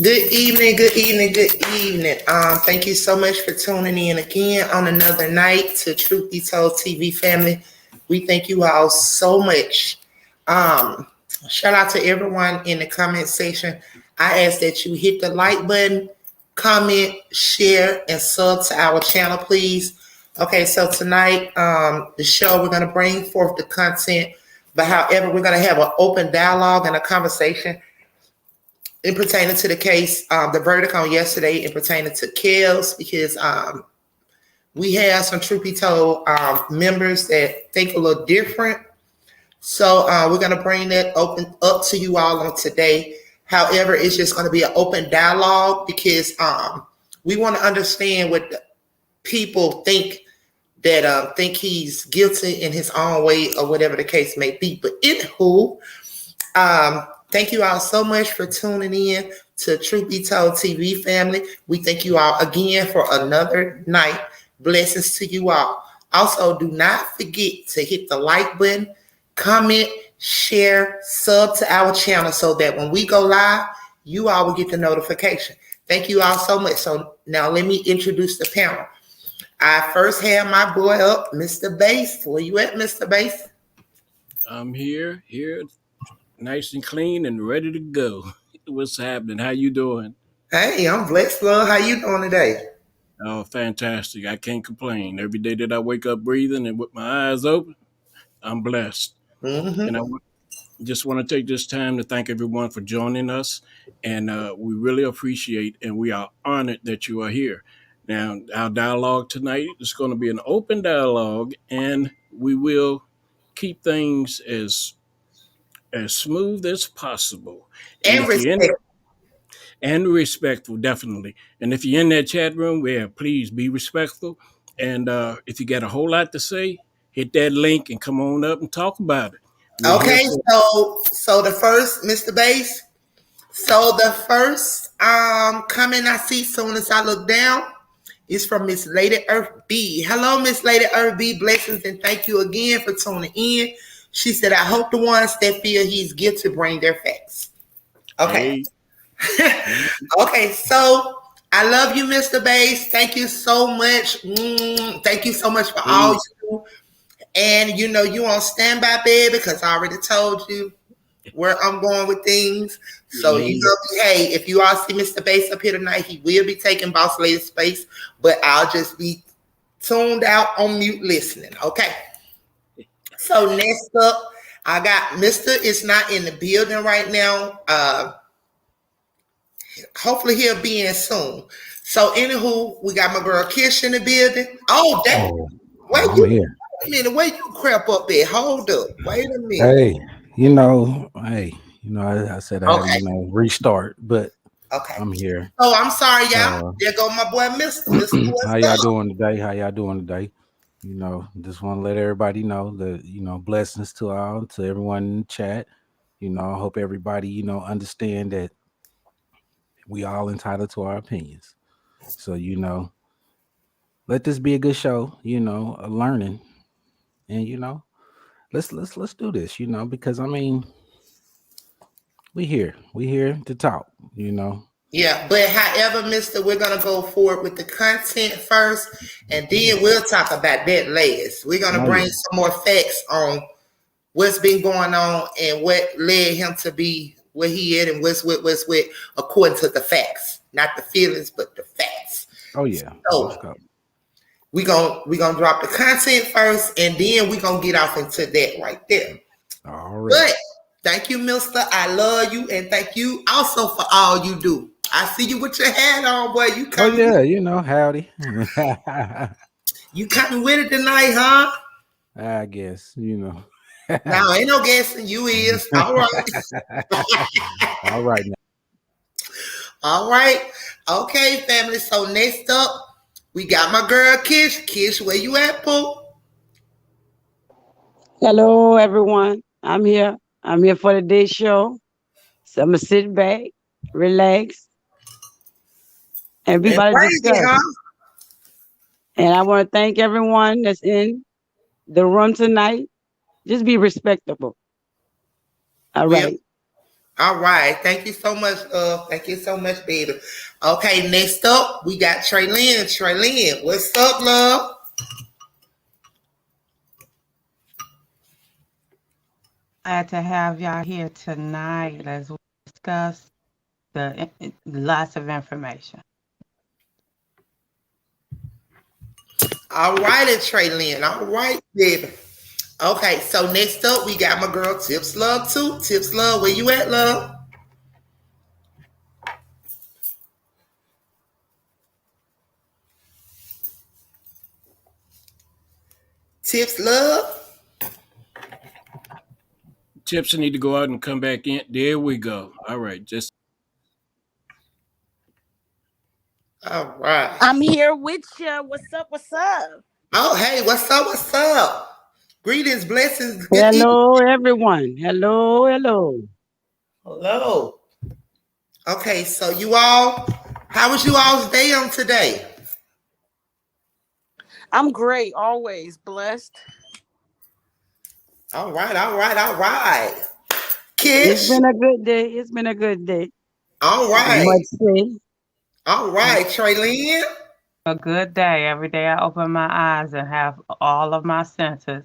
Good evening, good evening, good evening. Thank you so much for tuning in again on another night to Truth Be Told TV family. We thank you all so much. Shout out to everyone in the comment section. I ask that you hit the like button, comment, share, and sub to our channel, please. Okay, so tonight, the show, we're going to bring forth the content, but however, we're going to have an open dialogue and a conversation in pertaining to the case, the verdict on yesterday in pertaining to Kells, because we have some Truth Be Told members that think a little different. So we're going to bring that open up to you all on today. However, it's just going to be an open dialogue because we want to understand what the people think that think he's guilty in his own way or whatever the case may be. But anywho, thank you all so much for tuning in to Truth Be Told TV family. We thank you all again for another night. Blessings to you all. Also, do not forget to hit the like button, comment, share, sub to our channel so that when we go live, you all will get the notification. Thank you all so much. So now let me introduce the panel. I first have my boy up, Mr. Bass. Where you at, Mr. Bass? I'm here, nice and clean and ready to go. What's happening? How you doing? Hey, I'm blessed, love. How you doing today? Oh, fantastic. I can't complain. Every day that I wake up breathing and with my eyes open, I'm blessed. Mm-hmm. And I just want to take this time to thank everyone for joining us. And we really appreciate and we are honored that you are here. Now, our dialogue tonight is going to be an open dialogue, and we will keep things as smooth as possible. And if you're in and respectful, definitely. And if you're in that chat room, please be respectful. And if you got a whole lot to say, hit that link and come on up and talk about it. Okay, so the first, Mr. Bass. So the first comment I see soon as I look down is from Miss Lady Earth B. Hello, Miss Lady Earth B. Blessings and thank you again for tuning in. She said, I hope the ones that feel he's guilty bring their facts. Okay. Hey. Okay, so I love you, Mr. Bass. Thank you so much. Thank you so much for all you do. And you know you on standby, baby, because I already told you where I'm going with things. So you know, hey, if you all see Mr. Bass up here tonight, he will be taking Boss Lady's space, but I'll just be tuned out on mute listening. Okay. So next up, I got Mr. is not in the building right now. Hopefully he'll be in soon. So anywho, we got my girl Kish in the building. Oh, that wait a minute, where you crap up there? Hold up. Wait a minute. I said I had to, restart, but I'm here. Oh, I'm sorry, y'all. There go my boy, Mr. How y'all doing today? Just want to let everybody know that, blessings to everyone in the chat. I hope everybody, understand that we all entitled to our opinions. So, let this be a good show, a learning. And, let's do this, because we here to talk, Yeah, but however, mister, we're going to go forward with the content first, and then we'll talk about that last. We're going to Oh bring yeah. some more facts on what's been going on and what led him to be where he is and what's with according to the facts, not the feelings, but the facts. Oh yeah. Let's So go. we gonna drop the content first, and then we're gonna get off into that right there. All right. But thank you, mister. I love you, and thank you also for all you do. I see you with your hat on, boy. You Oh coming? yeah, you know, howdy. You coming with it tonight, huh? I guess, you know. Now ain't no guessing. You is all right. All right now. All right. Okay, family. So next up, we got my girl Kish. Kish, where you at, Pooh? Hello, everyone. I'm here. I'm here for the day show. So I'm gonna sit back, relax, and be And about to crazy, discuss. huh? And I want to thank everyone that's in the room tonight. Just be respectable. All Well, right. all right. Thank you so much. Thank you so much, baby. Okay, next up, we got Traylyn. Traylyn, what's up, love? Glad to have y'all here tonight as we discuss the lots of information. All right, Traylyn. All right, baby. Okay, so next up, we got my girl Tips Love too. Tips Love, where you at, love? Tips Love. Tips need to go out and come back in. There we go. All right, just All right. I'm here with you. What's up? What's up? Oh, hey, what's up? What's up? Greetings, blessings. Good evening. Hello, everyone. Hello, hello. Hello. Okay, so you all, how was you all's day on today? I'm great. Always blessed. All right, all right, all right. It's Kish. been a good day. It's been a good day. All I right. must say. All right, Traylyn. A good day. Every day I open my eyes and have all of my senses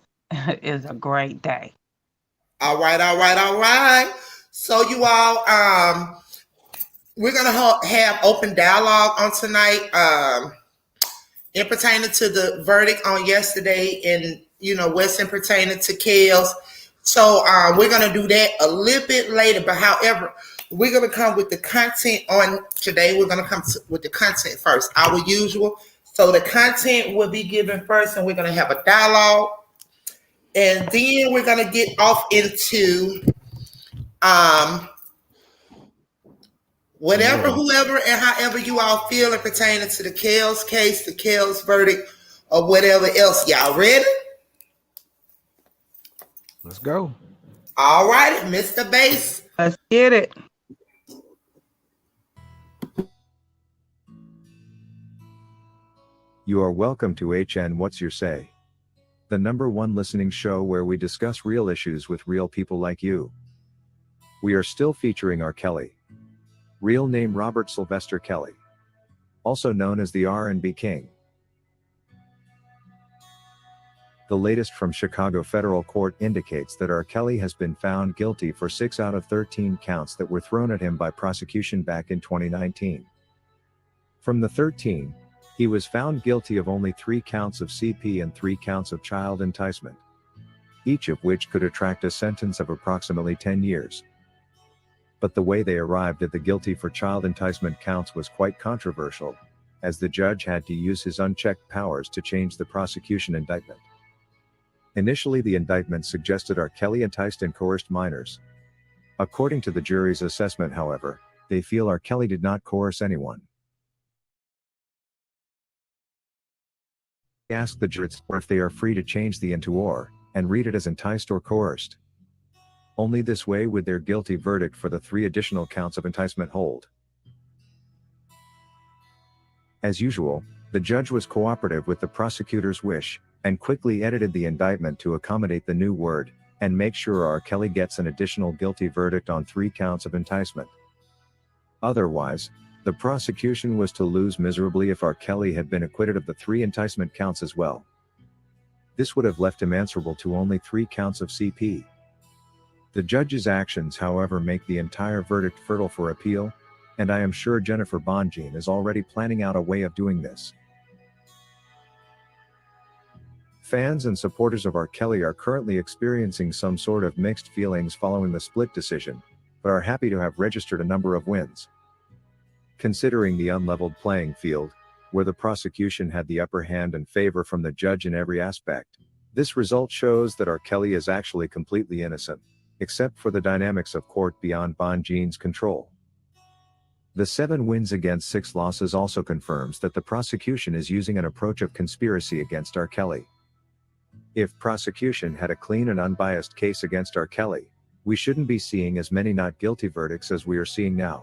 is a great day. All right, all right, all right. So you all, we're gonna have open dialogue on tonight, in pertaining to the verdict on yesterday, and what's in pertaining to Kels. So we're gonna do that a little bit later. But however, we're gonna come with the content on today. We're gonna come with the content first, our usual. So the content will be given first, and we're gonna have a dialogue, and then we're gonna get off into whatever, whoever, and however you all feel it pertaining to the Kels case, the Kels verdict, or whatever else. Y'all ready? Let's go. All right, Mr. Bass. Let's get it. You are welcome to HN What's Your Say? The #1 listening show where we discuss real issues with real people like you. We are still featuring R.Kelly. Real name Robert Sylvester Kelly. Also known as the R&B King. The latest from Chicago Federal Court indicates that R.Kelly has been found guilty for 6 out of 13 counts that were thrown at him by prosecution back in 2019. From the 13, he was found guilty of only 3 counts of CP and 3 counts of child enticement, each of which could attract a sentence of approximately 10 years. But the way they arrived at the guilty for child enticement counts was quite controversial, as the judge had to use his unchecked powers to change the prosecution indictment. Initially, the indictment suggested R.Kelly enticed and coerced minors. According to the jury's assessment, however, they feel R.Kelly did not coerce anyone. They asked the jurors if they are free to change the into or, and read it as enticed or coerced. Only this way would their guilty verdict for the 3 additional counts of enticement hold. As usual, the judge was cooperative with the prosecutor's wish, and quickly edited the indictment to accommodate the new word, and make sure R.Kelly gets an additional guilty verdict on 3 counts of enticement. Otherwise, The prosecution was to lose miserably if R.Kelly had been acquitted of the 3 enticement counts as well. This would have left him answerable to only 3 counts of CP. The judge's actions, however, make the entire verdict fertile for appeal, and I am sure Jennifer Bonjean is already planning out a way of doing this. Fans and supporters of R.Kelly are currently experiencing some sort of mixed feelings following the split decision, but are happy to have registered a number of wins. Considering the unleveled playing field, where the prosecution had the upper hand and favor from the judge in every aspect, this result shows that R.Kelly is actually completely innocent, except for the dynamics of court beyond Bonjean's control. The 7 wins against 6 losses also confirms that the prosecution is using an approach of conspiracy against R.Kelly. If prosecution had a clean and unbiased case against R.Kelly, we shouldn't be seeing as many not guilty verdicts as we are seeing now.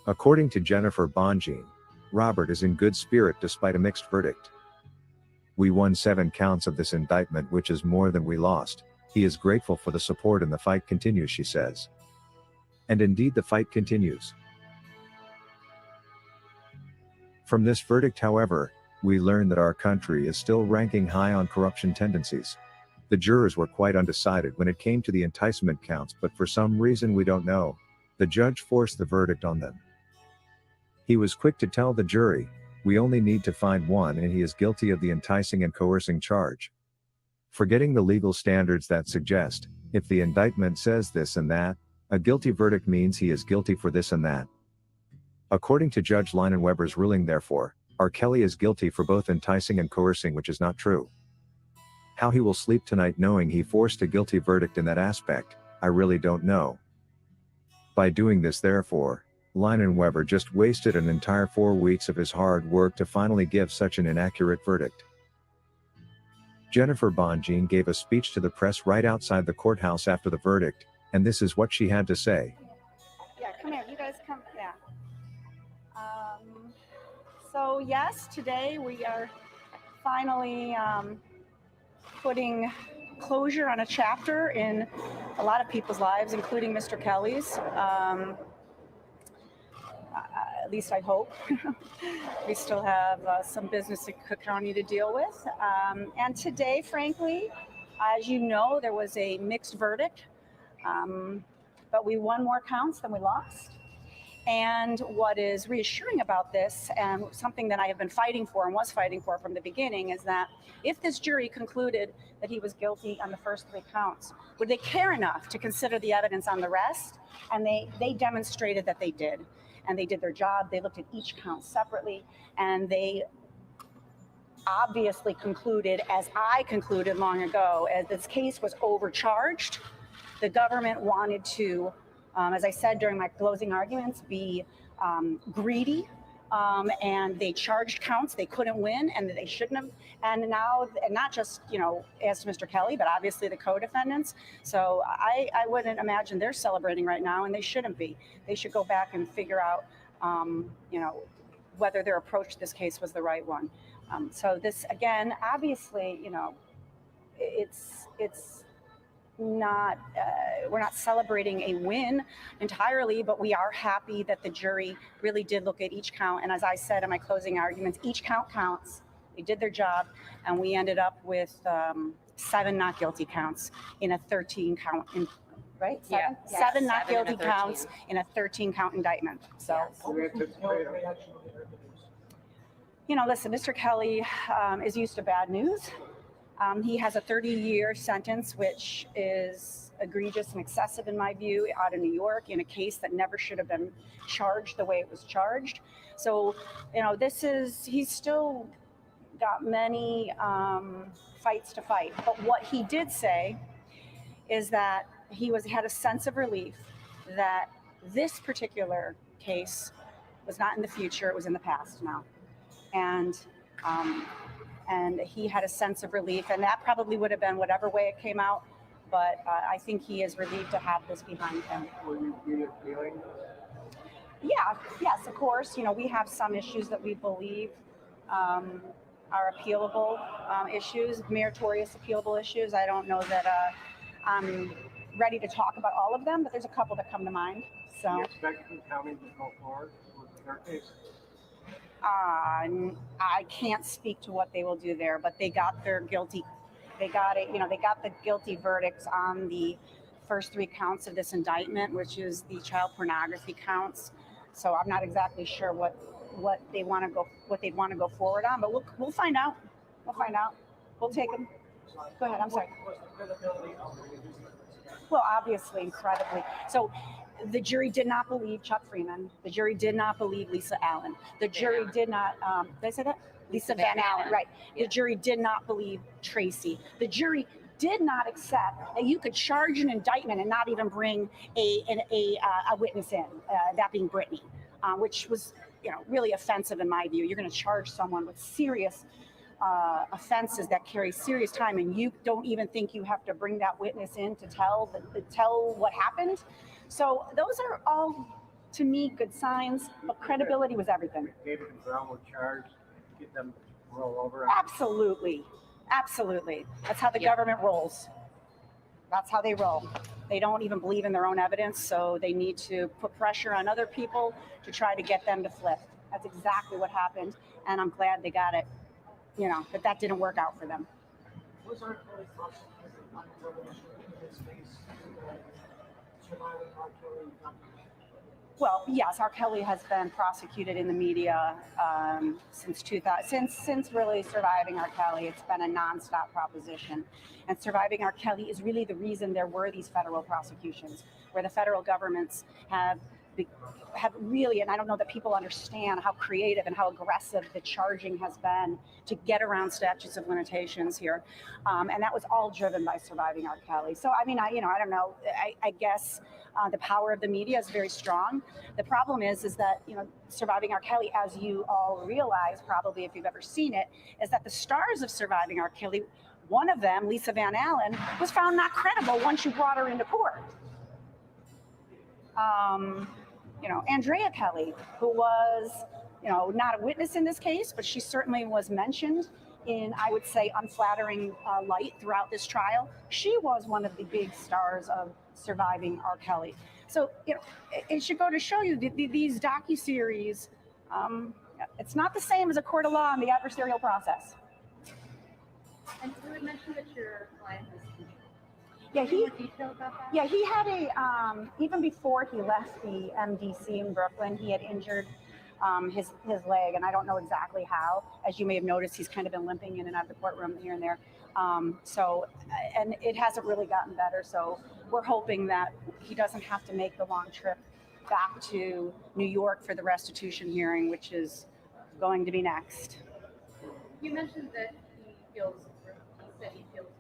According to Jennifer Bonjean, Robert is in good spirit despite a mixed verdict. We won 7 counts of this indictment, which is more than we lost. He is grateful for the support and the fight continues, she says. And indeed the fight continues. From this verdict, however, we learn that our country is still ranking high on corruption tendencies. The jurors were quite undecided when it came to the enticement counts, but for some reason we don't know, the judge forced the verdict on them. He was quick to tell the jury, we only need to find one and he is guilty of the enticing and coercing charge. Forgetting the legal standards that suggest, if the indictment says this and that, a guilty verdict means he is guilty for this and that. According to Judge Leinenweber's ruling, therefore, R.Kelly is guilty for both enticing and coercing, which is not true. How he will sleep tonight knowing he forced a guilty verdict in that aspect, I really don't know. By doing this, therefore, Leinenweber just wasted an entire 4 weeks of his hard work to finally give such an inaccurate verdict. Jennifer Bonjean gave a speech to the press right outside the courthouse after the verdict, and this is what she had to say. Yeah, come here, you guys come, yeah. So yes, today we are finally putting closure on a chapter in a lot of people's lives, including Mr. Kelly's. At least I hope. We still have some business in Cook County to deal with. And today, frankly, as you know, there was a mixed verdict, but we won more counts than we lost. And what is reassuring about this, and something that I have been fighting for and was fighting for from the beginning, is that if this jury concluded that he was guilty on the first 3 counts, would they care enough to consider the evidence on the rest? And they demonstrated that they did. And they did their job. They looked at each count separately, and they obviously concluded, as I concluded long ago, as this case was overcharged. The government wanted to, as I said during my closing arguments, be greedy, and they charged counts they couldn't win and that they shouldn't have. And now, and not just, as to Mr. Kelly, but obviously the co-defendants. So I wouldn't imagine they're celebrating right now, and they shouldn't be. They should go back and figure out, whether their approach to this case was the right one. So this, again, obviously, it's not, we're not celebrating a win entirely, but we are happy that the jury really did look at each count. And as I said in my closing arguments, each count counts. They did their job, and we ended up with 7 not guilty counts in a 13 count, right? Yeah. Seven not 7 and a guilty 13. counts in a 13 count indictment. So, listen, Mr. Kelly is used to bad news. He has a 30-year sentence, which is egregious and excessive in my view, out of New York, in a case that never should have been charged the way it was charged. So, he's still got many fights to fight. But what he did say is that he had a sense of relief that this particular case was not in the future, it was in the past now. And he had a sense of relief, and that probably would have been whatever way it came out, but I think he is relieved to have this behind him. Were you feeling? Yeah, yes, of course. We have some issues that we believe are appealable issues, meritorious appealable issues. I don't know that I'm ready to talk about all of them, but there's a couple that come to mind. So. Do you expect the county to go forward with their case? I can't speak to what they will do there, but they got their guilty. They got it. They got the guilty verdicts on the first 3 counts of this indictment, which is the child pornography counts. So I'm not exactly sure what they'd want to go forward on, but we'll find out. We'll find out. We'll take them. Go ahead. I'm sorry. Well, obviously, incredibly. So the jury did not believe Chuck Freeman. The jury did not believe Lisa Allen. The jury did not, did I say that? Lisa Van Allen, right. The jury did not believe Tracy. The jury did not accept that you could charge an indictment and not even bring a witness in, that being Brittany, which was really offensive in my view. You're going to charge someone with serious offenses that carry serious time, and you don't even think you have to bring that witness in to tell what happened. So those are all, to me, good signs, but credibility was everything. David and Brown were charged, get them to roll over. Absolutely. That's how the government rolls. That's how they roll. They don't even believe in their own evidence, so they need to put pressure on other people to try to get them to flip. That's exactly what happened, and I'm glad they got it. But that didn't work out for them. Was R.Kelly prosecuted on revelation in this case, surviving R.Kelly? Well, yes, R.Kelly has been prosecuted in the media since 2000, since really surviving R.Kelly. It's been a nonstop proposition, and surviving R.Kelly is really the reason there were these federal prosecutions, where the federal governments have really, and I don't know that people understand how creative and how aggressive the charging has been to get around statutes of limitations here, and that was all driven by surviving R.Kelly. So I mean, I don't know. I guess the power of the media is very strong. The problem is that surviving R.Kelly, as you all realize, probably if you've ever seen it, is that the stars of surviving R.Kelly, one of them, Lisa Van Allen, was found not credible once you brought her into court. Andrea Kelly, who was, not a witness in this case, but she certainly was mentioned in, I would say, unflattering light throughout this trial. She was one of the big stars of surviving R. Kelly. So, it should go to show you these docuseries, it's not the same as a court of law in the adversarial process. And you had mentioned that your client was Yeah, more detail about that? Yeah, he had even before he left the MDC in Brooklyn, he had injured his leg, and I don't know exactly how. As you may have noticed, he's kind of been limping in and out of the courtroom here and there. And it hasn't really gotten better. So we're hoping that he doesn't have to make the long trip back to New York for the restitution hearing, which is going to be next. You mentioned that he feels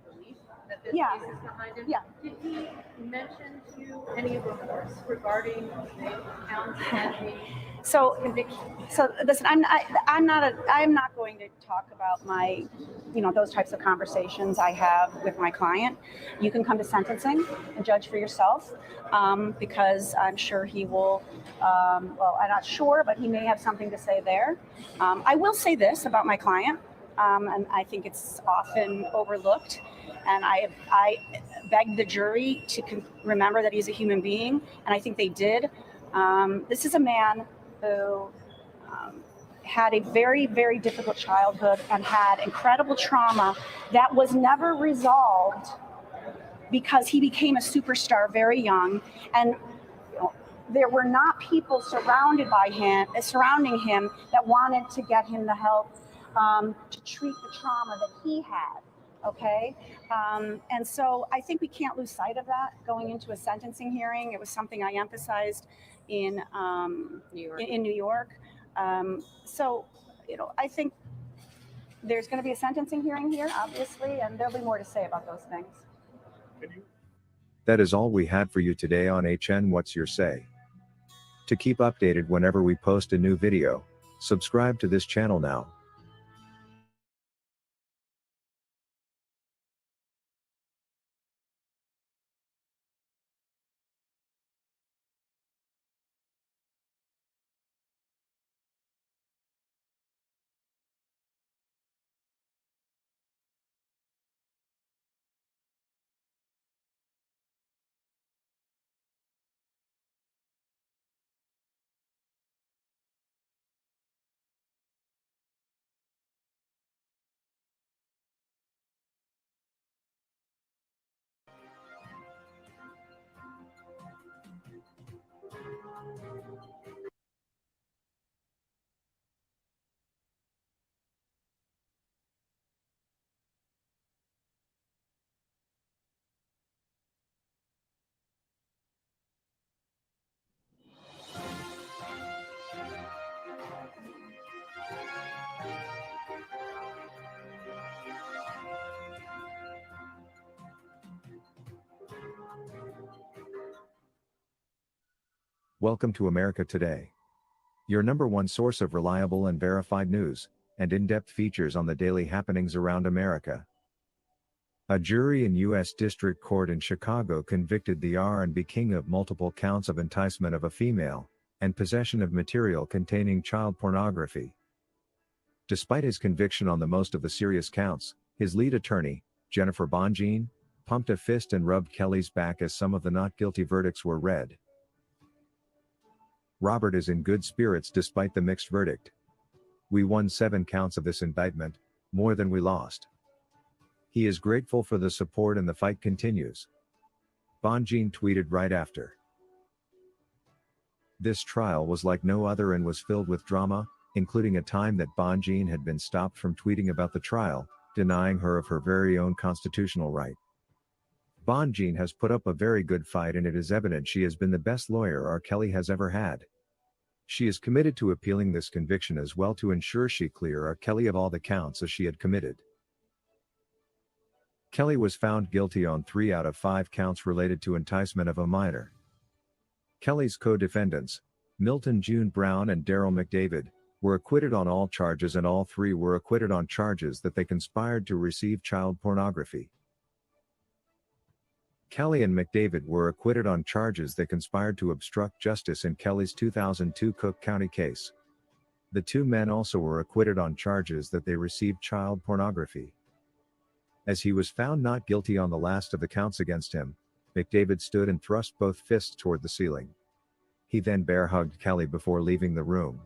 relief that this Yeah. case is behind him. Yeah. Did he mention to you any remorse regarding the counts and the conviction? So listen, I'm not going to talk about my, those types of conversations I have with my client. You can come to sentencing and judge for yourself, because I'm sure he will. Well, I'm not sure, but he may have something to say there. I will say this about my client, and I think it's often overlooked. And I begged the jury to remember that he's a human being, and I think they did. This is a man who had a very, very difficult childhood and had incredible trauma that was never resolved because he became a superstar very young, and there were not people surrounding him that wanted to get him the help to treat the trauma that he had. Okay, and so I think we can't lose sight of that going into a sentencing hearing. It was something I emphasized in New York. So, I think there's going to be a sentencing hearing here, obviously, and there'll be more to say about those things. That is all we had for you today on HN What's Your Say. To keep updated whenever we post a new video, subscribe to this channel now. Welcome to America Today, your #1 source of reliable and verified news and in-depth features on the daily happenings around America. A jury in U.S. District Court in Chicago convicted the R&B king of multiple counts of enticement of a female and possession of material containing child pornography. Despite his conviction on the most of the serious counts, his lead attorney, Jennifer Bonjean, pumped a fist and rubbed Kelly's back as some of the not guilty verdicts were read. Robert is in good spirits despite the mixed verdict. We won 7 counts of this indictment, more than we lost. He is grateful for the support and the fight continues. Bonjean tweeted right after. This trial was like no other and was filled with drama, including a time that Bonjean had been stopped from tweeting about the trial, denying her of her very own constitutional right. Bonjean has put up a very good fight and it is evident she has been the best lawyer R.Kelly has ever had. She is committed to appealing this conviction as well to ensure she clear R.Kelly of all the counts as she had committed. Kelly was found guilty on 3 out of 5 counts related to enticement of a minor. Kelly's co-defendants, Milton June Brown and Daryl McDavid, were acquitted on all charges and all 3 were acquitted on charges that they conspired to receive child pornography. Kelly and McDavid were acquitted on charges they conspired to obstruct justice in Kelly's 2002 Cook County case. The 2 men also were acquitted on charges that they received child pornography. As he was found not guilty on the last of the counts against him, McDavid stood and thrust both fists toward the ceiling. He then bear-hugged Kelly before leaving the room.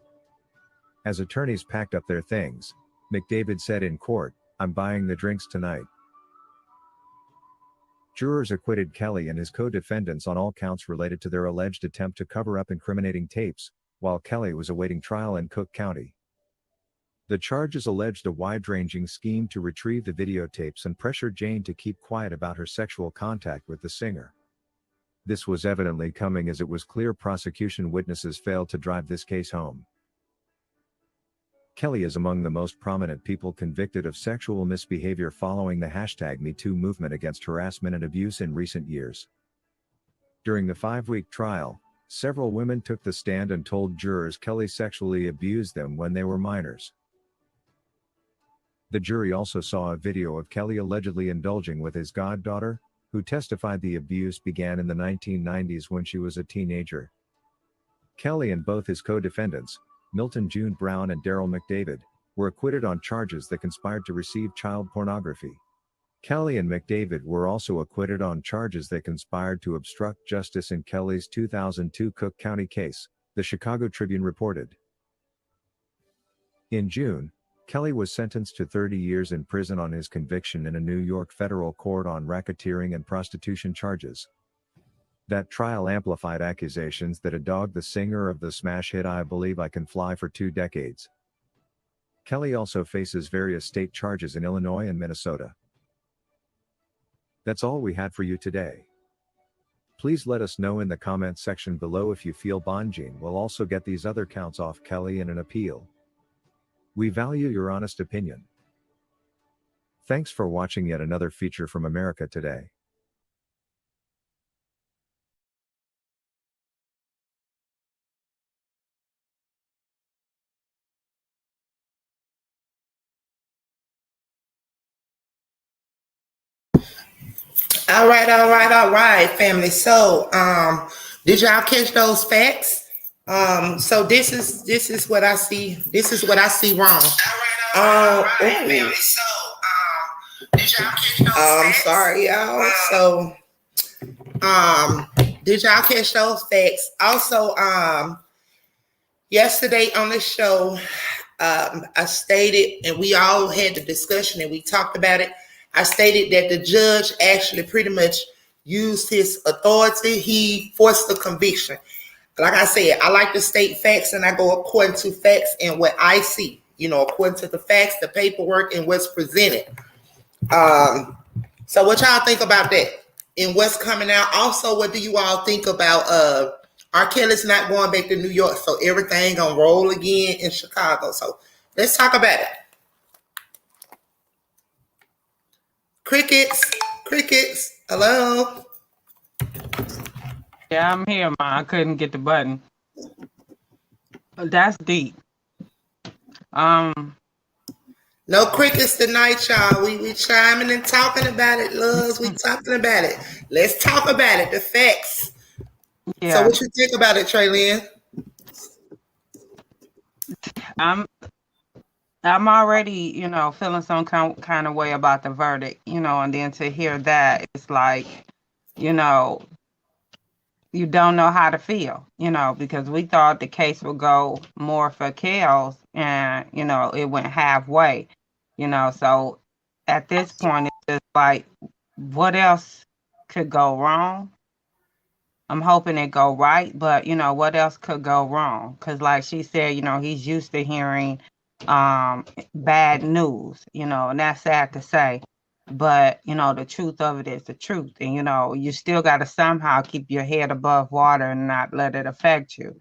As attorneys packed up their things, McDavid said in court, "I'm buying the drinks tonight." Jurors acquitted Kelly and his co-defendants on all counts related to their alleged attempt to cover up incriminating tapes, while Kelly was awaiting trial in Cook County. The charges alleged a wide-ranging scheme to retrieve the videotapes and pressure Jane to keep quiet about her sexual contact with the singer. This was evidently coming as it was clear prosecution witnesses failed to drive this case home. Kelly is among the most prominent people convicted of sexual misbehavior following the #MeToo movement against harassment and abuse in recent years. During the 5-week trial, several women took the stand and told jurors Kelly sexually abused them when they were minors. The jury also saw a video of Kelly allegedly indulging with his goddaughter, who testified the abuse began in the 1990s when she was a teenager. Kelly and both his co-defendants, Milton June Brown and Daryl McDavid, were acquitted on charges that conspired to receive child pornography. Kelly and McDavid were also acquitted on charges that conspired to obstruct justice in Kelly's 2002 Cook County case, the Chicago Tribune reported. In June, Kelly was sentenced to 30 years in prison on his conviction in a New York federal court on racketeering and prostitution charges. That trial amplified accusations that had dogged the singer of the smash hit "I Believe I Can Fly" for 2 decades. Kelly also faces various state charges in Illinois and Minnesota. That's all we had for you today. Please let us know in the comment section below if you feel Bonjean will also get these other counts off Kelly in an appeal. We value your honest opinion. Thanks for watching yet another feature from America Today. All right, family. So, did y'all catch those facts? So this is what I see. This is what I see wrong. Did y'all catch those facts? Sorry, y'all. So, did y'all catch those facts? Also, yesterday on the show, I stated, and we all had the discussion and we talked about it. I stated that the judge actually pretty much used his authority. He forced the conviction. like I said, I like to state facts, and I go according to facts and what I see. According to the facts, the paperwork, and what's presented. So what y'all think about that and what's coming out? Also, what do you all think about R.Kelly's not going back to New York, so everything gonna roll again in Chicago. So let's talk about it. Crickets, hello. Yeah, I'm here, Ma. I couldn't get the button. That's deep. No crickets tonight, y'all. We chiming and talking about it, loves. We talking about it. Let's talk about it. The facts. Yeah. So what you think about it, Traylyn? I'm already, feeling some kind of way about the verdict, and then to hear that, it's like, you don't know how to feel, because we thought the case would go more for Kells, and, it went halfway, so at this point, it's just like, what else could go wrong? I'm hoping it go right, but, what else could go wrong? Because like she said, he's used to hearing bad news, and that's sad to say. But, the truth of it is the truth. And, you still got to somehow keep your head above water and not let it affect you.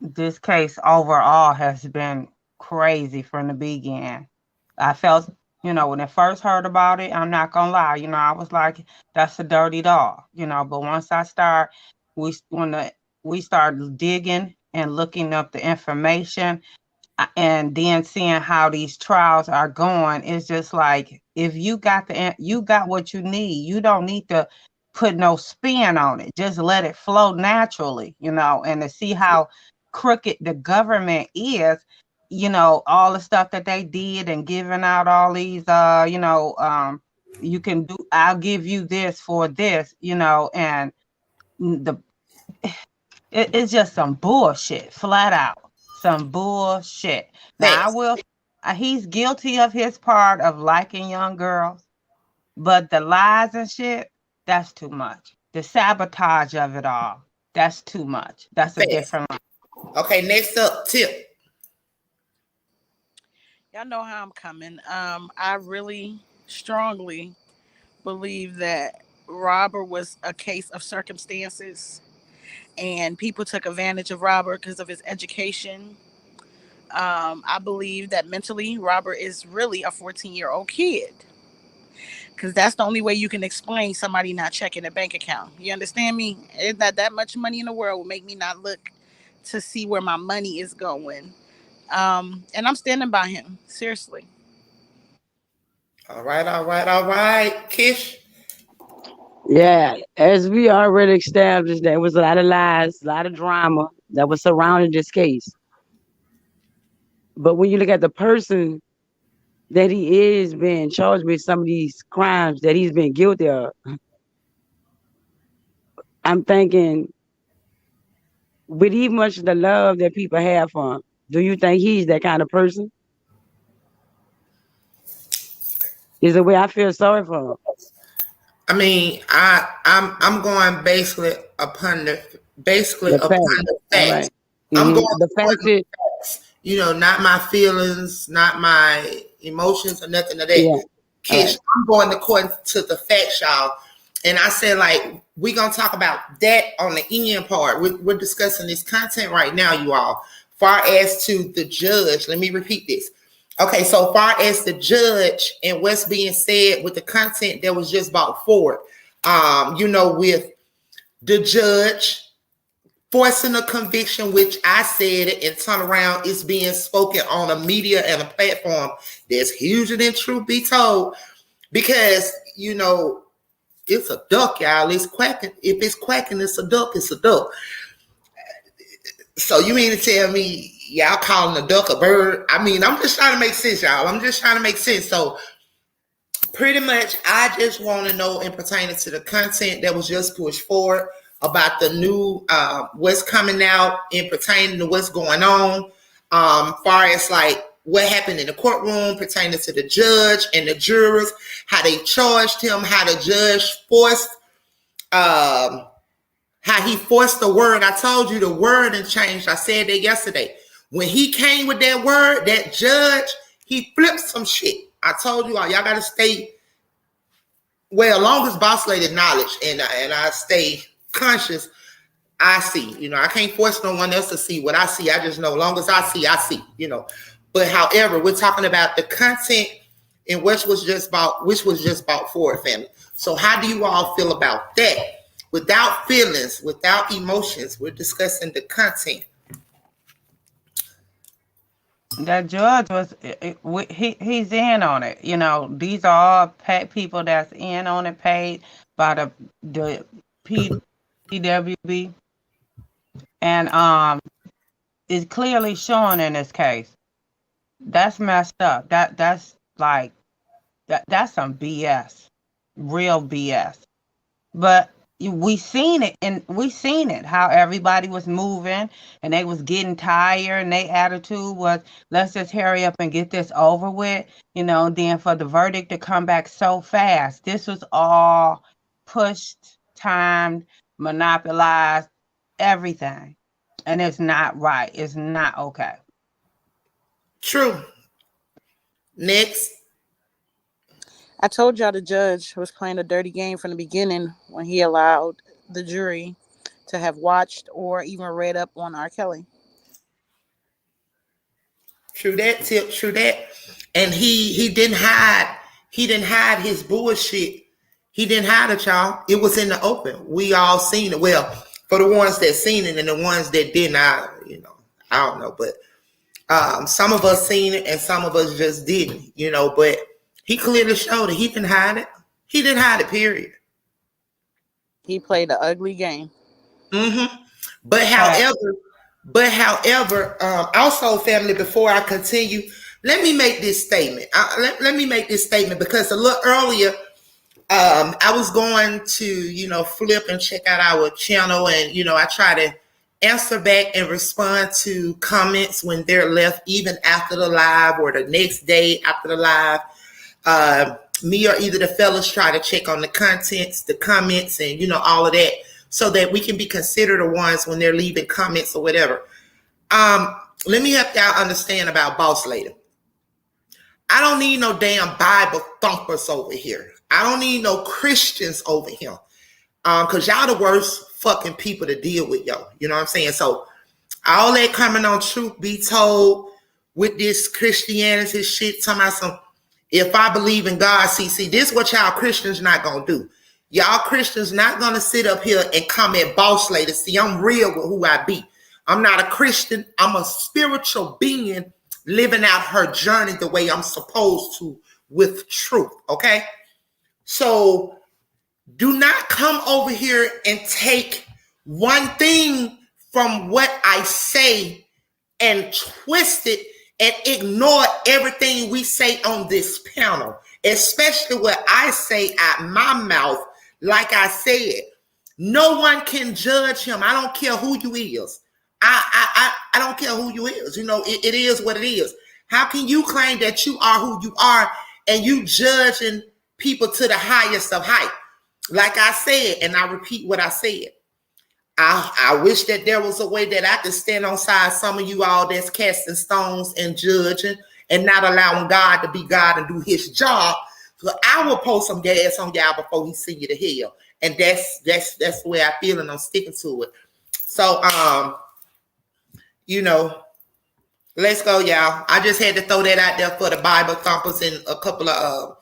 This case overall has been crazy from the beginning. I felt, when I first heard about it, I'm not gonna lie, I was like, that's a dirty dog, but once when we started digging and looking up the information, and then seeing how these trials are going, it's just like, if you got what you need, you don't need to put no spin on it. Just let it flow naturally, and to see how crooked the government is, all the stuff that they did and giving out all these, you can do, I'll give you this for this, and it's just some bullshit, flat out. Some bullshit. Now he's guilty of his part of liking young girls, but the lies and shit, that's too much. The sabotage of it all, that's too much. That's a different line. Okay, next up, Tip. Y'all know how I'm coming. I really strongly believe that Robert was a case of circumstances, and people took advantage of Robert because of his education. I believe that mentally, Robert is really a 14-year-old kid, because that's the only way you can explain somebody not checking a bank account. You understand me? That much money in the world will make me not look to see where my money is going. And I'm standing by him, seriously. All right. Kish. Yeah, as we already established, there was a lot of lies, a lot of drama that was surrounding this case. But when you look at the person that he is being charged with some of these crimes that he's been guilty of, I'm thinking, with even much of the love that people have for him, do you think he's that kind of person? Is the way I feel sorry for him. I mean, I'm going basically upon the facts. Right. I'm going the facts. Not my feelings, not my emotions, or nothing of that. Yeah. Kish, right. I'm going according to the facts, y'all. And I said, like, we're going to talk about that on the end part. We're discussing this content right now, you all. Far as to the judge, let me repeat this. Okay, so far as the judge and what's being said with the content that was just brought forward, with the judge forcing a conviction, which I said it and turn around, is being spoken on a media and a platform that's huger than truth be told, because, it's a duck, y'all. It's quacking. If it's quacking, it's a duck. It's a duck. So you mean to tell me y'all calling a duck a bird? I mean, I'm just trying to make sense, y'all. I'm just trying to make sense. So pretty much, I just want to know, in pertaining to the content that was just pushed forward about the new, what's coming out in pertaining to what's going on, far as like what happened in the courtroom pertaining to the judge and the jurors, how they charged him, how the judge forced, how How he forced the word. I told you the word and changed. I said that yesterday. When he came with that word, that judge, he flipped some shit. I told you all, y'all got to stay, well, long as boss lady knowledge and I stay conscious, I see. You know, I can't force no one else to see what I see. I just know, long as I see, you know. But however, we're talking about the content and which was just bought for family. So how do you all feel about that? Without feelings, without emotions, we're discussing the content. That judge was he's in on it. You know, these are all people that's in on it, paid by the Tbttv, and it's clearly showing in this case. That's messed up. That's like that's some BS, real BS. But we seen it how everybody was moving and they was getting tired, and their attitude was, let's just hurry up and get this over with, you know. Then for the verdict to come back so fast, this was all pushed, timed, monopolized, everything, and it's not right. It's not okay. True. Next. I told y'all the judge was playing a dirty game from the beginning when he allowed the jury to have watched or even read up on R.Kelly. True that, Tip. True that. And he didn't hide his bullshit. He didn't hide it, y'all. It was in the open. We all seen it. Well, for the ones that seen it and the ones that did not, you know, I don't know, but some of us seen it and some of us just didn't, you know. But he clearly showed it. He didn't hide it. He didn't hide it, period. He played an ugly game. Mm-hmm. But however, also, family, before I continue, let me make this statement. Let me make this statement because a little earlier, I was going to, you know, flip and check out our channel, and, you know, I try to answer back and respond to comments when they're left, even after the live or the next day after the live. Me or either the fellas try to check on the contents, the comments, and, you know, all of that, so that we can be considered the ones when they're leaving comments or whatever. Let me help y'all understand about boss lady. I don't need no damn Bible thumpers over here. I don't need no Christians over here. Because y'all the worst fucking people to deal with, yo. You know what I'm saying? So all that coming on Truth Be Told with this Christianity shit, talking about some, if I believe in God, see, this what y'all Christians not gonna do. Y'all Christians not gonna sit up here and comment boss lady. See, I'm real with who I be. I'm not a Christian. I'm a spiritual being living out her journey the way I'm supposed to with truth, okay? So do not come over here and take one thing from what I say and twist it and ignore everything we say on this panel, especially what I say out my mouth. Like I said, no one can judge him. I don't care who you is. I don't care who you is. You know, it is what it is. How can you claim that you are who you are and you judging people to the highest of height? Like I said, and I repeat what I said, I wish that there was a way that I could stand on side some of you all that's casting stones and judging and not allowing God to be God and do his job. So I will pour some gas on y'all before he send you to hell. And that's the way I feel, and I'm sticking to it. So you know, let's go, y'all. I just had to throw that out there for the Bible thumpers and a couple of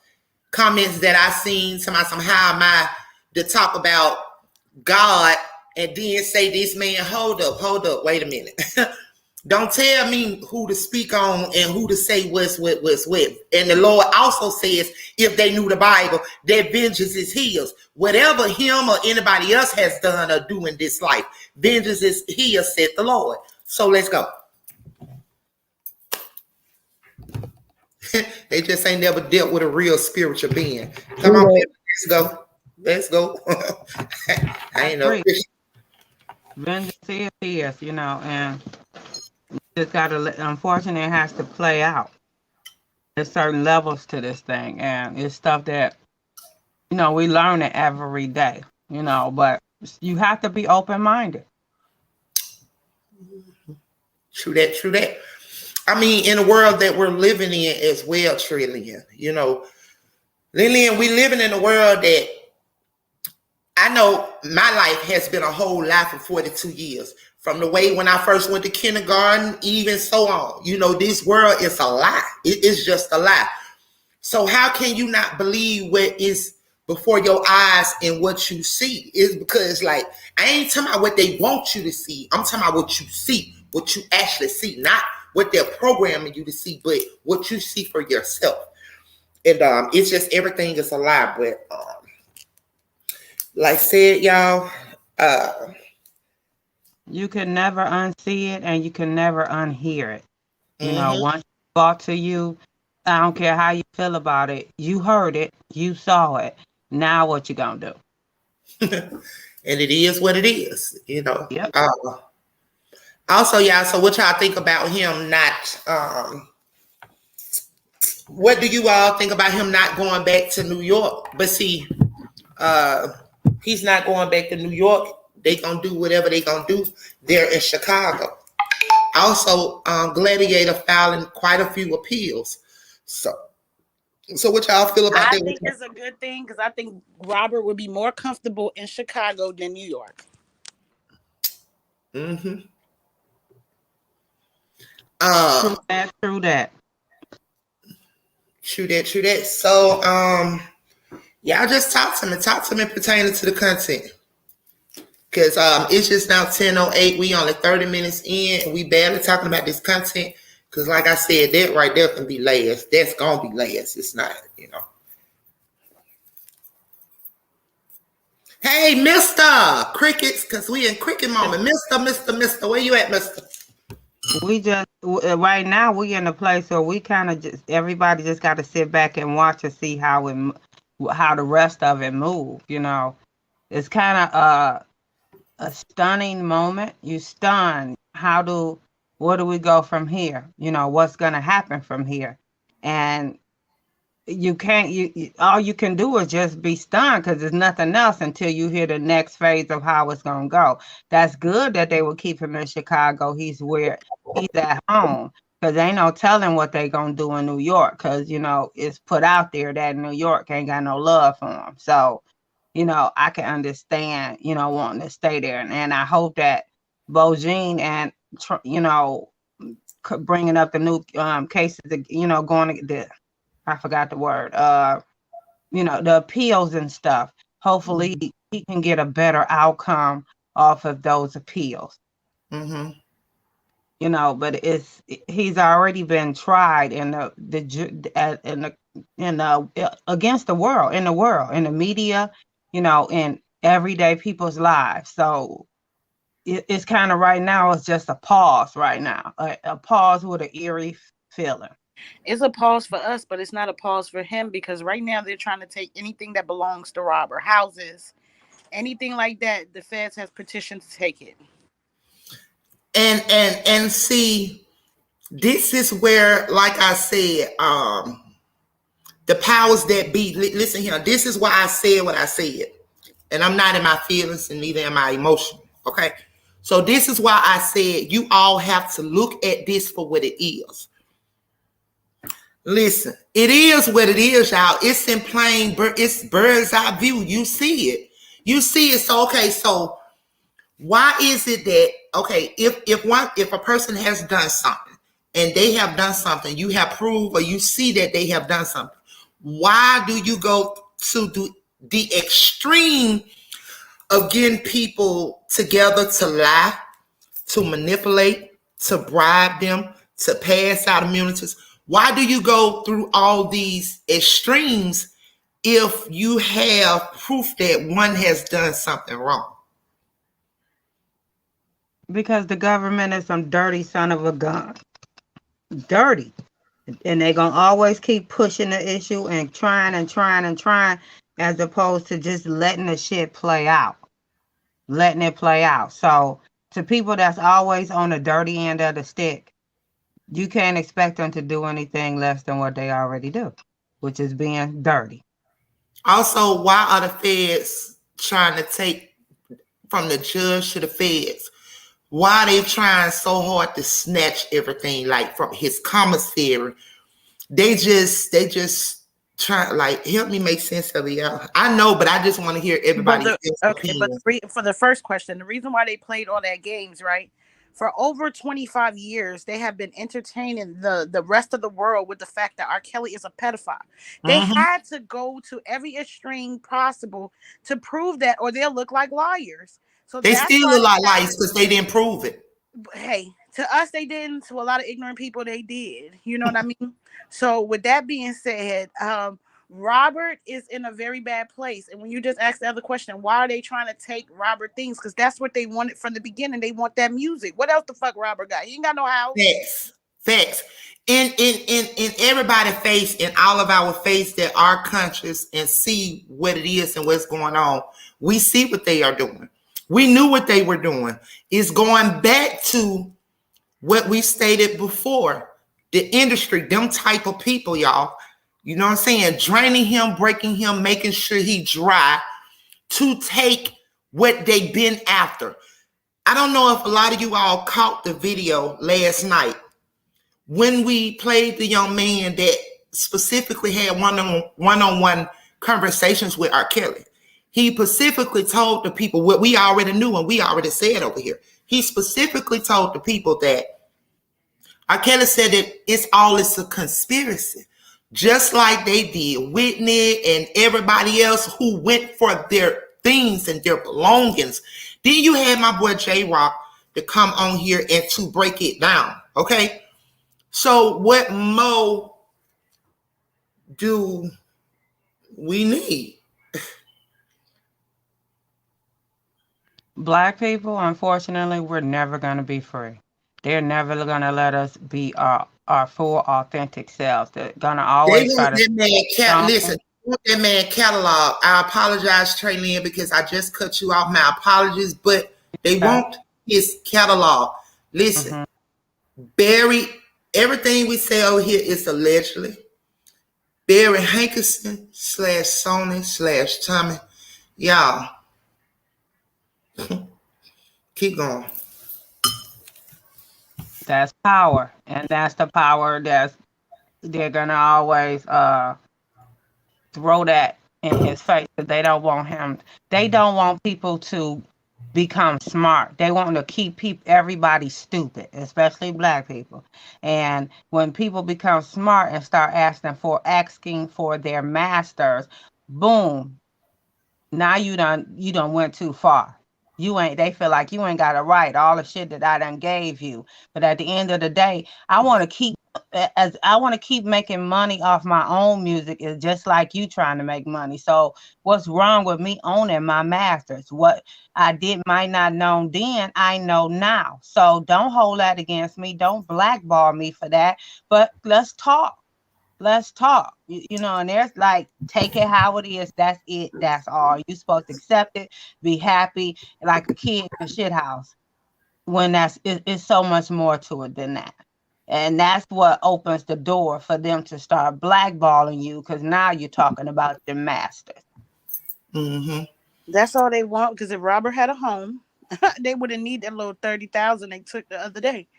comments that I seen. How am I to talk about God and then say this man, hold up, wait a minute. Don't tell me who to speak on and who to say what's what. And the Lord also says, if they knew the Bible, their vengeance is his. Whatever him or anybody else has done or do in this life, vengeance is his, said the Lord. So let's go. They just ain't never dealt with a real spiritual being. Come on, baby, let's go. I ain't no Christian. Vengeance is his, you know, and you just gotta, unfortunately, it has to play out. There's certain levels to this thing, and it's stuff that, you know, we learn it every day, you know, but You have to be open-minded. True that, true that. I mean, in the world that we're living in as well, Trillian, you know, Lillian, we living in a world that I know my life has been a whole lot for 42 years. From the way when I first went to kindergarten, even so on. You know, this world is a lie. It is just a lie. So how can you not believe what is before your eyes and what you see? Is because, like, I ain't talking about what they want you to see. I'm talking about what you see, what you actually see, not what they're programming you to see, but what you see for yourself. And it's just everything is a lie. But like I said, y'all, you can never unsee it and you can never unhear it. You know, mhm. once it's brought to you, I don't care how you feel about it. You heard it, you saw it. Now what you gonna do? And it is what it is, you know. Yep. Also, y'all, so what y'all think about him not what do you all think about him not going back to New York? But see, he's not going back to New York. They gonna do whatever they gonna do there in Chicago. Also, Gladiator filing quite a few appeals. So what y'all feel about that? I think it's a good thing because I think Robert would be more comfortable in Chicago than New York. Mm-hmm. True that. True that. So, y'all just talk to me pertaining to the content. Because it's just now 10:08. We only 30 minutes in, and we barely talking about this content. Because like I said, that right there can be last. That's gonna be last. It's not, you know. Hey, Mr. Crickets, because we in cricket moment. Mr. Where you at, Mr.? We just right now we in a place where we kind of just everybody just got to sit back and watch and see how the rest of it move. You know, it's kind of a stunning moment. You stunned. Where do we go from here? You know, what's gonna happen from here? And you can't. All you can do is just be stunned because there's nothing else until you hear the next phase of how it's gonna go. That's good that they will keep him in Chicago. He's at home because ain't no telling what they gonna do in New York because you know it's put out there that New York ain't got no love for him. So you know I can understand you know wanting to stay there, and I hope that Bojine and you know bringing up the new cases, you know going to the I forgot the word. You know, the appeals and stuff. Hopefully he can get a better outcome off of those appeals. Mm-hmm. You know, but he's already been tried against the world, in the media, you know, in everyday people's lives. So it's kind of right now, it's just a pause right now, a pause with an eerie feeling. It's a pause for us, but it's not a pause for him because right now they're trying to take anything that belongs to Robert, houses, anything like that. The feds has petitioned to take it. And see, this is where, like I said, the powers that be. Listen here. This is why I said what I said, and I'm not in my feelings and neither am I emotional. Okay, so this is why I said you all have to look at this for what it is. Listen, it is what it is, y'all. It's in plain, it's bird's eye view. You see it. So okay, so why is it that if a person has done something and they have done something, you have proved or you see that they have done something, why do you go to the extreme of getting people together to lie, to manipulate, to bribe them, to pass out immunities? Why do you go through all these extremes if you have proof that one has done something wrong? Because the government is some dirty son of a gun. Dirty. And they're going to always keep pushing the issue and trying as opposed to just letting the shit play out. Letting it play out. So to people that's always on the dirty end of the stick, you can't expect them to do anything less than what they already do, which is being dirty. Also, why are the feds trying to take from the judge to the feds. Why they trying so hard to snatch everything, like from his commissary? They just try, like, help me make sense of it, y'all. I know, but I just want to hear everybody's opinion. For the first question, the reason why they played all that games, right? For over 25 years, they have been entertaining the rest of the world with the fact that R.Kelly is a pedophile. They had to go to every extreme possible to prove that, or they'll look like liars. So they still look like liars because they didn't prove it. Hey, to us they didn't. To a lot of ignorant people, they did. You know what I mean? So with that being said, Robert is in a very bad place. And when you just ask the other question, why are they trying to take Robert things? Because that's what they wanted from the beginning. They want that music. What else the fuck Robert got? He ain't got no house. Facts. In everybody's face, in all of our face that are conscious and see what it is and what's going on, we see what they are doing. We knew what they were doing. It's going back to what we stated before. The industry, them type of people, y'all. You know what I'm saying? Draining him, breaking him, making sure he dry to take what they've been after. I don't know if a lot of you all caught the video last night when we played the young man that specifically had one-on-one conversations with R.Kelly. He specifically told the people what we already knew and we already said over here. He specifically told the people that R.Kelly said that it's a conspiracy. Just like they did Whitney and everybody else who went for their things and their belongings. Then you had my boy J-Rock to come on here and to break it down. Okay. So what more do we need? Black people, unfortunately, we're never going to be free. They're never going to let us be our full, authentic selves. They're going to always try to... Listen, that man catalog. I apologize, Trey Lynn, because I just cut you off. My apologies, but they want his catalog. Listen, Barry, everything we say over here is allegedly. Barry Hankerson / Sony / Tommy. Y'all, keep going. That's power, and that's the power they're gonna always throw that in his face. Because they don't want him. They don't want people to become smart. They want to keep everybody stupid, especially Black people. And when people become smart and start asking for their masters, boom! Now you done went too far. They feel like you ain't got it right, all the shit that I done gave you. But at the end of the day, I want to keep making money off my own music. Is just like you trying to make money. So what's wrong with me owning my masters? What I did might not know then, I know now. So don't hold that against me. Don't blackball me for that. But let's talk. Let's talk, and there's like, take it how it is. That's it. That's all. You're supposed to accept it, be happy, like a kid in a shit house. When it's so much more to it than that. And that's what opens the door for them to start blackballing you, because now you're talking about the masters. That's all they want, because if Robert had a home, they wouldn't need that little $30,000 they took the other day.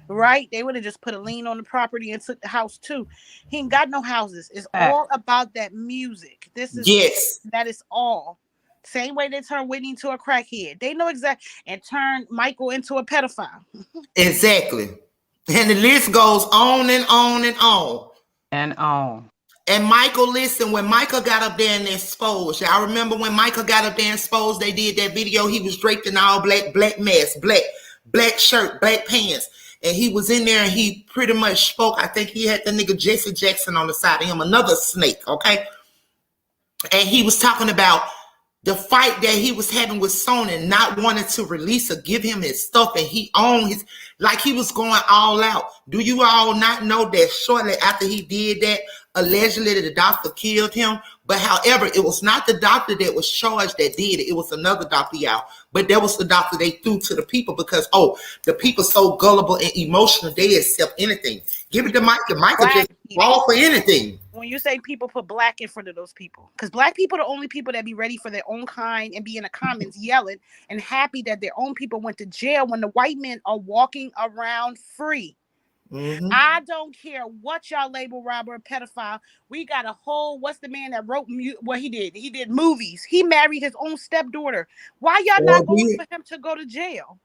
Right? They would have just put a lien on the property and took the house too. He ain't got no houses. It's all about that music. That is all. Same way they turned Whitney into a crackhead. They know exactly, and turned Michael into a pedophile. Exactly. And the list goes on and on and on. And on. And Michael, listen, when Michael got up there and exposed, y'all remember when Michael got up there and exposed, they did that video. He was draped in all black mask, black shirt, black pants. And he was in there and he pretty much spoke. I think he had the nigga Jesse Jackson on the side of him, another snake, okay? And he was talking about the fight that he was having with Sony, not wanting to release or give him his stuff. And he owned his, like he was going all out. Do you all not know that shortly after he did that, allegedly the doctor killed him? But however, it was not the doctor that was charged that did it. It was another doctor, y'all. But that was the doctor they threw to the people because, the people so gullible and emotional, they accept anything. Give it to Micah. Micah just fall for anything. when you say people put black in front of those people, because black people are the only people that be ready for their own kind and be in the comments yelling and happy that their own people went to jail when the white men are walking around free. Mm-hmm. I don't care what y'all label robber, pedophile. We got a whole, what's the man that wrote what he did? He did movies. He married his own stepdaughter. Why y'all not going for him to go to jail?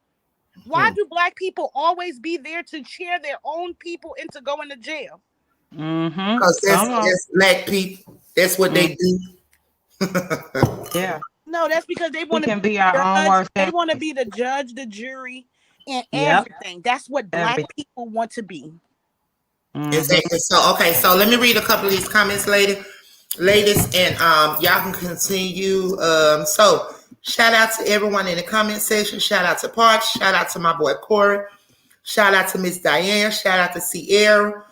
Why do black people always be there to cheer their own people into going to jail? Because that's black people. That's what they do. Yeah. No, that's because they want to be our own worst. They want to be the judge, the jury, and everything. That's what black people want to be. Exactly. So okay, so let me read a couple of these comments ladies, and y'all can continue. So shout out to everyone in the comment section. Shout out to Parks. Shout out to my boy Corey. Shout out to Miss Diane. Shout out to Sierra.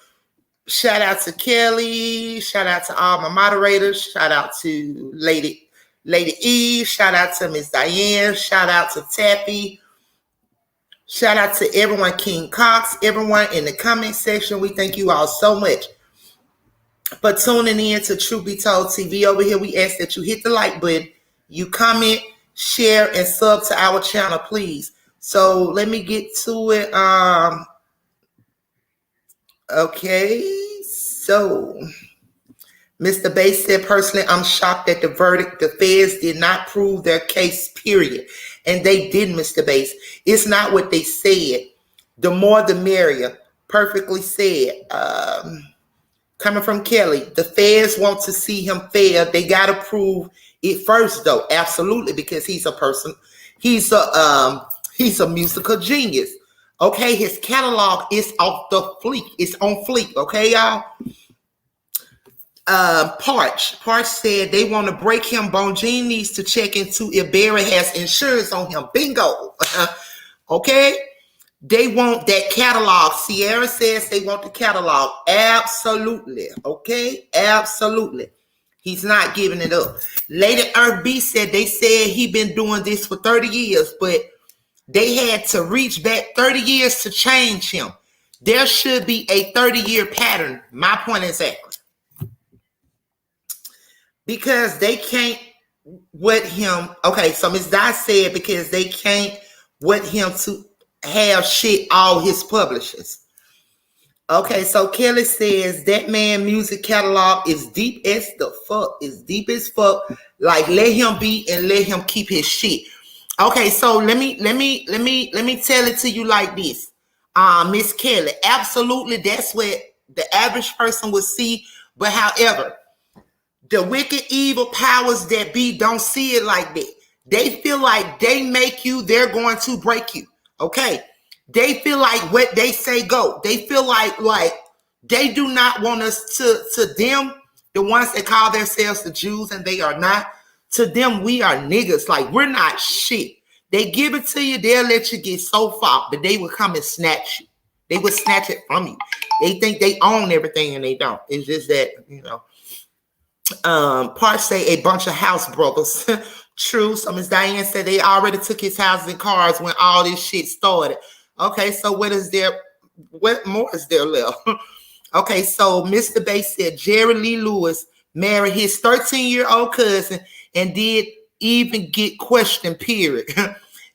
Shout out to Kelly. Shout out to all my moderators. Shout out to Lady E. Shout out to Miss Diane. Shout out to Tappy. Shout out to everyone, King Cox, everyone in the comment section. We thank you all so much for tuning in to Truth Be Told TV. Over here, we ask that you hit the like button, you comment, share, and sub to our channel, please. So let me get to it. Okay, so Mr. Bass said, personally, I'm shocked at the verdict. The feds did not prove their case, period. And they didn't, Mr. Bass. It's not what they said. The more the merrier. Perfectly said. Coming from Kelly, the feds want to see him fail. They got to prove it first, though. Absolutely, because he's a person. He's a musical genius. Okay, his catalog is off the fleek. It's on fleek. Okay, y'all. Parch said they want to break him. Bongene needs to check into if Barry has insurance on him. Bingo. Okay, they want that catalog. Sierra says they want the catalog. Absolutely. Okay, absolutely. He's not giving it up. Lady Earth B said they said he been doing this for 30 years, but they had to reach back 30 years to change him. There should be a 30-year pattern. My point exactly. Because they can't wet him. Okay, so Ms. Dye said because they can't wet him to have shit all his publishers. Okay, so Kelly says that man music catalog is deep as the fuck. It's deep as fuck. Like let him be and let him keep his shit. Okay, so let me tell it to you like this. Miss Kelly, absolutely that's what the average person would see. But however, the wicked, evil powers that be don't see it like that. They feel like they make you, they're going to break you. Okay? They feel like what they say go. They feel like they do not want us to them, the ones that call themselves the Jews and they are not. To them, we are niggas. Like, we're not shit. They give it to you, they'll let you get so far, but they will come and snatch you. They will snatch it from you. They think they own everything and they don't. It's just that, you know. Parts say a bunch of house brothers. True. So Ms. Diane said they already took his houses and cars when all this shit started. Okay, so what more is there left? Okay, so Mr. Bass said Jerry Lee Lewis married his 13-year-old cousin and did even get questioned, period.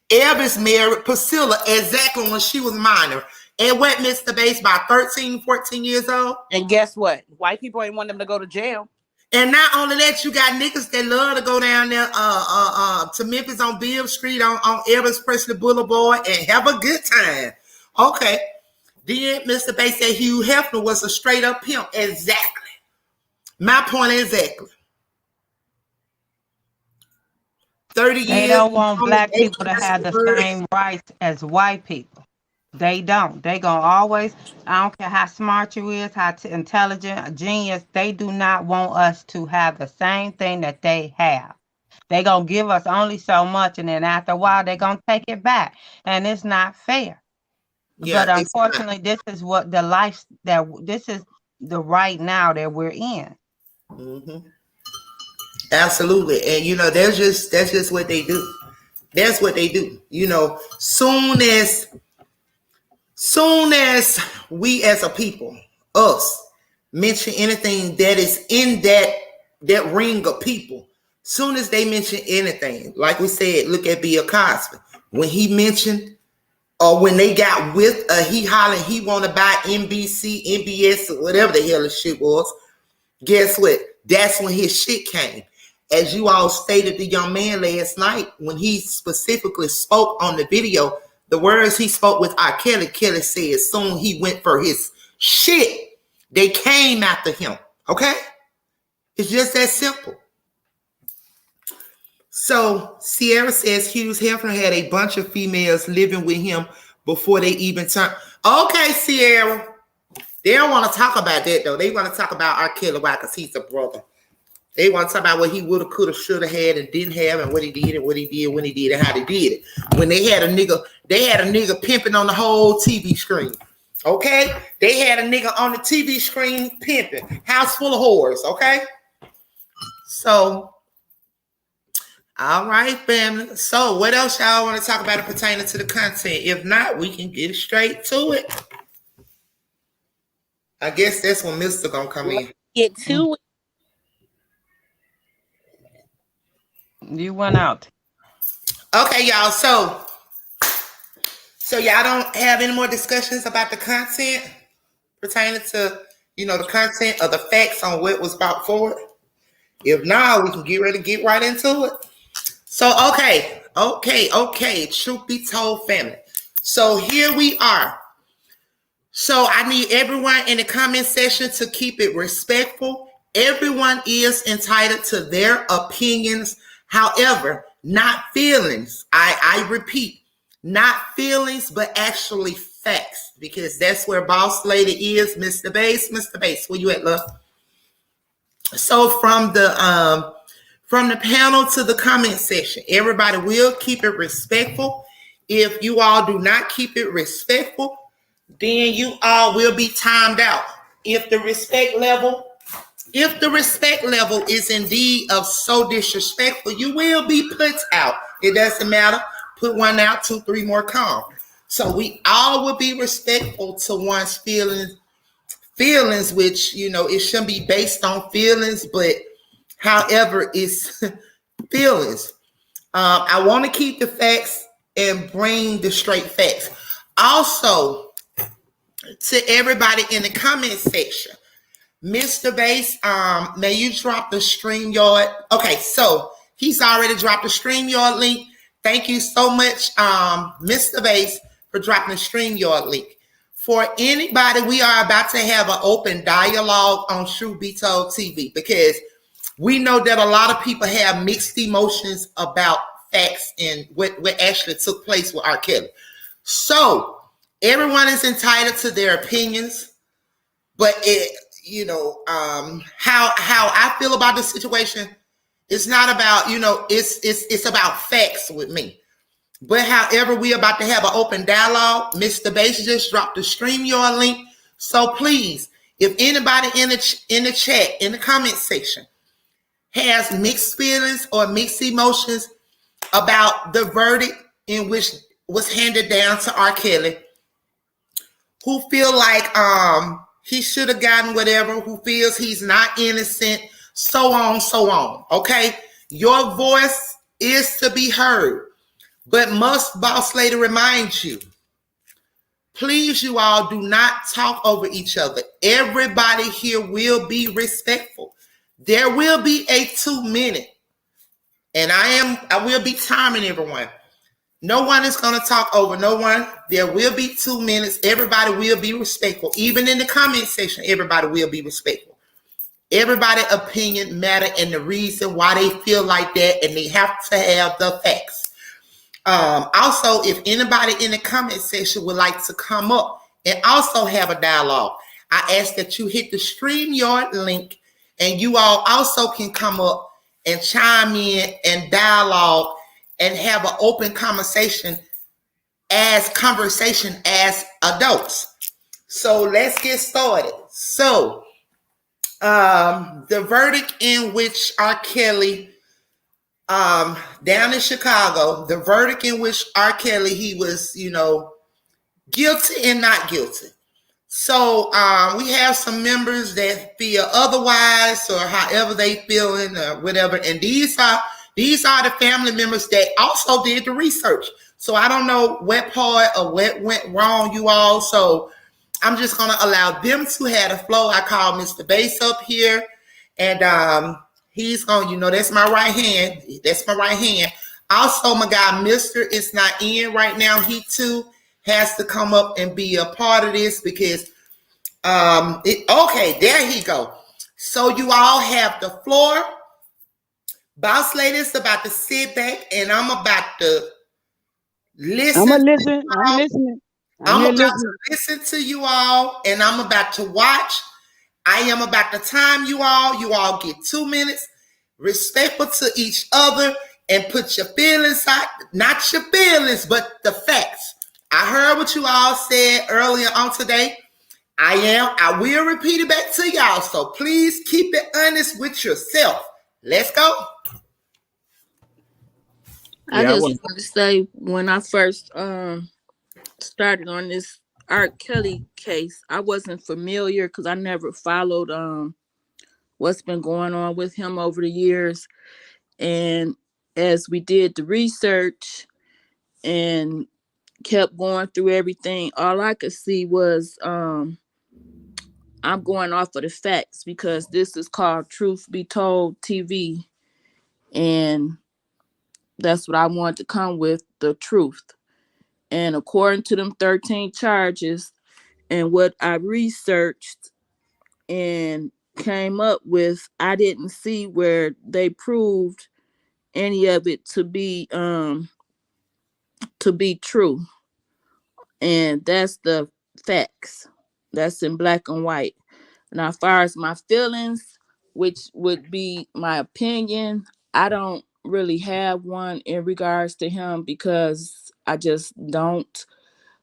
Elvis married Priscilla exactly when she was minor. And what, Mr. Bass, by 13, 14 years old? And guess what? White people ain't want them to go to jail. And not only that, you got niggas that love to go down there to Memphis on Bibb Street on Elvis Presley Boulevard and have a good time. Okay. Then Mr. Bass said Hugh Hefner was a straight up pimp. Exactly. My point exactly. 30 years. They don't want black people to have the same rights as white people. They don't. They gonna always, I don't care how smart you is, how intelligent, genius, they do not want us to have the same thing that they have. They gonna give us only so much, and then after a while, they gonna take it back. And it's not fair. Yeah, but unfortunately, this is what the life this is the right now that we're in. Mm-hmm. Absolutely. And you know, that's just what they do. That's what they do. You know, soon as we as a people, us, mention anything that is in that ring of people. Soon as they mention anything, like we said, look at Bill Cosby. When he mentioned, or when they got with he hollering he want to buy NBC, NBS, or whatever the hell the shit was, guess what? That's when his shit came. As you all stated, the young man last night, when he specifically spoke on the video, the words he spoke with R.Kelly, Kelly said soon he went for his shit, they came after him. Okay? It's just that simple. So Sierra says Hughes Hefner had a bunch of females living with him before they even turned. Okay, Sierra. They don't want to talk about that, though. They want to talk about R.Kelly. Why? Because he's a brother. They want to talk about what he would have, could have, should have had and didn't have, and what he did and what he did, when he did, and how they did it. When they had a nigga pimping on the whole TV screen. Okay? They had a nigga on the TV screen pimping. House full of whores. Okay? So, all right, family. So, what else y'all want to talk about pertaining to the content? If not, we can get straight to it. I guess that's when Mr. gonna come in. Get to it. You went out. Okay, y'all. So y'all don't have any more discussions about the content pertaining to, the content of the facts on what was brought forward? If not, we can get ready to get right into it. So, okay. Truth be told, family. So here we are. So I need everyone in the comment section to keep it respectful. Everyone is entitled to their opinions. However, not feelings. I repeat, not feelings, but actually facts, because that's where Boss Lady is. Mr. Bass, where you at, love? So from the panel to the comment section, everybody will keep it respectful. If you all do not keep it respectful, then you all will be timed out. If the respect level is indeed of so disrespectful, you will be put out. It doesn't matter. Put one out, 2, 3 more come. So we all will be respectful to one's feelings, which, it shouldn't be based on feelings, but however, it's feelings. I want to keep the facts and bring the straight facts. Also, to everybody in the comment section, Mr. Bass, may you drop the StreamYard? Okay, so he's already dropped the StreamYard link. Thank you so much, Mr. Bass, for dropping the StreamYard link. For anybody, we are about to have an open dialogue on Tbttv, because we know that a lot of people have mixed emotions about facts and what actually took place with R.Kelly. So everyone is entitled to their opinions, but how I feel about the situation, it's not about, it's about facts with me. But however, we're about to have an open dialogue. Mr. Bass just dropped the StreamYard link. So please, if anybody in the chat, in the comment section, has mixed feelings or mixed emotions about the verdict in which was handed down to R.Kelly, who feel like he should have gotten whatever, who feels he's not innocent, so on, okay? Your voice is to be heard, but must Boss Lady remind you, please, you all, do not talk over each other. Everybody here will be respectful. There will be a 2-minute, and I will be timing everyone. No one is going to talk over no one. There will be 2 minutes. Everybody will be respectful. Even in the comment section, everybody will be respectful. Everybody's opinion matter and the reason why they feel like that, and they have to have the facts. Also, if anybody in the comment section would like to come up and also have a dialogue, I ask that you hit the StreamYard link, and you all also can come up and chime in and dialogue and have an open conversation as adults. So let's get started. So the verdict in which R.Kelly, down in Chicago, the verdict in which R.Kelly, he was, guilty and not guilty. So we have some members that feel otherwise, or however they feeling, or whatever. And these are the family members that also did the research. So I don't know what part or what went wrong, you all. So I'm just gonna allow them to have the flow. I call Mr. Bass up here, and he's gonna, that's my right hand. That's my right hand. Also, my guy, Mr. is not in right now. He too has to come up and be a part of this because okay, there he go. So you all have the floor. Boss lady's about to sit back, and I'm about to listen. I'm gonna listen. I'm listening. I'm here about listening. to listen to you all, and I'm about to watch. I am about to time you all. You all get 2 minutes, respectful to each other, and put your feelings out, not your feelings, but the facts. I heard what you all said earlier on today. I will repeat it back to y'all. So please keep it honest with yourself. Let's go. I just want to say, when I first started on this R.Kelly case, I wasn't familiar because I never followed what's been going on with him over the years. And as we did the research and kept going through everything, all I could see was I'm going off of the facts because this is called Truth Be Told TV. And that's what I wanted to come with, the truth. And according to them 13 charges and what I researched and came up with, I didn't see where they proved any of it to be true. And that's the facts. That's in black and white. Now, as far as my feelings, which would be my opinion, I don't really have one in regards to him because I just don't.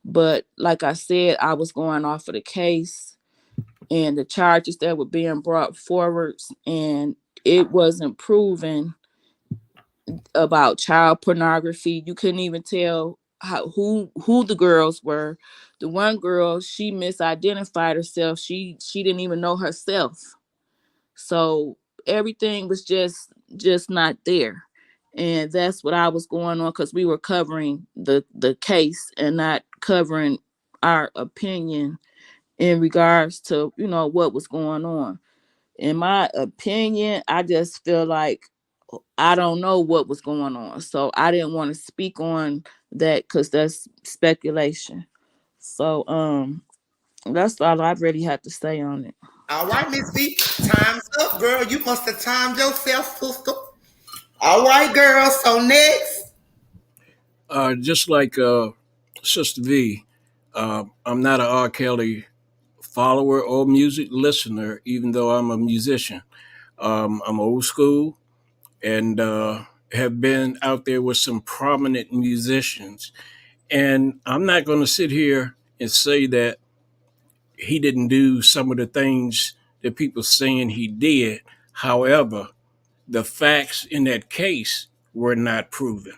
But like I said, I was going off of the case and the charges that were being brought forward, and it wasn't proven about child pornography. You couldn't even tell who the girls were. The one girl, she misidentified herself. She didn't even know herself. So everything was just not there. And that's what I was going on because we were covering the case and not covering our opinion in regards to, what was going on. In my opinion, I just feel like I don't know what was going on. So I didn't want to speak on that because that's speculation. So that's all I really had to say on it. All right, Miss B, time's up, girl. You must have timed yourself, sister. All right, girl. So next. Just like Sister V, I'm not an R. Kelly follower or music listener, even though I'm a musician. I'm old school and have been out there with some prominent musicians. And I'm not going to sit here and say that he didn't do some of the things that people saying he did. However, the facts in that case were not proven.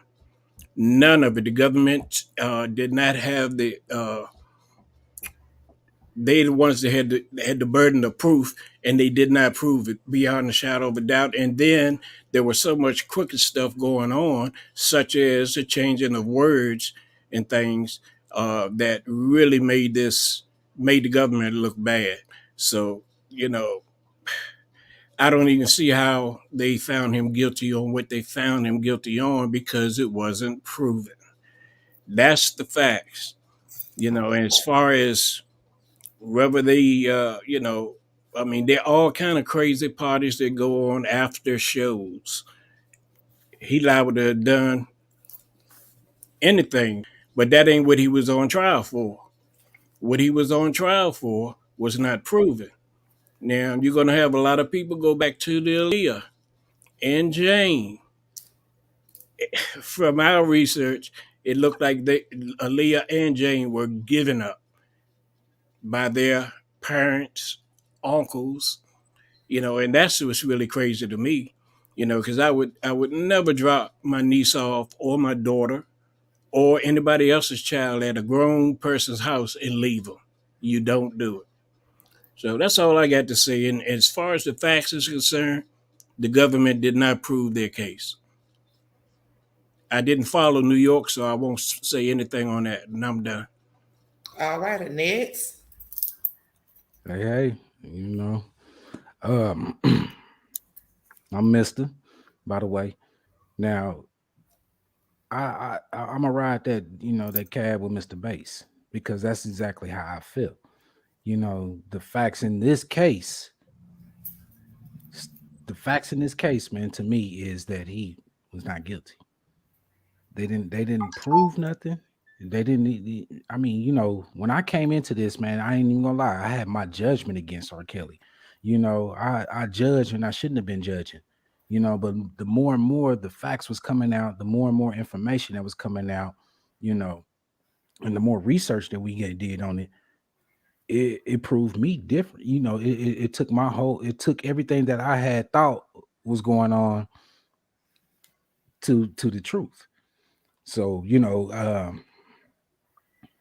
None of it. The government did not have they the ones that had the burden of proof, and they did not prove it beyond a shadow of a doubt. And then there was so much crooked stuff going on, such as the changing of words and things that really made the government look bad. So I don't even see how they found him guilty on what they found him guilty on because it wasn't proven. That's the facts. And as far as whether they, I mean, there are all kind of crazy parties that go on after shows. He liable to have done anything, but that ain't what he was on trial for. What he was on trial for was not proven. Now, you're going to have a lot of people go back to the Aaliyah and Jane. From our research, it looked like Aaliyah and Jane were given up by their parents, uncles, and that's what's really crazy to me, because I would never drop my niece off or my daughter or anybody else's child at a grown person's house and leave them. you don't do it. So that's all I got to say. And as far as the facts is concerned, the government did not prove their case. I didn't follow New York, so I won't say anything on that. And I'm done. All right, next. Hey, you know, um, I'm Mister. By the way, now I'm gonna ride that that cab with Mr. Bass because that's exactly how I feel. The facts in this case, man, to me is that he was not guilty. They didn't prove nothing. They didn't. I mean, when I came into this, man, I ain't even gonna lie. I had my judgment against R.Kelly. I judged and I shouldn't have been judging. But the more and more the facts was coming out, the more and more information that was coming out, you know, and the more research that did on it, it proved me different. It took it took everything that I had thought was going on to the truth. So,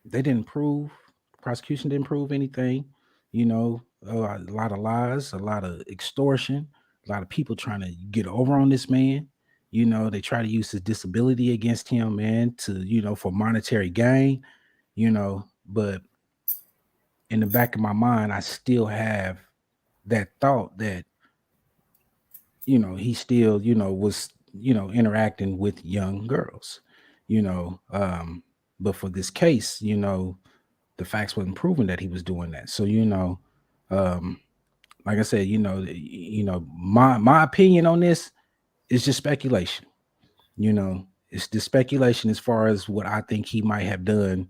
they didn't prove, prosecution didn't prove anything, a lot of lies, a lot of extortion, a lot of people trying to get over on this man. They try to use his disability against him, man, to, for monetary gain, but in the back of my mind, I still have that thought that, he still, was, interacting with young girls, but for this case, the facts wasn't proving that he was doing that. So, um, like I said, my opinion on this is just speculation. It's the speculation as far as what I think he might have done,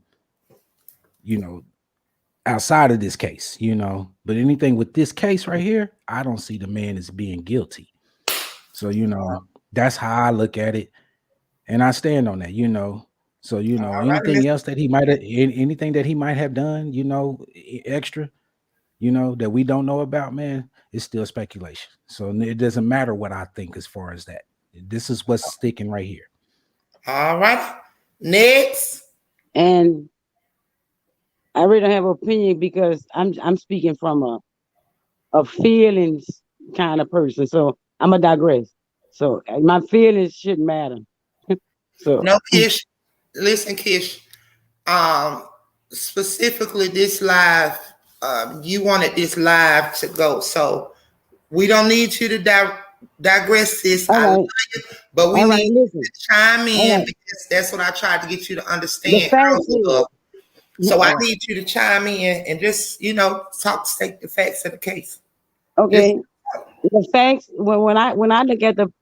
outside of this case, but anything with this case right here, I don't see the man as being guilty. So, that's how I look at it. And I stand on that, So, anything else that he might have, anything that he might have done, extra, that we don't know about, man, it's still speculation. So it doesn't matter what I think as far as that. This is what's sticking right here. All right. Next. And I really don't have an opinion because I'm speaking from a feelings kind of person. So I'm gonna digress. So my feelings shouldn't matter. So no, Kish. Listen, Kish. Specifically this live, you wanted this live to go, so we don't need you to digress this. I love you, but we need you to chime in because that's what I tried to get you to understand earlier. So I need you to chime in and just state the facts of the case. Okay. The facts, when I look at the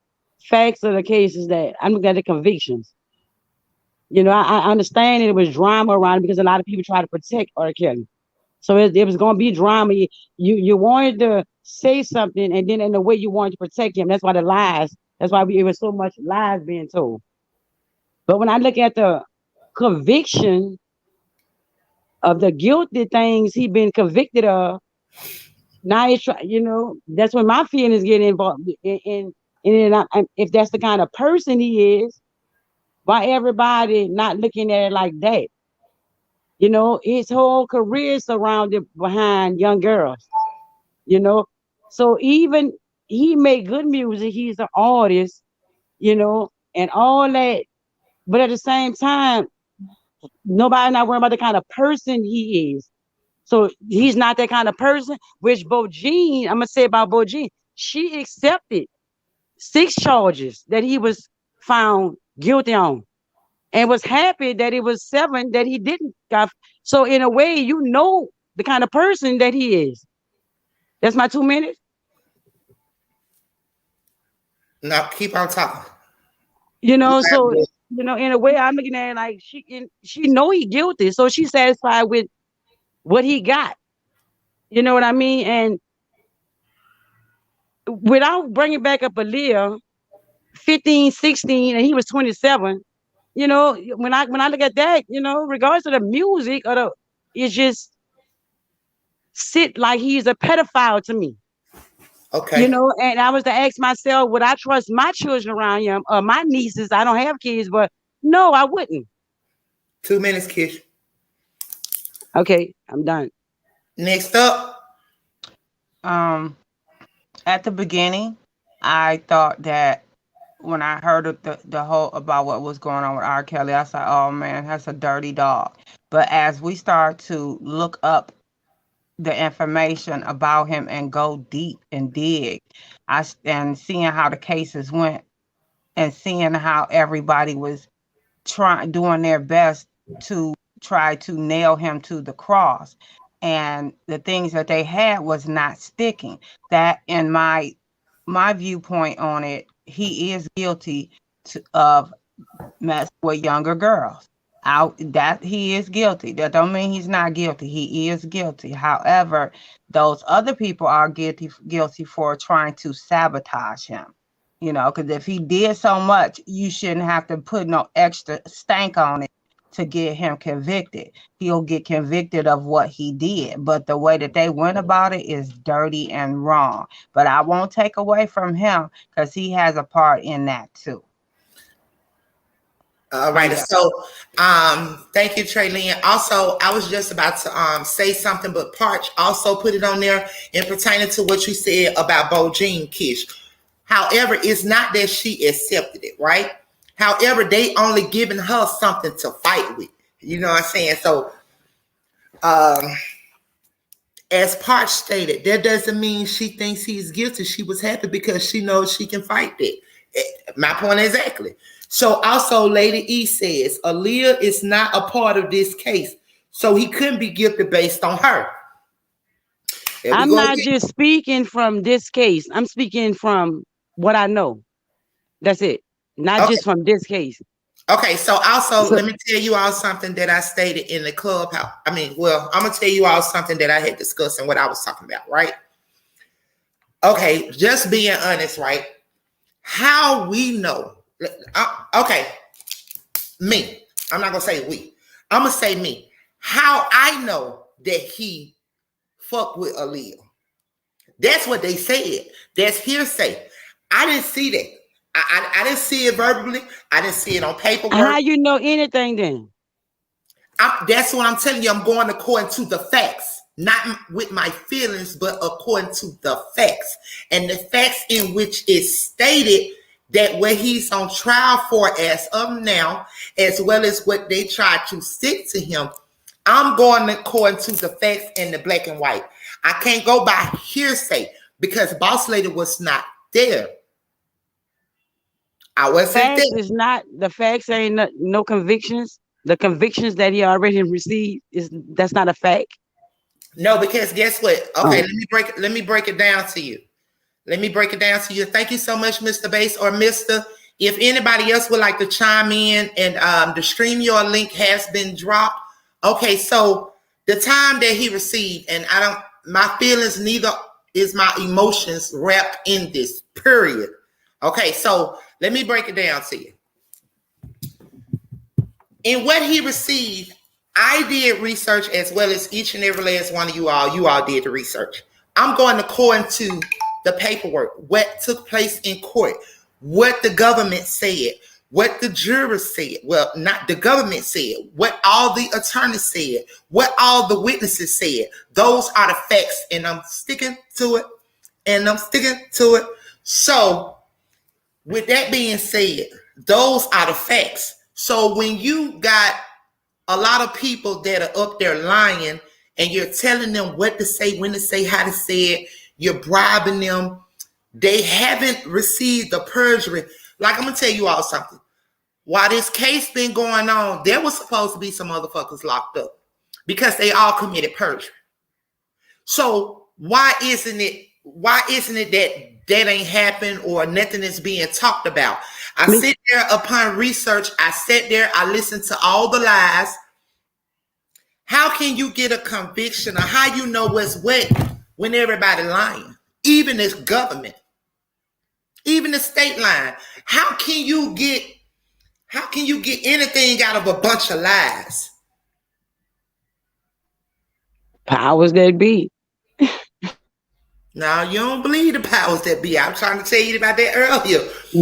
facts of the case, is that I'm looking at the convictions. I understand that it was drama around it because a lot of people try to protect R.Kelly. So it was going to be drama. You wanted to say something, and then in the way you wanted to protect him, that's why the lies. That's why it was so much lies being told. But when I look at the conviction of the guilty things he been convicted of, now it's that's when my feelings get involved. And if that's the kind of person he is, why everybody not looking at it like that? His whole career surrounded behind young girls. So even he made good music. He's an artist, and all that. But at the same time, nobody not worrying about the kind of person he is. So he's not that kind of person. Which Bo Jean, I'm gonna say about Bo Jean, she accepted 6 charges that he was found guilty on, and was happy that it was 7 that he didn't got. So in a way, the kind of person that he is. That's my 2 minutes. Now keep on talking. So in a way, I'm looking at it like she know he guilty, so she's satisfied with what he got. You know what I mean? And without bringing back up Aaliyah, 15, 16, and he was 27. When I look at that, regardless of the music it's just sit like he's a pedophile to me. Okay. And I was to ask myself, would I trust my children around him or my nieces? I don't have kids, but no, I wouldn't. 2 minutes, Kish. Okay, I'm done. Next up. At the beginning, I thought that when I heard of the whole about what was going on with R. Kelly, I said, "Oh man, that's a dirty dog." But as we start to look up the information about him and go deep and dig, and seeing how the cases went, and seeing how everybody was doing their best to try to nail him to the cross, and the things that they had was not sticking. That, in my viewpoint on it, he is guilty of mess with younger girls. That he is guilty. That don't mean he's not guilty. He is guilty. However, those other people are guilty for trying to sabotage him. You know, because if he did so much, you shouldn't have to put no extra stank on it to get him convicted. He'll get convicted of what he did. But the way that they went about it is dirty and wrong. But I won't take away from him, because he has a part in that too. All right. Yeah. So, thank you, Traylene. Also, I was just about to say something, but Parch also put it on there in pertaining to what you said about Bo Jean Kish. However, it's not that she accepted it, right? However, they only given her something to fight with. You know what I'm saying? So, as Parch stated, that doesn't mean she thinks he's guilty. She was happy because she knows she can fight it. My point exactly. So also, Lady E says, Aaliyah is not a part of this case, so he couldn't be guilty based on her. I'm not just speaking from this case. I'm speaking from what I know. That's it. Not just from this case. Okay, so also, let me tell you all something that I stated in the clubhouse. I'm going to tell you all something that I had discussed and what I was talking about, right? Okay, just being honest, right? How we know. Okay, me. I'm not going to say we. I'm going to say me. How I know that he fucked with Aaliyah. That's what they said. That's hearsay. I didn't see that. I didn't see it verbally. I didn't see it on paperwork. How you know anything then? That's what I'm telling you. I'm going according to the facts, not with my feelings, but according to the facts. And the facts in which it's stated that what he's on trial for as of now, as well as what they tried to stick to him, I'm going according to the facts and the black and white. I can't go by hearsay because Boss Lady was not there. I wasn't facts there. Is not the facts. Ain't no convictions. The convictions that he already received that's not a fact. No, because guess what? Okay, let me break it down to you. Let me break it down to you. Thank you so much, Mr. Bass or Mr. If anybody else would like to chime in, and the StreamYard link has been dropped. Okay, so the time that he received, and my feelings, neither is my emotions wrapped in this, period. Okay, so let me break it down to you. In what he received, I did research as well as each and every last one of you all. You all did the research. I'm going according to the paperwork, what took place in court, what the government said, what the jurors said. Well, not the government said, what all the attorneys said, what all the witnesses said. Those are the facts, and I'm sticking to it, So, with that being said, those are the facts. So when you got a lot of people that are up there lying and you're telling them what to say, when to say, how to say it, you're bribing them, they haven't received the perjury. Like, I'm going to tell you all something. While this case been going on, there was supposed to be some motherfuckers locked up because they all committed perjury. So why isn't it that ain't happened or nothing is being talked about? I sit there upon research. I sat there. I listened to all the lies. How can you get a conviction or how you know what's what when everybody lying? Even this government, even the state line. How can you get anything out of a bunch of lies? Powers that be. No, you don't believe the powers that be. I'm trying to tell you about that earlier.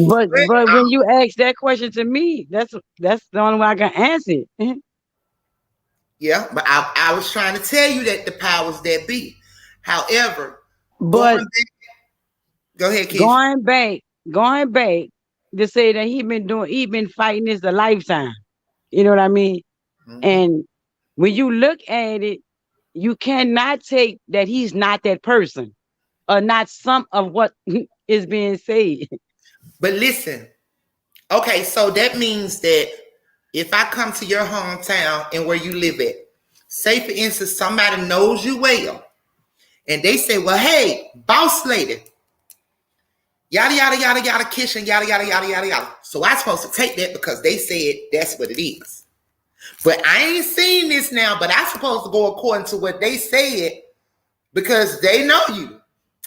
But when you ask that question to me, that's the only way I can answer it. Yeah, but I was trying to tell you that the powers that be. However, But go ahead, Keith. going back to say that he been fighting this a lifetime. You know what I mean? Mhm. And when you look at it, you cannot take that he's not that person or not some of what is being said. But listen, okay, so that means that if I come to your hometown and where you live at, say for instance, somebody knows you well, and they say, well, hey, boss lady, yada, yada, yada, yada, kitchen, yada, yada, yada, yada, yada. So I'm supposed to take that because they said that's what it is. But I ain't seen this now, but I'm supposed to go according to what they said because they know you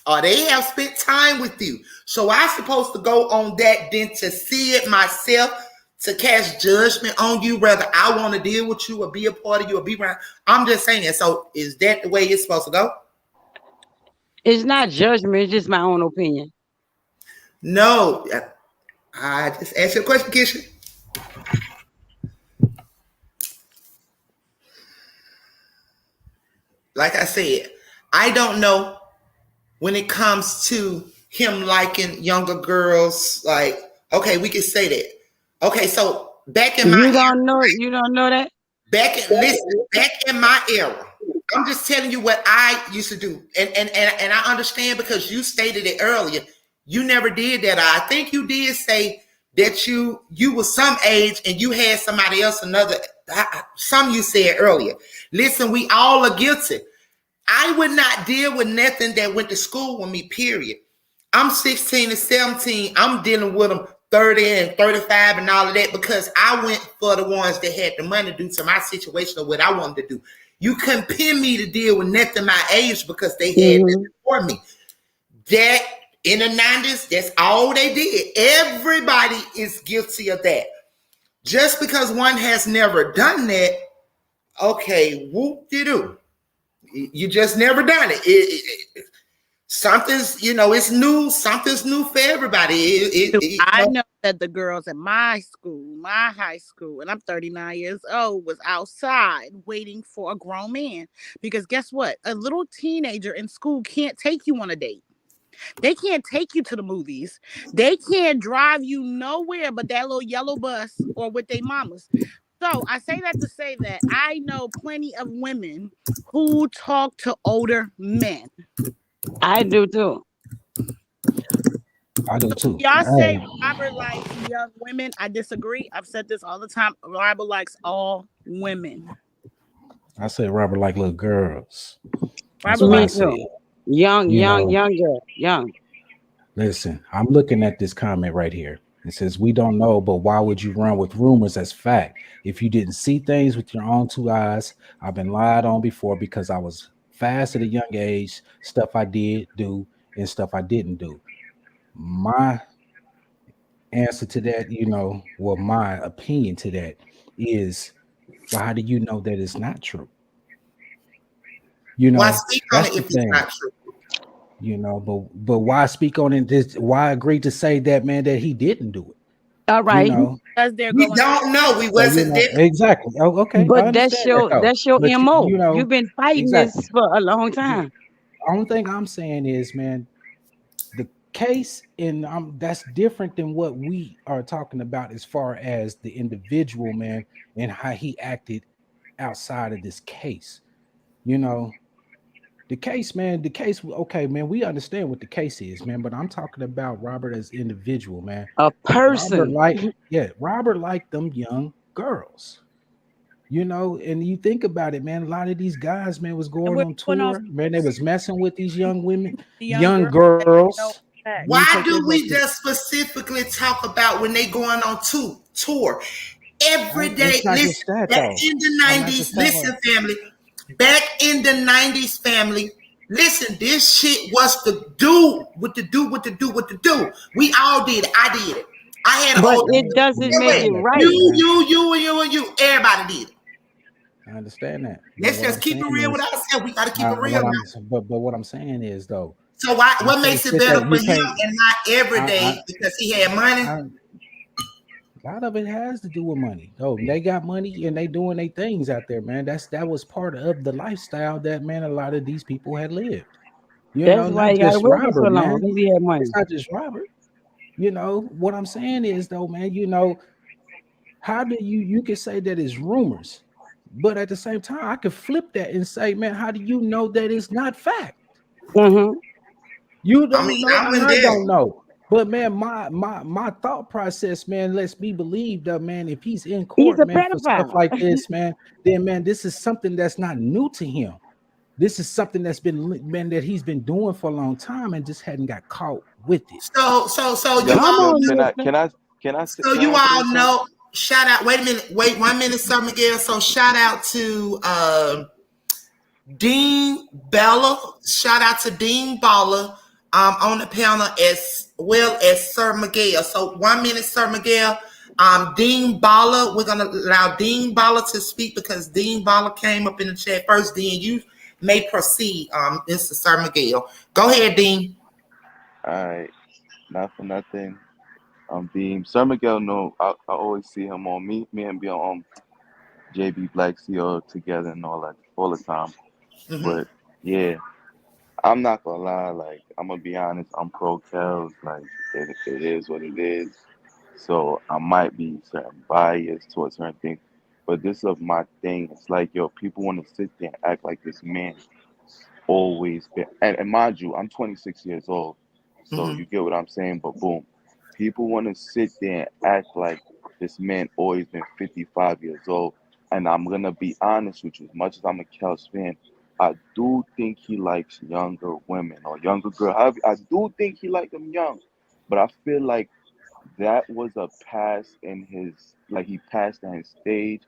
or they have spent time with you. So I'm supposed to go on that then to see it myself, to cast judgment on you, whether I want to deal with you or be a part of you or be around. I'm just saying. So is that the way it's supposed to go? It's not judgment, it's just my own opinion. No. I just asked you a question, Kisha. Like I said, I don't know when it comes to him liking younger girls. Like, okay, we can say that. Okay, so back in my You don't know that? back in my era, I'm just telling you what I used to do. And I understand because you stated it earlier. You never did that. I think you did say that you were some age and you had somebody else some you said earlier. Listen, we all are guilty. I would not deal with nothing that went to school with me, period. I'm 16 and 17. I'm dealing with them 30 and 35 and all of that because I went for the ones that had the money due to my situation or what I wanted to do. You couldn't pin me to deal with nothing my age because they had nothing for me. That in the 90s, that's all they did. Everybody is guilty of that. Just because one has never done that, okay, whoop-de-doo. You just never done it. Something's, it's new. Something's new for everybody. I know that the girls in my school, my high school, and I'm 39 years old, was outside waiting for a grown man. Because guess what? A little teenager in school can't take you on a date. They can't take you to the movies. They can't drive you nowhere but that little yellow bus or with their mamas. So I say that to say that I know plenty of women who talk to older men. I do too. I do too. Y'all say Robert likes young women. I disagree. I've said this all the time. Robert likes all women. I say Robert like little girls. That's what Me too. Young girl. Listen, I'm looking at this comment right here. It says, we don't know, but why would you run with rumors as fact? If you didn't see things with your own two eyes, I've been lied on before because I was fast at a young age, stuff I did do and stuff I didn't do. My answer to that, my opinion to that is, well, how do you know that it's not true? Why speak on it if it's not true? But why speak on it? Why agree to say that, man, that he didn't do it? All right. Because we don't know. We wasn't there. Exactly. Oh, okay. But that's your MO. You've been fighting this for a long time. The only thing I'm saying is, man, the case that's different than what we are talking about as far as the individual, man, and how he acted outside of this case. The case, okay, man, we understand what the case is, man, but I'm talking about Robert as individual, man. A person. Robert liked them young girls. And you think about it, man, a lot of these guys, man, was going on tour, man, they was messing with these young women, young girls. Why do we just specifically talk about when they going on tour? Every day, listen, back in the 90s, listen, family, back in the 90s, family, listen, this shit was to do, what to do. We all did it. I did it. I had but it doesn't make it right. You, everybody did it. I understand that. Let's just keep it real with ourselves. We got to keep it real now. But what I'm saying is, though. So what makes it better for him and not every day because he had money? A lot of it has to do with money. Oh, they got money and they doing their things out there, man. That was part of the lifestyle that, man, a lot of these people had lived. That's why Not he got just away for so Robert, long, man. because he had money. It's not just Robert. What I'm saying is though, man, how do you can say that it's rumors, but at the same time, I could flip that and say, man, how do you know that it's not fact? Mm-hmm. You I mean, don't know, I and went I there. don't know. But man, my thought process, man, lets me believe that, man, if he's in He's court, a man, for stuff pedophile. like this, man, then man, this is something that's not new to him. This is something that's been, man, that he's been doing for a long time and just hadn't got caught with it. So Yo, you Come all yo, on, know. mister. So can you I say all something? know. Shout out. Wait a minute. Wait 1 minute, Sir Miguel. So shout out to Dean Bella. Shout out to Dean Balla on the panel as well as Sir Miguel. So 1 minute, Sir Miguel. Dean Balla, we're gonna allow Dean Balla to speak because Dean Balla came up in the chat first. Dean, you may proceed. This is Sir Miguel. Go ahead, Dean. All right, not for nothing. Beam. Sir Miguel, no, I always see him on me and be on JB Black CO together and all that all the time. Mm-hmm. But yeah, I'm not gonna lie. Like I'm gonna be honest, I'm pro Kels. Like it is what it is. So I might be certain bias towards certain things. But this is my thing. It's like yo, people want to sit there and act like this man always been. And mind you, I'm 26 years old, so Mm-hmm. you get what I'm saying. But boom, people want to sit there and act like this man always been 55 years old. And I'm gonna be honest with you, as much as I'm a Cavs fan, I do think he likes younger women or younger girls. I do think he likes them young, but I feel like that was a pass in his, like he passed at his stage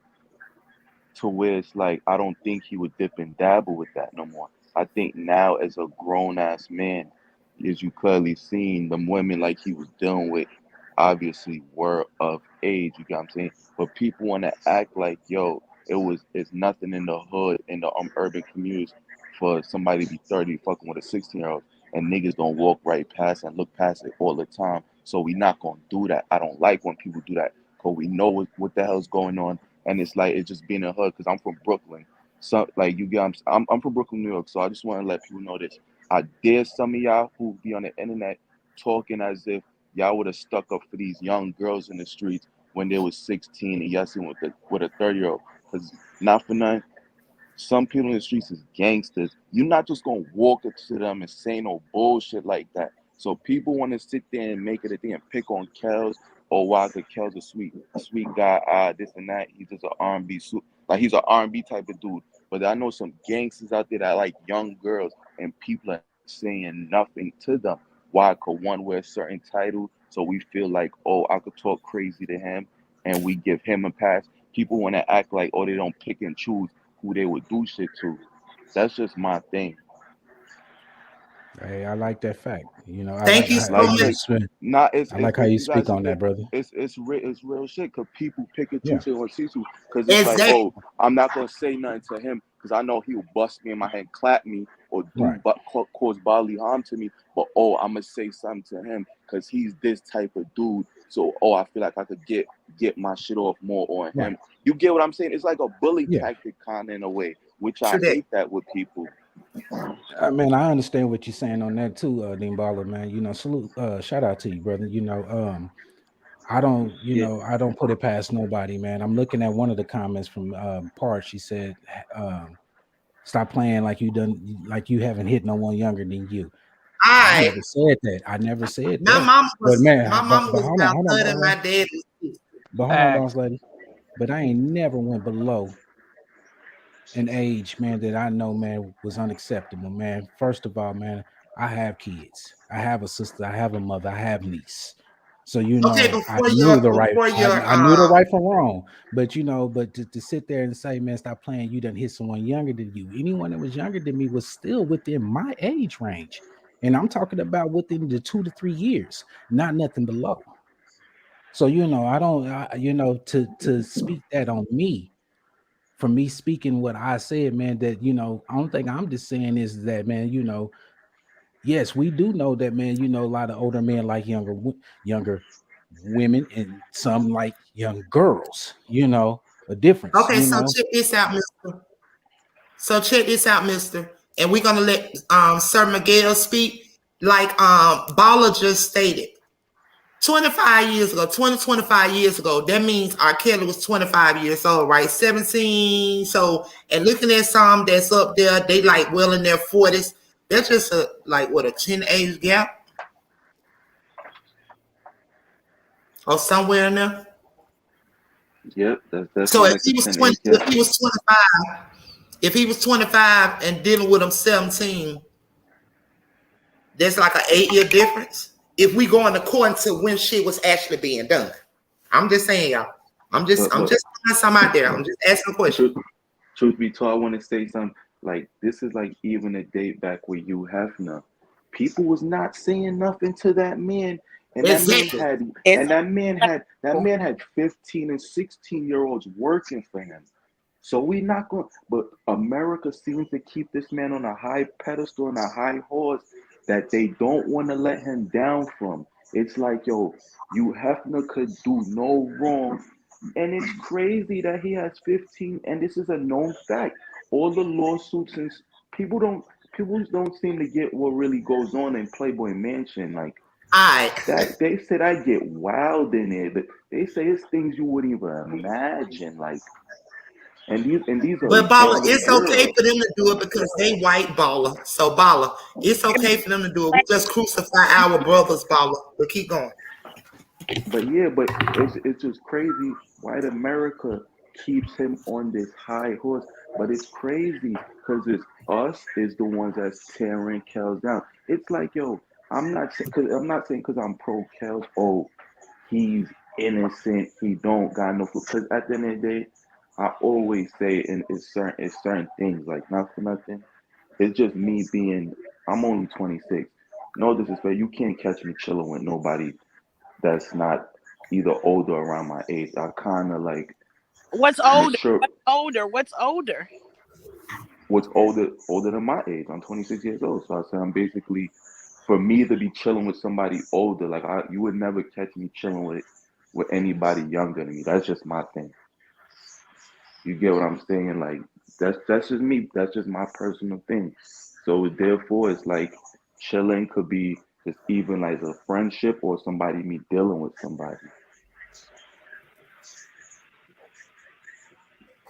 to where it's like I don't think he would dip and dabble with that no more. I think now as a grown ass man, as you clearly seen, the women like he was dealing with obviously were of age, you get what I'm saying? But people wanna act like, yo, it's nothing in the hood, in the urban communities for somebody to be 30 fucking with a 16-year-old and niggas gonna walk right past and look past it all the time. So we not gonna do that. I don't like when people do that because we know what the hell's going on, and it's like it's just being a hood because I'm from Brooklyn. So like you guys, I'm from Brooklyn, New York. So I just want to let people know this. I dare some of y'all who be on the internet talking as if y'all would have stuck up for these young girls in the streets when they was 16 and y'all seen with a 30-year-old. Because not for nothing, some people in the streets is gangsters. You're not just gonna walk up to them and say no bullshit like that. So people want to sit there and make it a thing and pick on Kels. Or why the Kels a sweet guy, this and that. He's just an R&B like he's an R&B type of dude. But I know some gangsters out there that like young girls, and people are saying nothing to them. Why? Cause one wear a certain title, so we feel like, oh, I could talk crazy to him, and we give him a pass. People want to act like, oh, they don't pick and choose who they would do shit to. That's just my thing. Hey, I like that fact. Thank you so Like much. it's not I it's like how if you you guys speak on look at that, brother. it's real shit because people pick and Yeah, choose on see to because it's like, Exactly. oh, I'm not gonna say nothing to him because I know he'll bust me in my head, clap me, or do right. but cause bodily harm to me. But oh, I'm gonna say something to him because he's this type of dude. So oh, I feel like I could get my shit off more on Right. him. You get what I'm saying? It's like a bully Yeah. tactic kind of in a way, which I True that. hate that with people. Man, I understand what you're saying on that too, Dean Baller, man. Salute, shout out to you, brother. Yeah. I don't put it past nobody, man. I'm looking at one of the comments from Part. She said, "Stop playing like like you haven't hit no one younger than you." All I right. never said that. I never said My that. mama But was man, my mama but was about 30, boss my lady. dad was 60. But hold on, boss Facts. lady. But I ain't never went below an age, man, that I know, man, was unacceptable, man. First of all, man, I have kids. I have a sister. I have a mother. I have niece. So Okay, I knew the right. before your I knew the right from wrong. But but to sit there and say, man, stop playing. You done hit someone younger than you. Anyone that was younger than me was still within my age range, and I'm talking about within the 2 to 3 years, not nothing below. So I don't. To speak that on me, from me speaking what I said, man, that only thing I'm just saying is that, man, yes, we do know that, man, a lot of older men like younger women and some like young girls, a difference, Okay, so check this out, mister. So check this out, mister. And we're gonna let Sir Miguel speak. Like Bala just stated, 25 years ago, 25 years ago, that means R. Kelly was 25 years old, right? 17. So, and looking at some that's up there, they like well in their 40s. That's just a 10 age gap or somewhere in there. Yep, that's So if like a he was 10 20, age gap. if he was 25 and dealing with him 17, there's like an 8-year difference. If we going according to when shit was actually being done. I'm just saying, y'all. I'm just throwing some out there. I'm just asking a question. Truth be told, I want to say something. Like, this is like even a date back with Hugh Hefner. People was not saying nothing to that man. And Exactly. that man had 15 and 16-year-olds working for him. So we not going, but America seems to keep this man on a high pedestal and a high horse that they don't want to let him down from. It's like, yo, Hugh Hefner could do no wrong. And it's crazy that he has 15, and this is a known fact. All the lawsuits, and people don't seem to get what really goes on in Playboy Mansion. Like, that they said I get wild in it, but they say it's things you wouldn't even imagine. Like, and these are But Bala, young it's okay girls. for them to do it because they white, Bala. So Bala, it's okay for them to do it. We just crucify our brothers, Bala. But keep going. But yeah, but it's just crazy. White America keeps him on this high horse, but it's crazy because it's us is the ones that's tearing Kels down. It's like, yo, I'm not saying because I'm pro Kels. Oh, he's innocent. He don't got no. Because at the end of the day, I always say, and it's certain things, like not for nothing. It's just me being. I'm only 26. No disrespect. You can't catch me chilling with nobody that's not either older or around my age. I kind of like What's older? mature. What's older? What's older than my age? I'm 26 years old, so I say I'm basically, for me to be chilling with somebody older, like you would never catch me chilling with anybody younger than me. That's just my thing. You get what I'm saying? Like that's just me. That's just my personal thing. So therefore, it's like chilling could be just even like a friendship or somebody me dealing with somebody.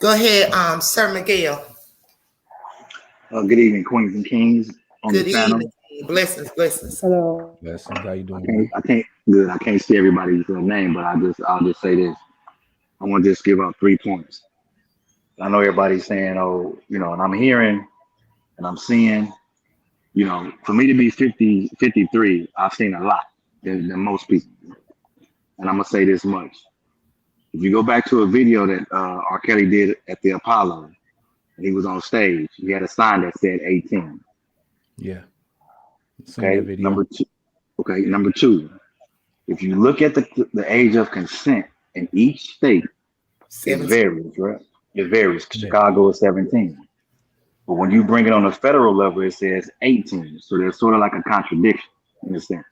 Go ahead, Sir Miguel. Good evening, queens and kings on Good the panel. evening. Blessings. Hello. Blessings. How you doing? I can't. Good. I can't see everybody's name, but I'll just say this. I want to just give out 3 points. I know everybody's saying, oh, and I'm hearing and I'm seeing, for me to be 53, I've seen a lot than most people. And I'm gonna say this much. If you go back to a video that R. Kelly did at the Apollo, and he was on stage, he had a sign that said 18. Yeah. Okay. Number two. If you look at the age of consent in each state, 17. It varies, right? It varies. Yeah. Chicago is 17. But when you bring it on a federal level, it says 18. So there's sort of like a contradiction in a sense.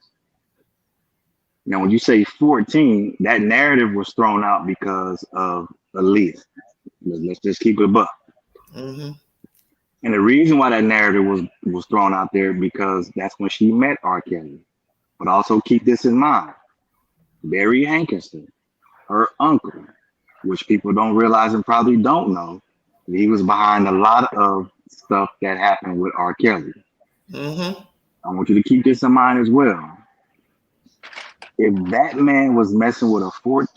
Now, when you say 14, that narrative was thrown out because of Aaliyah. Let's just keep it a buck. Mm-hmm. And the reason why that narrative was thrown out there because that's when she met R. Kelly. But also keep this in mind. Barry Hankinson, her uncle, which people don't realize and probably don't know, he was behind a lot of stuff that happened with R. Kelly. Mm-hmm. I want you to keep this in mind as well. If that man was messing with a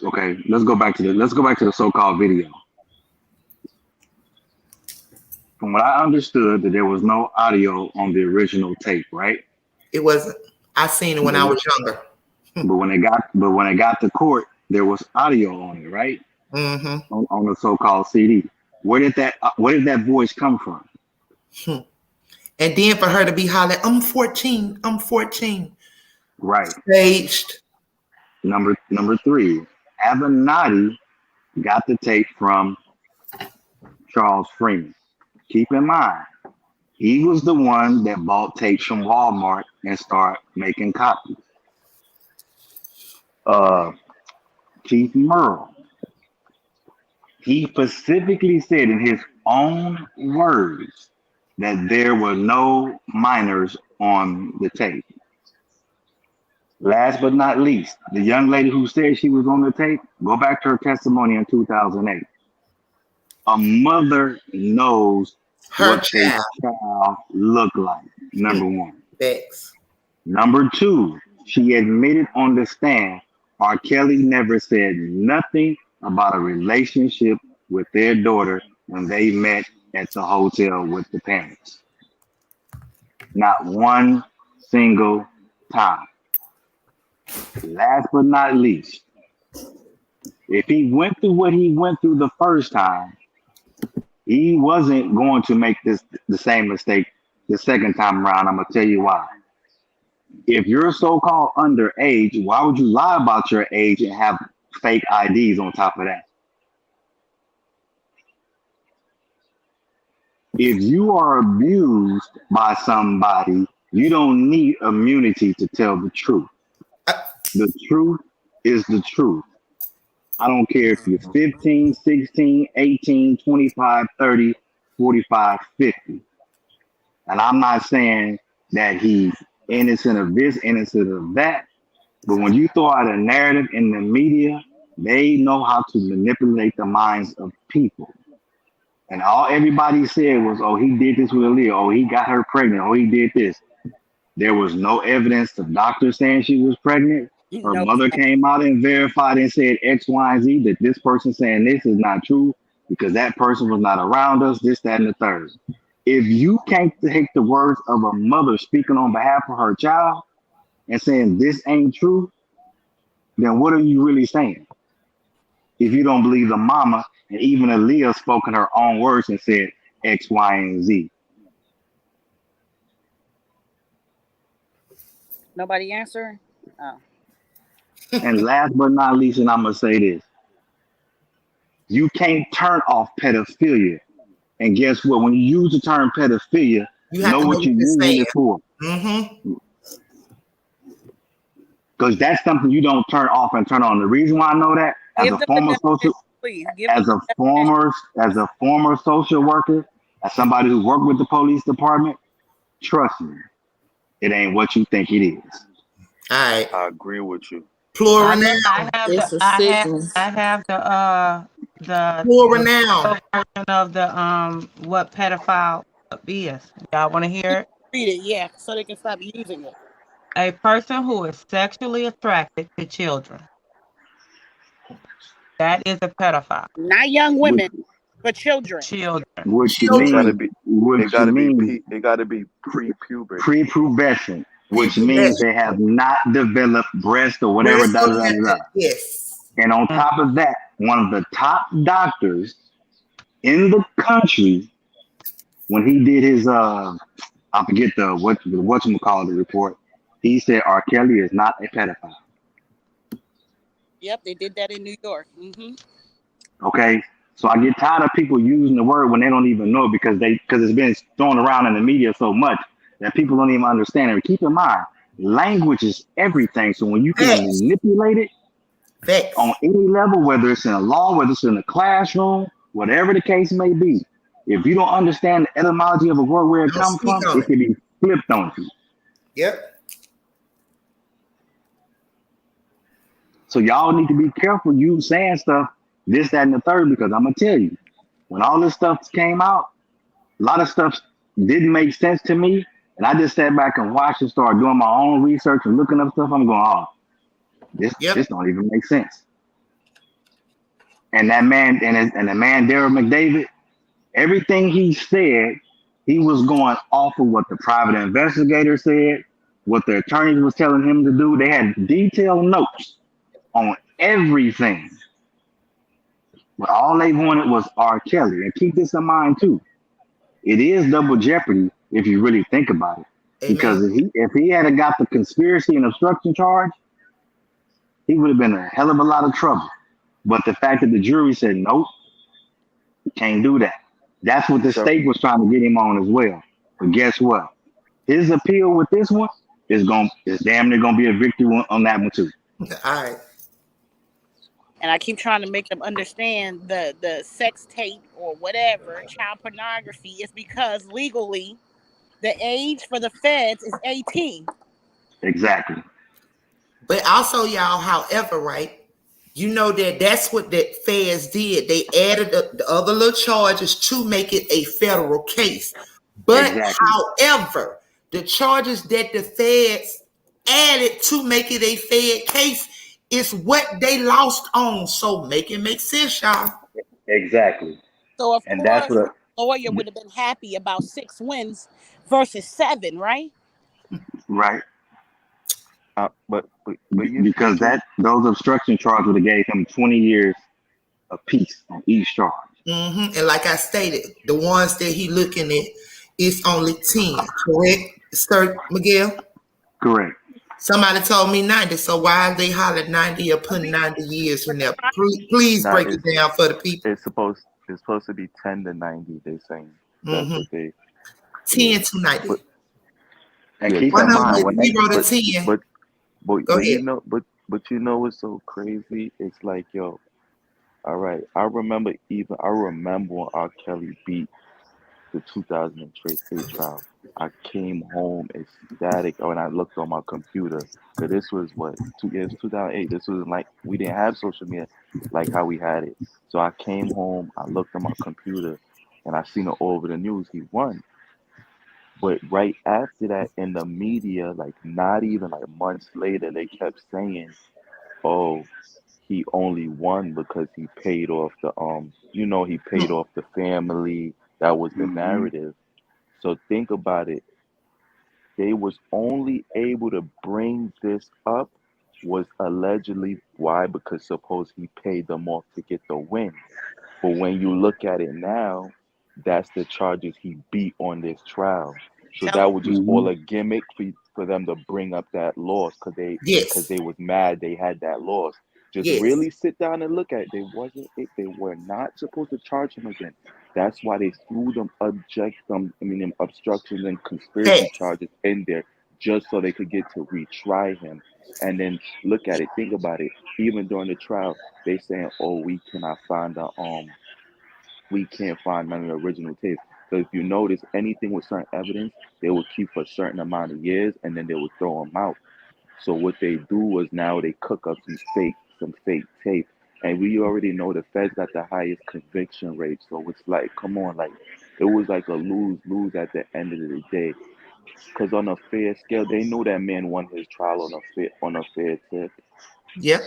okay, let's go back to the so-called video. From what I understood, that there was no audio on the original tape, right? It wasn't. I seen it when I was younger. But when it got to court, there was audio on it, right? Mm-hmm. On the so-called CD. Where did that voice come from? And then for her to be hollering, I'm 14. Right. Staged. Number 3, Avenatti got the tape from Charles Freeman. Keep in mind, he was the one that bought tapes from Walmart and started making copies. Keith Merle, he specifically said in his own words that there were no minors on the tape. Last but not least, the young lady who said she was on the tape, go back to her testimony in 2008. A mother knows Her what their child. child look like, number one. Facts. Number two, she admitted on the stand, R.Kelly never said nothing about a relationship with their daughter when they met at the hotel with the parents. Not one single time. Last but not least, if he went through what he went through the first time, he wasn't going to make the same mistake the second time around. I'm going to tell you why. If you're so-called underage, why would you lie about your age and have fake IDs on top of that? If you are abused by somebody, you don't need immunity to tell the truth. The truth is the truth. I don't care if you're 15, 16, 18, 25, 30, 45, 50. And I'm not saying that he's innocent of this, innocent of that. But when you throw out a narrative in the media, they know how to manipulate the minds of people. And all everybody said was, oh, he did this with Aaliyah. Oh, he got her pregnant. Oh, he did this. There was no evidence of doctors saying she was pregnant. Her mother came out and verified and said X, Y, and Z, that this person saying this is not true because that person was not around us, this, that, and the third. If you can't take the words of a mother speaking on behalf of her child and saying this ain't true, then what are you really saying? If you don't believe the mama, and even Aaliyah spoke in her own words and said X, Y, and Z. Nobody answer? Oh. And last but not least, and I'm going to say this. You can't turn off pedophilia. And guess what? When you use the term pedophilia, you know what you're using it for. Mm-hmm. Because that's something you don't turn off and turn on. The reason why I know that, as a former social worker, as somebody who worked with the police department, trust me, it ain't what you think it is. All right. I agree with you. Plural noun. I have the plural noun version of the what pedophile is. Y'all want to hear it? Read it, yeah, so they can stop using it. A person who is sexually attracted to children. That is a pedophile. Not young women, but children. Which It means gotta be pre-puberty. Pre-pubescent, which means they have not developed breast or whatever. Yes. And on top of that, one of the top doctors in the country, when he did his I forget the whatchamacallit report, he said R.Kelly is not a pedophile. Yep, they did that in New York. Mm-hmm. Okay, so I get tired of people using the word when they don't even know it because it's been thrown around in the media so much that people don't even understand it. And keep in mind, language is everything. So when you can manipulate it on any level, whether it's in a law, whether it's in a classroom, whatever the case may be, if you don't understand the etymology of a word where it comes from, it can be flipped on you. Yep. So y'all need to be careful you saying stuff, this, that, and the third, because I'm going to tell you, when all this stuff came out, a lot of stuff didn't make sense to me. And I just sat back and watched and started doing my own research and looking up stuff. I'm going, oh, this don't even make sense. And that man, and the man, Darryl McDavid, everything he said, he was going off of what the private investigator said, what the attorneys was telling him to do. They had detailed notes on everything. But all they wanted was R.Kelly. And keep this in mind too. It is double jeopardy if you really think about it. Amen. Because if he had got the conspiracy and obstruction charge, he would have been in a hell of a lot of trouble. But the fact that the jury said, nope, can't do that. That's what the state was trying to get him on as well. But guess what? His appeal with this one is damn near gonna be a victory on that one too. All right. And I keep trying to make them understand the sex tape or whatever, child pornography, is because legally the age for the feds is 18. Exactly. But also, y'all, however, right, you know that's what the feds did. They added the other little charges to make it a federal case. But Exactly. however, the charges that the feds added to make it a Fed case is what they lost on. So make it make sense, y'all. Exactly. So of And that's course, what the lawyer would have been happy about 6 wins versus 7, right? right. But you Because those obstruction charges would have gave him 20 years apiece on each charge. And like I stated, the ones that he looking at is only 10. Correct, Sir Miguel? Correct. Somebody told me 90, so why are they hollering 90 or putting 90 years in there? Please Nah, break it down for the people. it's supposed to be 10 to 90. They saying that's what they 10 to 90. But And yeah, keep One in 10 to of them mind is when 90. they 0 to 10. Go But ahead. you know what's so crazy? It's like, yo, all right. I remember when R. Kelly beat the 2003 trial. I came home ecstatic when I looked on my computer. Cause this was what 2008. This was like we didn't have social media like how we had it. So I came home, I looked on my computer, and I seen it all over the news. He won. But right after that, in the media, like not even like months later, they kept saying, "Oh, he only won because he paid off he paid off the family." That was the mm-hmm. narrative. So think about it. They was only able to bring this up was allegedly why? Because suppose he paid them off to get the win. But when you look at it now, that's the charges he beat on this trial. So that was just Mm-hmm. all a gimmick for them to bring up that loss because Yes. they was mad they had that loss. Just Yes. really sit down and look at it. They were not supposed to charge him again. That's why they threw them them obstruction and conspiracy Facts. charges in there just so they could get to retry him. And then look at it, think about it. Even during the trial, they saying, "Oh, we can't find none of the original tapes." So if you notice anything with certain evidence, they will keep for a certain amount of years and then they will throw them out. So what they do was now they cook up some fake tape, and we already know the feds got the highest conviction rate. So it's like, come on, like it was like a lose at the end of the day. Because on a fair scale, they knew that man won his trial on a fair tip. Yep.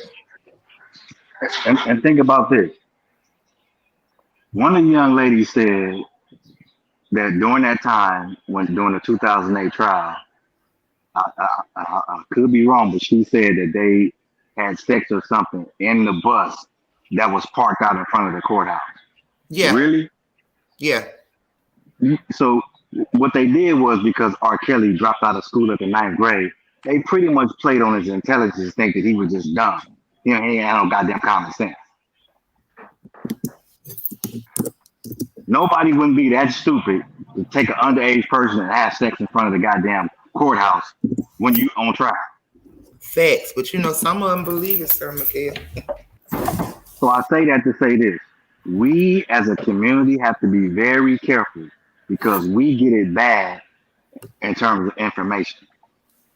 And think about this. One of the young ladies said that during that time, during the 2008 trial, I could be wrong, but she said that they had sex or something in the bus that was parked out in front of the courthouse. Yeah. Really? Yeah. So what they did was because R. Kelly dropped out of school at the 9th grade, they pretty much played on his intelligence, think that he was just dumb. You know, he ain't had no goddamn common sense. Nobody wouldn't be that stupid to take an underage person and have sex in front of the goddamn courthouse when you on trial. Facts. But some of them believe it, Sir Miguel. So I say that to say this. We as a community have to be very careful because we get it bad in terms of information.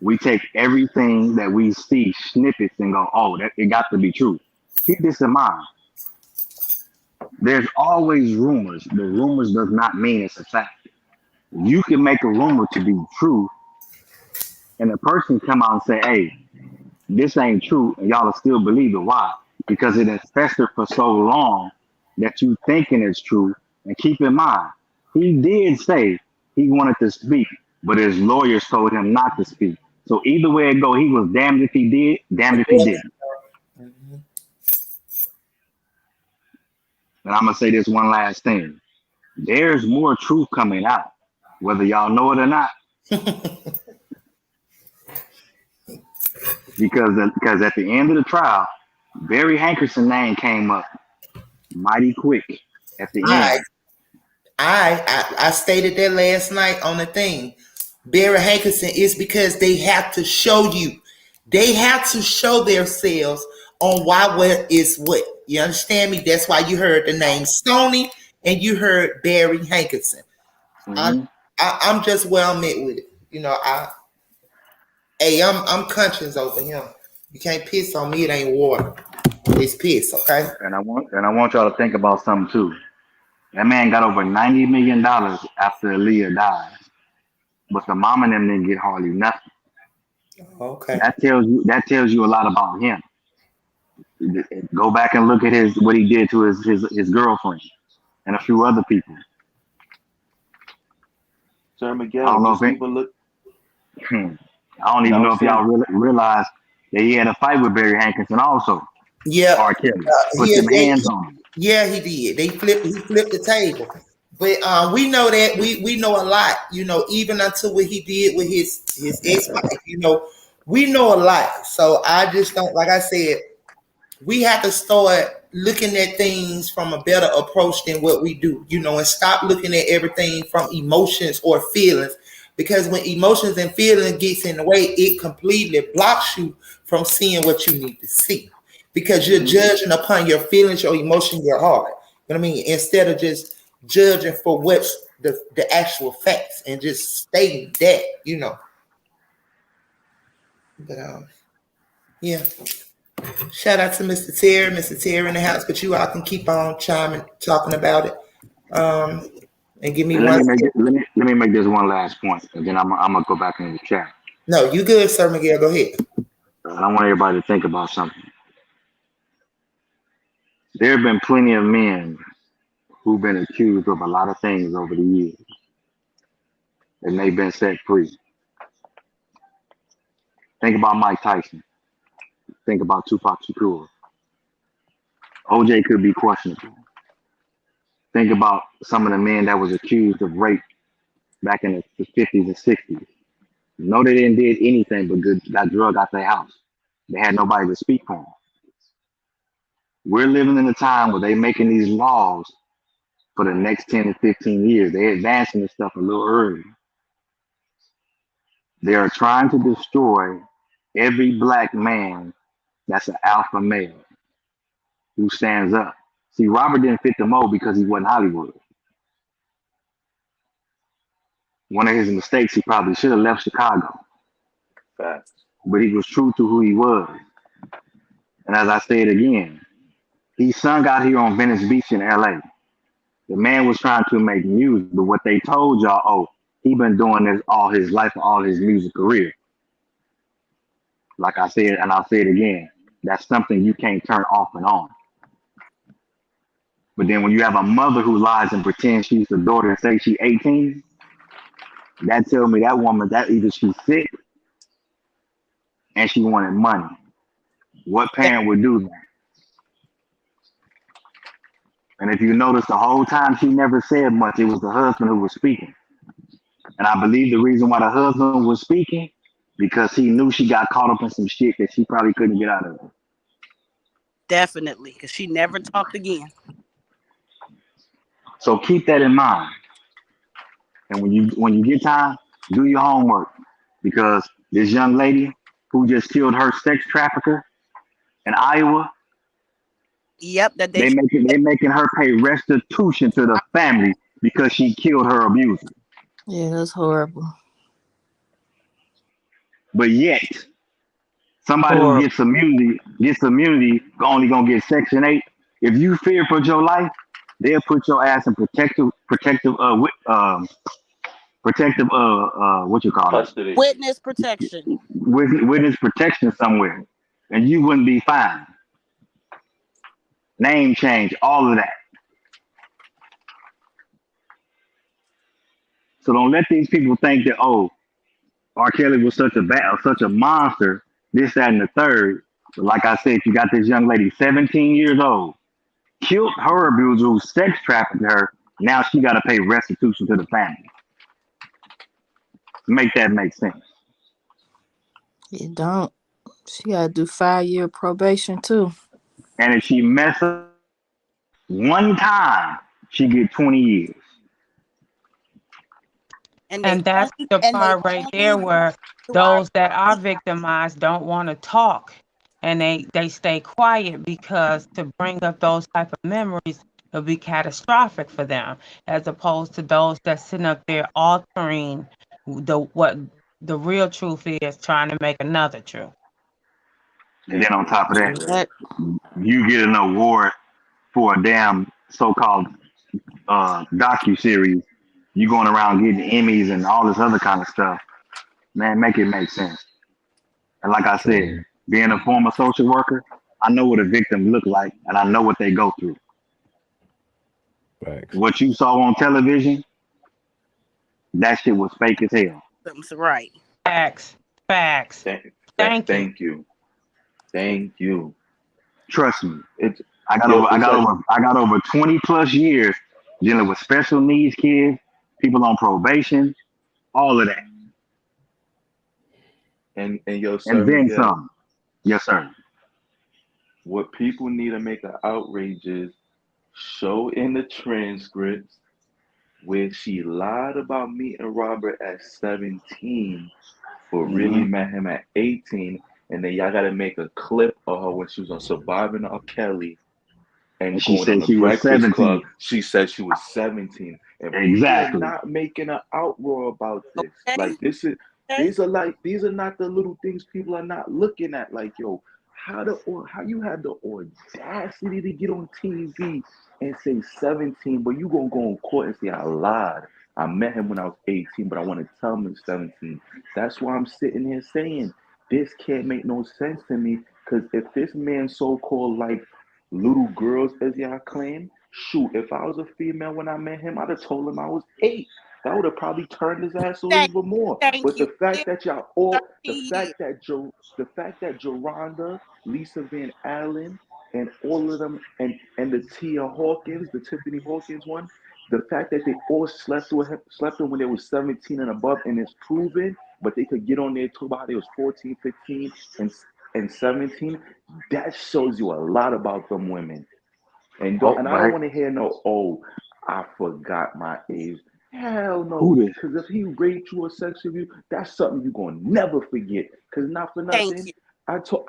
We take everything that we see, snippets, and go, "Oh, it got to be true." Keep this in mind. There's always rumors. The rumors does not mean it's a fact. You can make a rumor to be true, and a person come out and say, "Hey, this ain't true," and y'all will still believe it. Why? Because it has festered for so long that you thinking it's true. And keep in mind, he did say he wanted to speak, but his lawyers told him not to speak. So either way it go, he was damned if he did, damned if he didn't. And I'm gonna say this one last thing. There's more truth coming out, whether y'all know it or not. because at the end of the trial, Barry Hankerson's name came up mighty quick at the end. I stated that last night on the thing. Barry Hankerson is because they have to show you. They have to show themselves on why what is what. You understand me? That's why you heard the name Stoney and you heard Barry Hankinson. I'm just where I'm at with it. You know, I'm conscious over him. You can't piss on me. It ain't water. It's piss, okay? And I want y'all to think about something too. That man got over $90 million after Aaliyah died, but the mom and them didn't get hardly nothing. Okay. That tells you a lot about him. Go back and look at what he did to his girlfriend and a few other people. Sir I Miguel, don't know just even look. I don't even know if y'all realize that he had a fight with Barry Hankinson also. Yeah. R.Kelly put them hands on him. Yeah, he did. He flipped the table. But we know that we know a lot, you know, even until what he did with his ex-wife, you know, we know a lot. So I just don't, like I said, we have to start looking at things from a better approach than what we do, you know, and stop looking at everything from emotions or feelings. Because when emotions and feelings gets in the way, it completely blocks you from seeing what you need to see. Because you're judging upon your feelings, your emotion, your heart. You know what I mean? Instead of just judging for what's the actual facts and just stating that, you know. But yeah. Shout out to Mr. Terry in the house, but you all can keep on talking about it. And give me Let one. me make this one last point, and then I'm gonna go back in the chat. No, you good, Sir Miguel. Go ahead. I want everybody to think about something. There have been plenty of men who've been accused of a lot of things over the years, and they've been set free. Think about Mike Tyson. Think about Tupac Shakur. OJ could be questionable. Think about some of the men that was accused of rape back in the 50s and 60s. No, they didn't did anything but got drug out their house. They had nobody to speak for them. We're living in a time where they're making these laws for the next 10 to 15 years. They're advancing this stuff a little early. They are trying to destroy every black man that's an alpha male who stands up. See, Robert didn't fit the mold because he wasn't Hollywood. One of his mistakes, he probably should have left Chicago. Facts. But he was true to who he was. And as I said again, he sung out here on Venice Beach in LA. The man was trying to make music, but what they told y'all, he been doing this all his life, all his music career. Like I said, and I'll say it again, that's something you can't turn off and on. But then when you have a mother who lies and pretends she's the daughter and say she's 18, that tells me that woman, that either she's sick and she wanted money. What parent would do that? And if you notice, the whole time she never said much. It was the husband who was speaking. And I believe the reason why the husband was speaking, because he knew she got caught up in some shit that she probably couldn't get out of it. Definitely, because she never talked again. So keep that in mind. And when you get time, do your homework. Because this young lady who just killed her sex trafficker in Iowa, yep, they making her pay restitution to the family because she killed her abuser. Yeah, that's horrible. But yet, somebody who gets immunity, only gonna get Section 8. If you fear for your life, they'll put your ass in protective what you call Custody. it? Witness protection. Witness protection somewhere, and you wouldn't be fine. Name change, all of that. So don't let these people think that R. Kelly was such a monster, this, that, and the third. But like I said, you got this young lady, 17 years old, killed her abuser who sex trafficked her. Now she got to pay restitution to the family. Make that make sense. It don't. She got to do 5-year probation too. And if she mess up one time, she get 20 years. And that's the part right there where those that are victimized don't want to talk and they stay quiet because to bring up those type of memories will be catastrophic for them, as opposed to those that's sitting up there altering what the real truth is, trying to make another truth. And then on top of that, That you get an award for a damn so-called docu-series. You going around getting Emmys and all this other kind of stuff. Man, make it make sense. And like I said, True. being a former social worker, I know what a victim look like, and I know what they go through. Facts. What you saw on television, that shit was fake as hell. That's right. Facts. Thank you. Thank you. Trust me. It's I got yo, it's like I got over 20 plus years dealing with special needs kids, people on probation, all of that. and yo, Sir And then Miguel, some. Yes, sir. what people need to make an outrage is show in the transcripts where she lied about meeting Robert at 17, but really Mm-hmm. met him at 18, and then y'all gotta make a clip of her when she was on Surviving R.Kelly And and she going on said the she was Breakfast Club. 17. She said she was 17, and people are Exactly. not making an outroar about this. Okay. Like this is Okay. these are not the little things people are not looking at. Like yo, how you had the audacity to get on TV and say 17, but you gonna go in court and say I lied. I met him when I was 18, but I want to tell him he's 17. That's why I'm sitting here saying this can't make no sense to me. Because if this man so-called like little girls, as y'all claim, shoot, if I was a female when I met him, I'd have told him I was 8. That would have probably turned his ass on Thank, even more. thank But you. the fact that y'all all, 13 years. the fact that Joronda, Lisa Van Allen, and all of them, and the Tia Hawkins, the Tiffany Hawkins one, the fact that they all slept with them when they were 17 and above, and it's proven, but they could get on there talk about it was 14, 15, and 17. That shows you a lot about them women. And Oh, I don't but want to hear no, oh, I forgot my age. Hell no. who this? Because if he raped you or sexually you, that's something you're gonna never forget. Because not for Thank nothing, you. I told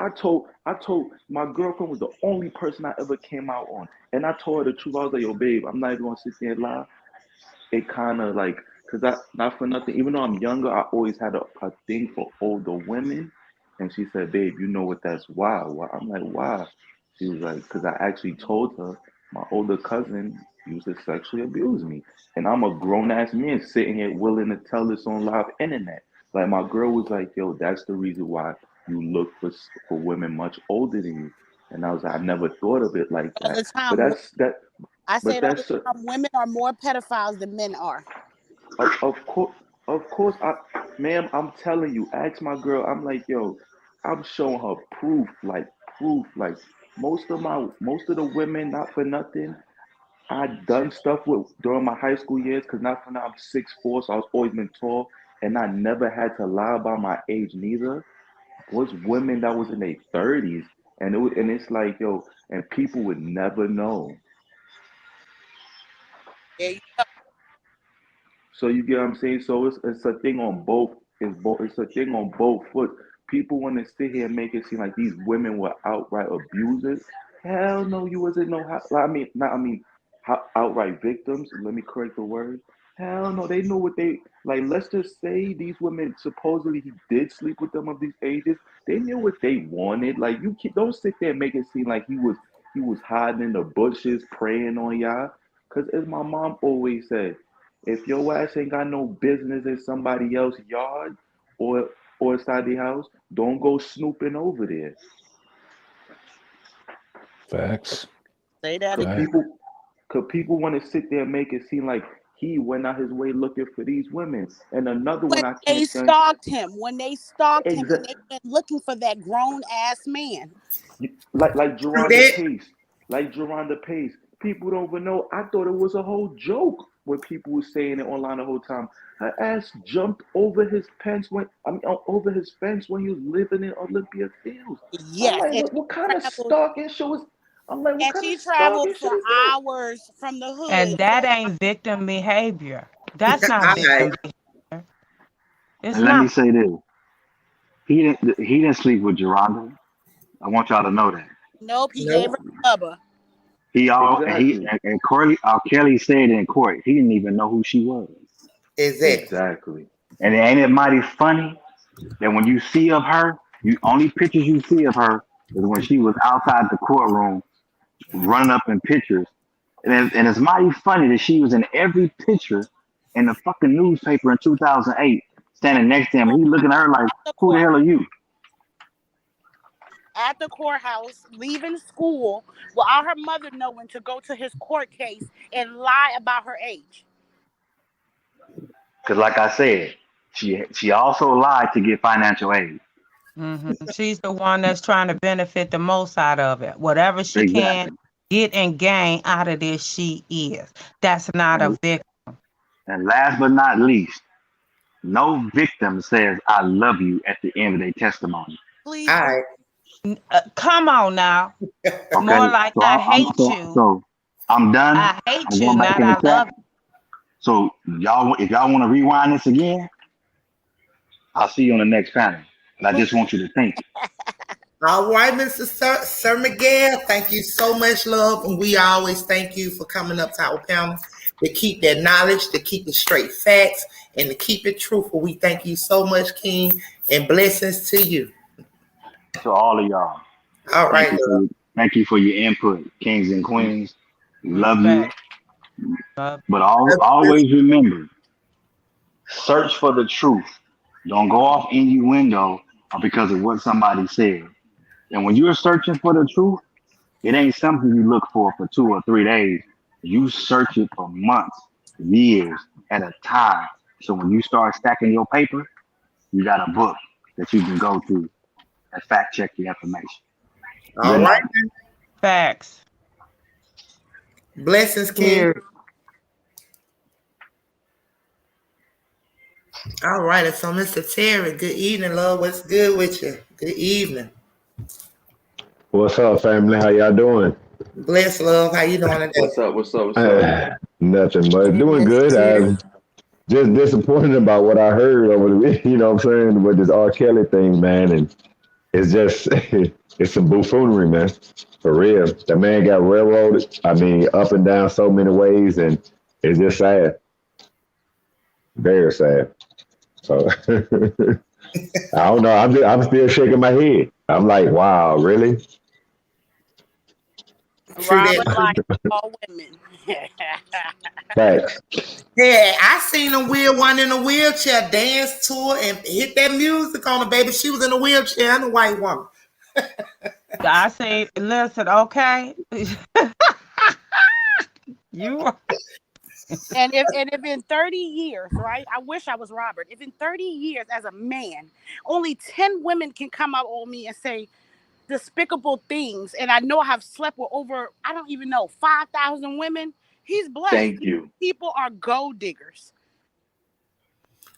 my girlfriend was the only person I ever came out on. And I told her the truth. I was like, yo, babe, I'm not even gonna sit there and lie. It kind of like, because I, not for nothing, even though I'm younger, I always had a thing for older women. And she said, babe, you know what that's why? Why? I'm like, why? She was like, because I actually told her my older cousin used to sexually abuse me. And I'm a grown ass man sitting here willing to tell this on live internet. Like my girl was like, yo, that's the reason why you look for women much older than you. And I was like, I never thought of it like All that. the time. But that's that. I say But it all the that's time. Women are more pedophiles than men are. Of course, ma'am, I'm telling you, ask my girl. I'm like, yo, I'm showing her proof. Like most of the women, not for nothing, I done stuff with during my high school years, because not for now, I'm 6'4", so I was always been tall, and I never had to lie about my age neither. Was women that was in their 30s, and it's like, yo, and people would never know. Yeah, you So you get what I'm saying? So it's a thing on both. It's a thing on both foot. People want to sit here and make it seem like these women were outright abusers. Hell no, you wasn't no. Outright victims. Let me correct the word. Hell no, they knew what they like. Let's just say these women supposedly he did sleep with them of these ages. They knew what they wanted. Like don't sit there and make it seem like he was hiding in the bushes preying on y'all. Cause as my mom always said, if your ass ain't got no business in somebody else's yard or inside the house, don't go snooping over there. Facts. say that Cause again. Facts. people want to sit there and make it seem like he went out his way looking for these women. And another When one I they can't stand. stalked him, and Exactly. they went looking for that grown ass man. Like Geronda That Pace. Like Geronda Pace. People don't even know. I thought it was a whole joke when people were saying it online the whole time. Her ass jumped over his fence over his fence when he was living in Olympia Fields. I'm Yes, like, and what kind of traveled stalking show is? I'm like, what kind of she stalking traveled shit for is that? hours from the And hood. that ain't victim behavior. That's not I victim behavior. It's And let me not. say this: he didn't sleep with Geronda. I want y'all to know that. Nope, he gave Nope. her Bubba. And Corey R. Kelly said in court he didn't even know who she was. Exactly. Exactly. And ain't it mighty funny that when you see of her, you only pictures you see of her is when she was outside the courtroom running up in pictures. And it's mighty funny that she was in every picture in the fucking newspaper in 2008, standing next to him. He looking at her like, who the hell are you? At the courthouse, leaving school, without her mother knowing, to go to his court case and lie about her age. Because like I said, she also lied to get financial aid. She's the one that's trying to benefit the most out of it. Whatever she can get and gain out of this, she is. That's not a victim. And last but not least, no victim says I love you at the end of their testimony. Please. All right. Come on now. Okay, More like so I hate you. So I'm done. I hate I'm you, going back not in the I chat. love you. So if y'all want to rewind this again, I'll see you on the next panel. But I just want you to think. All right, Mr. Sir Miguel, thank you so much, love. And we always thank you for coming up to our panel to keep that knowledge, to keep the straight facts, and to keep it truthful. We thank you so much, King, and blessings to you. To all of y'all. All right, thank you for your input, kings and queens. Love you. But always remember, search for the truth. Don't go off innuendo or because of what somebody said. And when you're searching for the truth, it ain't something you look for 2 or 3 days. You search it for months, years at a time. So when you start stacking your paper, you got a book that you can go to and fact check the information. All right. Facts. Blessings, King. All right, so Mr. Terry, good evening, love. What's good with you? Good evening. What's up, family? How y'all doing? Bless, love. How you doing today? What's up? What's up? What's up? Nothing much. Doing good. I'm just disappointed about what I heard over the, you know what I'm saying, with this R. Kelly thing, man. And it's just, it's some buffoonery, man. For real. The man got railroaded. I mean, up and down so many ways, and it's just sad. Very sad. So I don't know. I'm still shaking my head. I'm like, wow, really? Robert like all women. Thanks. Yeah, I seen a one in a wheelchair dance to her and hit that music on her, baby. She was in a wheelchair and a white woman. I say, listen, okay. You are. And if in 30 years, right? I wish I was Robert. If in 30 years as a man, only 10 women can come out on me and say despicable things, and I know I have slept with over, I don't even know, 5,000 women, he's blessed. Thank you. People are gold diggers.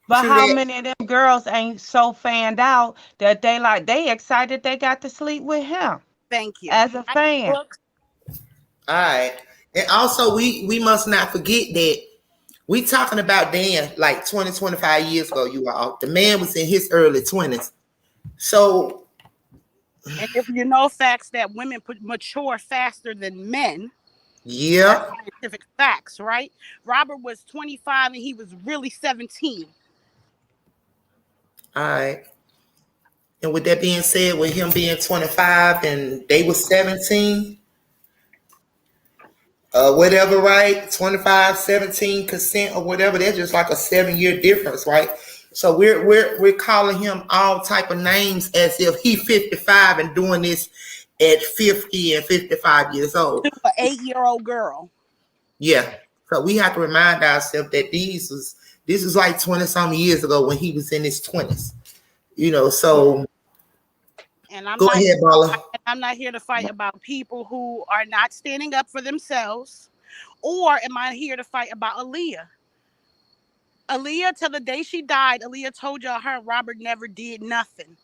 But how many of them girls ain't so fanned out that they excited they got to sleep with him? Thank you. As a fan. All right. And also, we must not forget that we talking about Dan like 20, 25 years ago, you all. The man was in his early 20s. So. And if you know facts that women mature faster than men. Yeah. Scientific facts, right? Robert was 25 and he was really 17. All right. And with that being said, with him being 25 and they were 17, whatever, right? 25, 17 consent or whatever, that's just like a 7-year difference, right? So we're calling him all type of names as if he 55 and doing this at 50 and 55 years old. To an 8-year-old girl. Yeah. So we have to remind ourselves that this is like 20 some years ago when he was in his 20s. You know, so and I'm go not, ahead, Bala. I'm not here to fight about people who are not standing up for themselves, or am I here to fight about Aaliyah? Aaliyah, till the day she died, Aaliyah told y'all her and Robert never did nothing.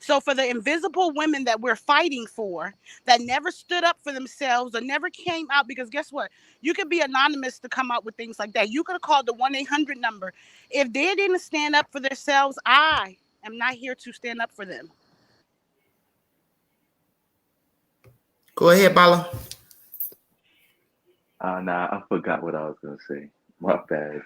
So for the invisible women that we're fighting for, that never stood up for themselves or never came out, because guess what? You could be anonymous to come out with things like that. You could have called the 1-800 number. If they didn't stand up for themselves, I am not here to stand up for them. Go ahead, Bala. Nah, I forgot what I was gonna say. My bad.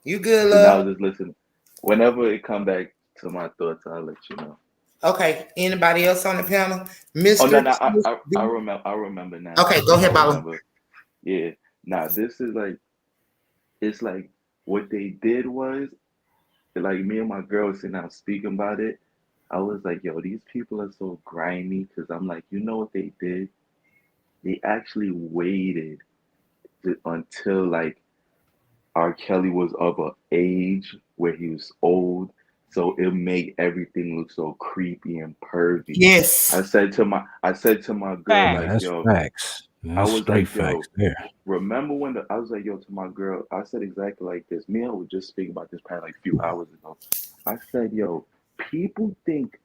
You good, So now I love? was just listening. Whenever it come back to my thoughts, I'll let you know. Okay. Anybody else on the panel? Oh no, Mr. no, I remember now. Okay, go I ahead, Bala. remember. Yeah. Nah, this is like it's like what they did was like me and my girl was sitting out speaking about it. I was like, yo, these people are so grimy because I'm like, you know what they did? They actually waited until like R. Kelly was of a age where he was old, so it made everything look so creepy and pervy. Yes. I said to my girl, Now like, Facts. that's yo, facts. I That's was straight like, facts yo, there. remember when I was like, yo, to my girl, I said exactly like this. Me and her were just speaking about this probably like a few hours ago. I said, yo, people think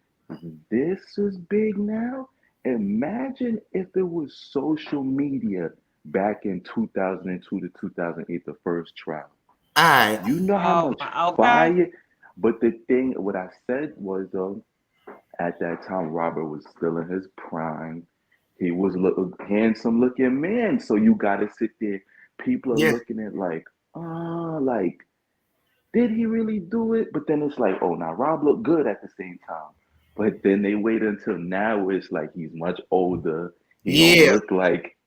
this is big now. Imagine if it was social media back in 2002 to 2008, the first trial. All right. You know how Oh much my. Okay. fire. But the thing, what I said was though, at that time, Robert was still in his prime. He was handsome looking man. So you gotta sit there. People are Yeah. looking at like, did he really do it? But then it's like, oh, now Rob looked good at the same time. But then they wait until now where it's like he's much older. Yeah.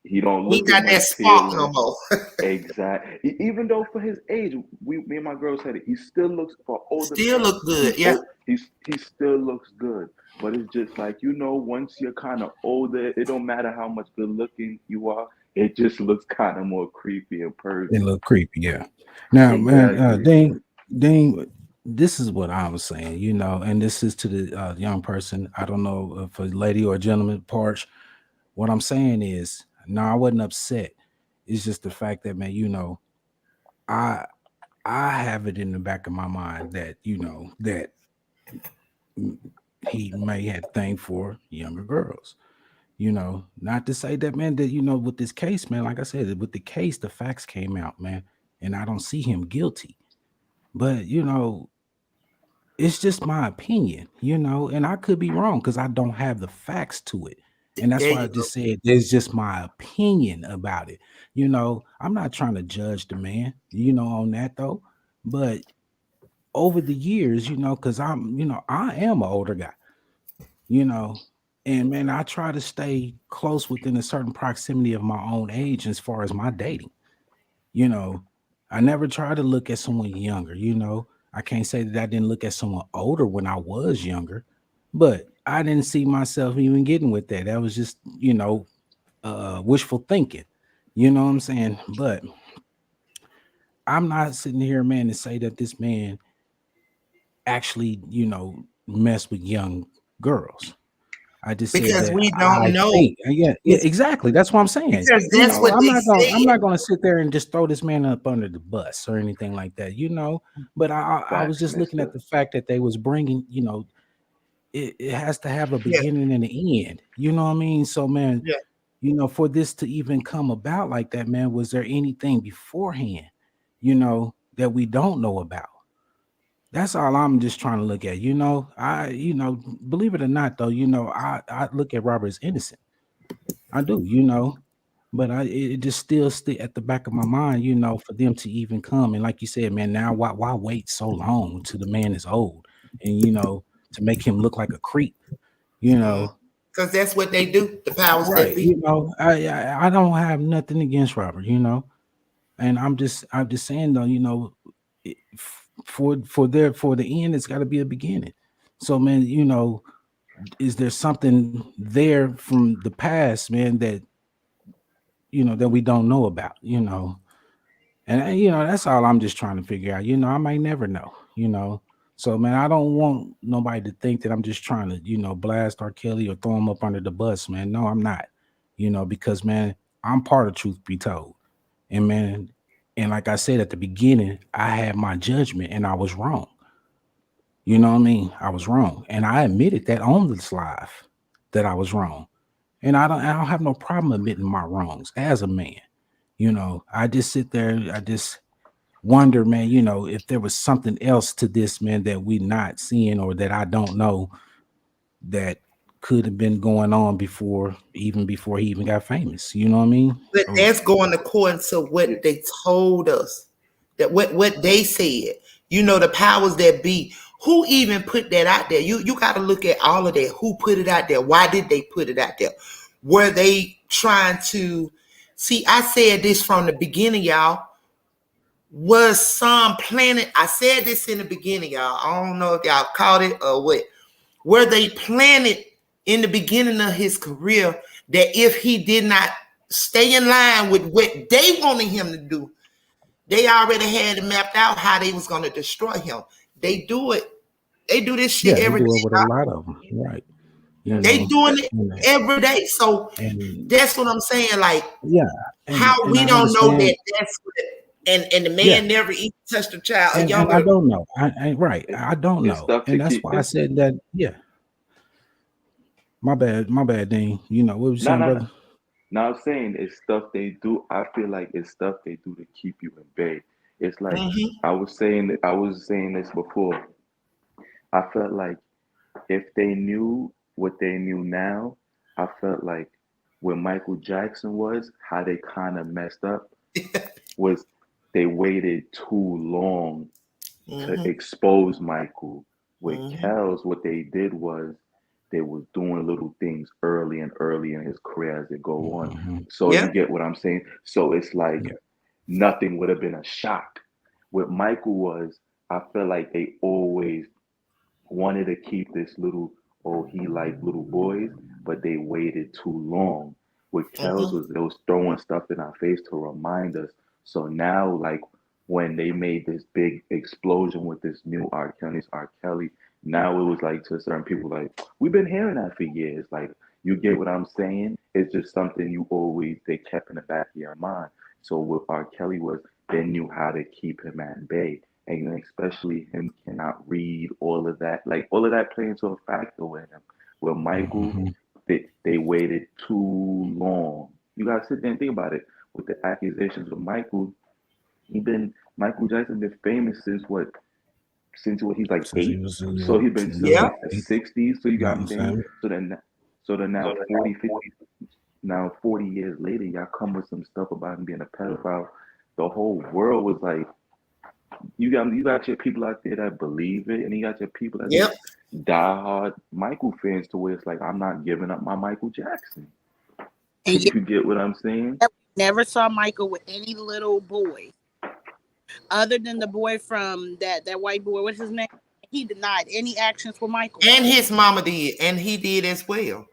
He don't He look as got much that spark no appealing. more. Exactly. Even though for his age, me and my girl said it. He still looks for older Still man. look good. He's Yeah. old. He still looks good. But it's just like once you're kind of older, it don't matter how much good looking you are. It just looks kind of more creepy and It pervy. look creepy, yeah. Now, man, Exactly. Ding, this is what I was saying, and this is to the young person. I don't know if a lady or a gentleman, Parch. What I'm saying is, no, I wasn't upset. It's just the fact that, man, I I have it in the back of my mind that that he may have thing for younger girls. Not to say that, man, that with this case, man, like I said, with the case, the facts came out, man, and I don't see him guilty. But it's just my opinion, and I could be wrong because I don't have the facts to it. And that's There why I you go. just said it's just my opinion about it. I'm not trying to judge the man, on that though. But over the years, because I am an older guy, you know, and man, I try to stay close within a certain proximity of my own age as far as my dating. You know, I never try to look at someone younger. I can't say that I didn't look at someone older when I was younger, but I didn't see myself even getting with that. That was just, wishful thinking. You know what I'm saying? But I'm not sitting here, man, to say that this man actually, mess with young girls. I just said Because that we don't I know. think, yeah, exactly. That's what I'm saying. Because that's what they I'm said. not gonna sit there and just throw this man up under the bus or anything like that, But I was Facts, just looking at mister. the fact that they was bringing, it has to have a Yeah. beginning and an end. You know what I mean? So, man, Yeah. for this to even come about like that, man, was there anything beforehand, that we don't know about? That's all I'm just trying to look at. Believe it or not, though, I look at Robert as innocent. I do, but it just still stay at the back of my mind, for them to even come. And like you said, man, now why wait so long till the man is old and to make him look like a creep, you know? Because that's what they do. The powers that Right. be. I don't have nothing against Robert, and I'm just saying though, for the end, it's got to be a beginning. So, man, is there something there from the past, man, that that we don't know about, and that's all I'm just trying to figure out. I might never know. So, man, I don't want nobody to think that I'm just trying to blast R. Kelly or throw him up under the bus, man. No, I'm not. Because, man, I'm part of truth be told, and man, and like I said at the beginning, I had my judgment and I was wrong. You know what I mean? I was wrong, and I admitted that on this live that I was wrong. And I don't have no problem admitting my wrongs as a man. I just sit there, I just wonder, man, if there was something else to this, man, that we not seeing or that I don't know that could have been going on before he even got famous. You know what I mean? But that's going according to what they told us, that what they said. You know, the powers that be. Who even put that out there? You got to look at all of that. Who put it out there? Why did they put it out there? Were they trying to see? I said this from the beginning, y'all. Was some planet? I said this in the beginning, y'all. I don't know if y'all caught it or what. Were they planted in the beginning of his career that if he did not stay in line with what they wanted him to do, they already had it mapped out how they was going to destroy him. They do it. They do this shit every day. They do it with a lot of them, right? You They know, doing it every day. So that's what I'm saying. Like, how we don't know that that's what. And the man never even touched a child. And I don't know. I don't know. And that's why I said that. Yeah. My bad, Dean. You know what was you saying, brother? No, I'm saying it's stuff they do. I feel like it's stuff they do to keep you in bay. It's like I was saying this before. I felt like if they knew what they knew now, I felt like where Michael Jackson was, how they kind of messed up was they waited too long to expose Michael. With Kells, what they did was they was doing little things early and early in his career as it go on. So you get what I'm saying? So it's like nothing would have been a shock. What Michael was, I feel like they always wanted to keep this little, he liked little boys, but they waited too long. What Kells was, they was throwing stuff in our face to remind us. So now, like, when they made this big explosion with this new R. Kelly, now it was like to certain people, like, we've been hearing that for years. Like, you get what I'm saying? It's just something they kept in the back of your mind. So what R. Kelly was, they knew how to keep him at bay. And especially him cannot read all of that. Like, all of that playing into a factor with him. With Michael, they waited too long. You gotta sit there and think about it. With the accusations of Michael, Michael Jackson been famous since what he's like 8. So he's been since like the 60s. So you got me saying. So then now 40 years later, y'all come with some stuff about him being a pedophile. The whole world was like, you got your people out there that believe it, and you got your people that diehard Michael fans to where it's like, I'm not giving up my Michael Jackson. And you get what I'm saying? Never saw Michael with any little boy, other than the boy from that white boy. What's his name? He denied any actions for Michael, and his mama did, and he did as well.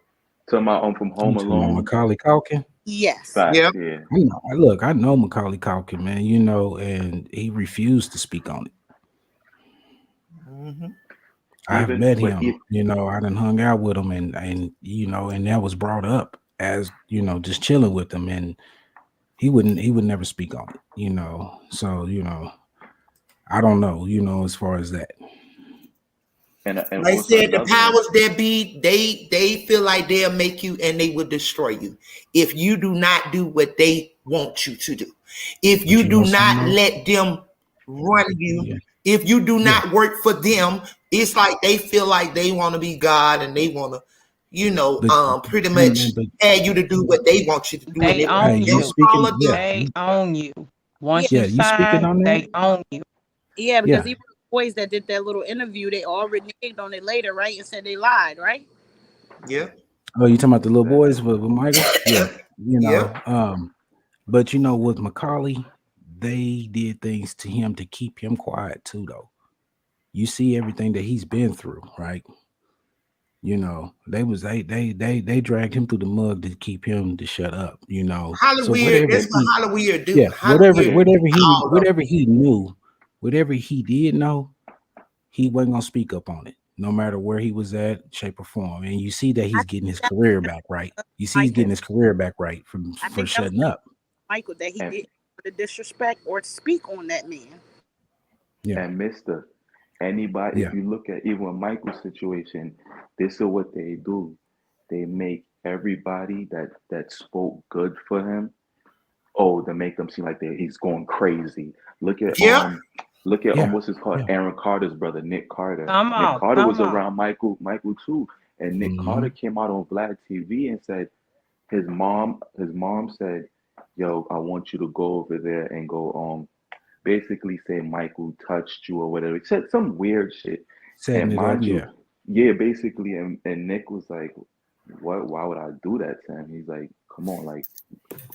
Talking about from Home Alone, Macaulay Culkin. Yes. Yeah. I know Macaulay Culkin, man. You know, and he refused to speak on it. I've met him. You know, I done hung out with him, and you know, and that was brought up as, you know, just chilling with him, and he would never speak on it. You know, so, you know, I don't know. You know, as far as that. And like I said, the powers that be, they feel like they'll make you and they will destroy you if you do not do what they want you to do. If you do not let them run you, if you do not work for them, it's like they feel like they want to be God and they want to, you know, pretty much add you to do what they want you to do. They own you. They own you. Once you sign, they own you. Yeah, because even the boys that did that little interview, they all reneged on it later, right? And said they lied, right? Yeah. Oh, you talking about the little boys with Michael? Yeah. You know, but you know, with Macaulay, they did things to him to keep him quiet too, though. You see everything that he's been through, right? You know, they dragged him through the mud to keep him to shut up. You know, Hollywood. That's what Hollywood do. Yeah, whatever he knew, whatever he did know, he wasn't gonna speak up on it, no matter where he was at, shape or form. And you see that he's getting his career back right. You see he's getting his career back right for shutting up. Michael, that he didn't put the disrespect or speak on that man. Yeah, and Mister. Anybody, if you look at even Michael's situation, this is what they do. They make everybody that spoke good for him, to make them seem like he's going crazy. Look at what's his called, Aaron Carter's brother, Nick Carter. Nick Carter was around Michael too, And Nick Carter came out on Black TV and said his mom said, "Yo, I want you to go over there and go basically say Michael touched you or whatever." He said some weird shit. Setting And it up, mind you, yeah. yeah, basically, and Nick was like, "What? Why would I do that to him?" He's like, "Come on, like,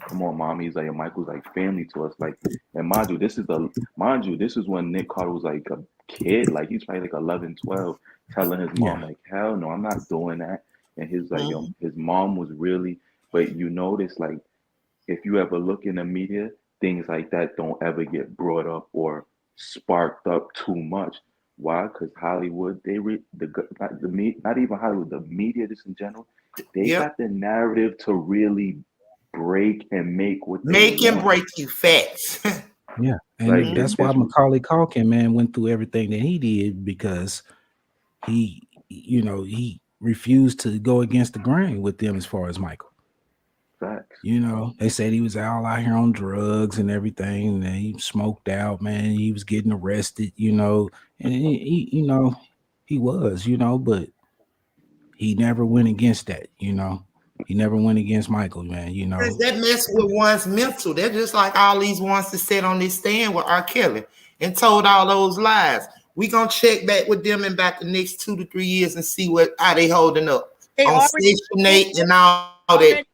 come on, mom." He's like, "Michael's like family to us." Like, and mind you, this is when Nick Carter was like a kid, like he's probably like 11, 12, telling his mom Yeah. like, "Hell no, I'm not doing that." And his like, his mom was really, but you notice like, if you ever look in the media, things like that don't ever get brought up or sparked up too much. Why? Because Hollywood, not even Hollywood, the media just in general, they got the narrative to really break and make what they Make and want. break you facts. Yeah, and Like that's why Macaulay Culkin, man, went through everything that he did, because he refused to go against the grain with them as far as Michael. Facts. They said he was all out here on drugs and everything, and he smoked out, man. He was getting arrested, and he was, but he never went against that, He never went against Michael, man, Because that mess with one's mental. They're just like all these ones that sat on this stand with R.Kelly and told all those lies. We gonna check back with them in about the next 2 to 3 years and see how they holding up on Section 8 and all that.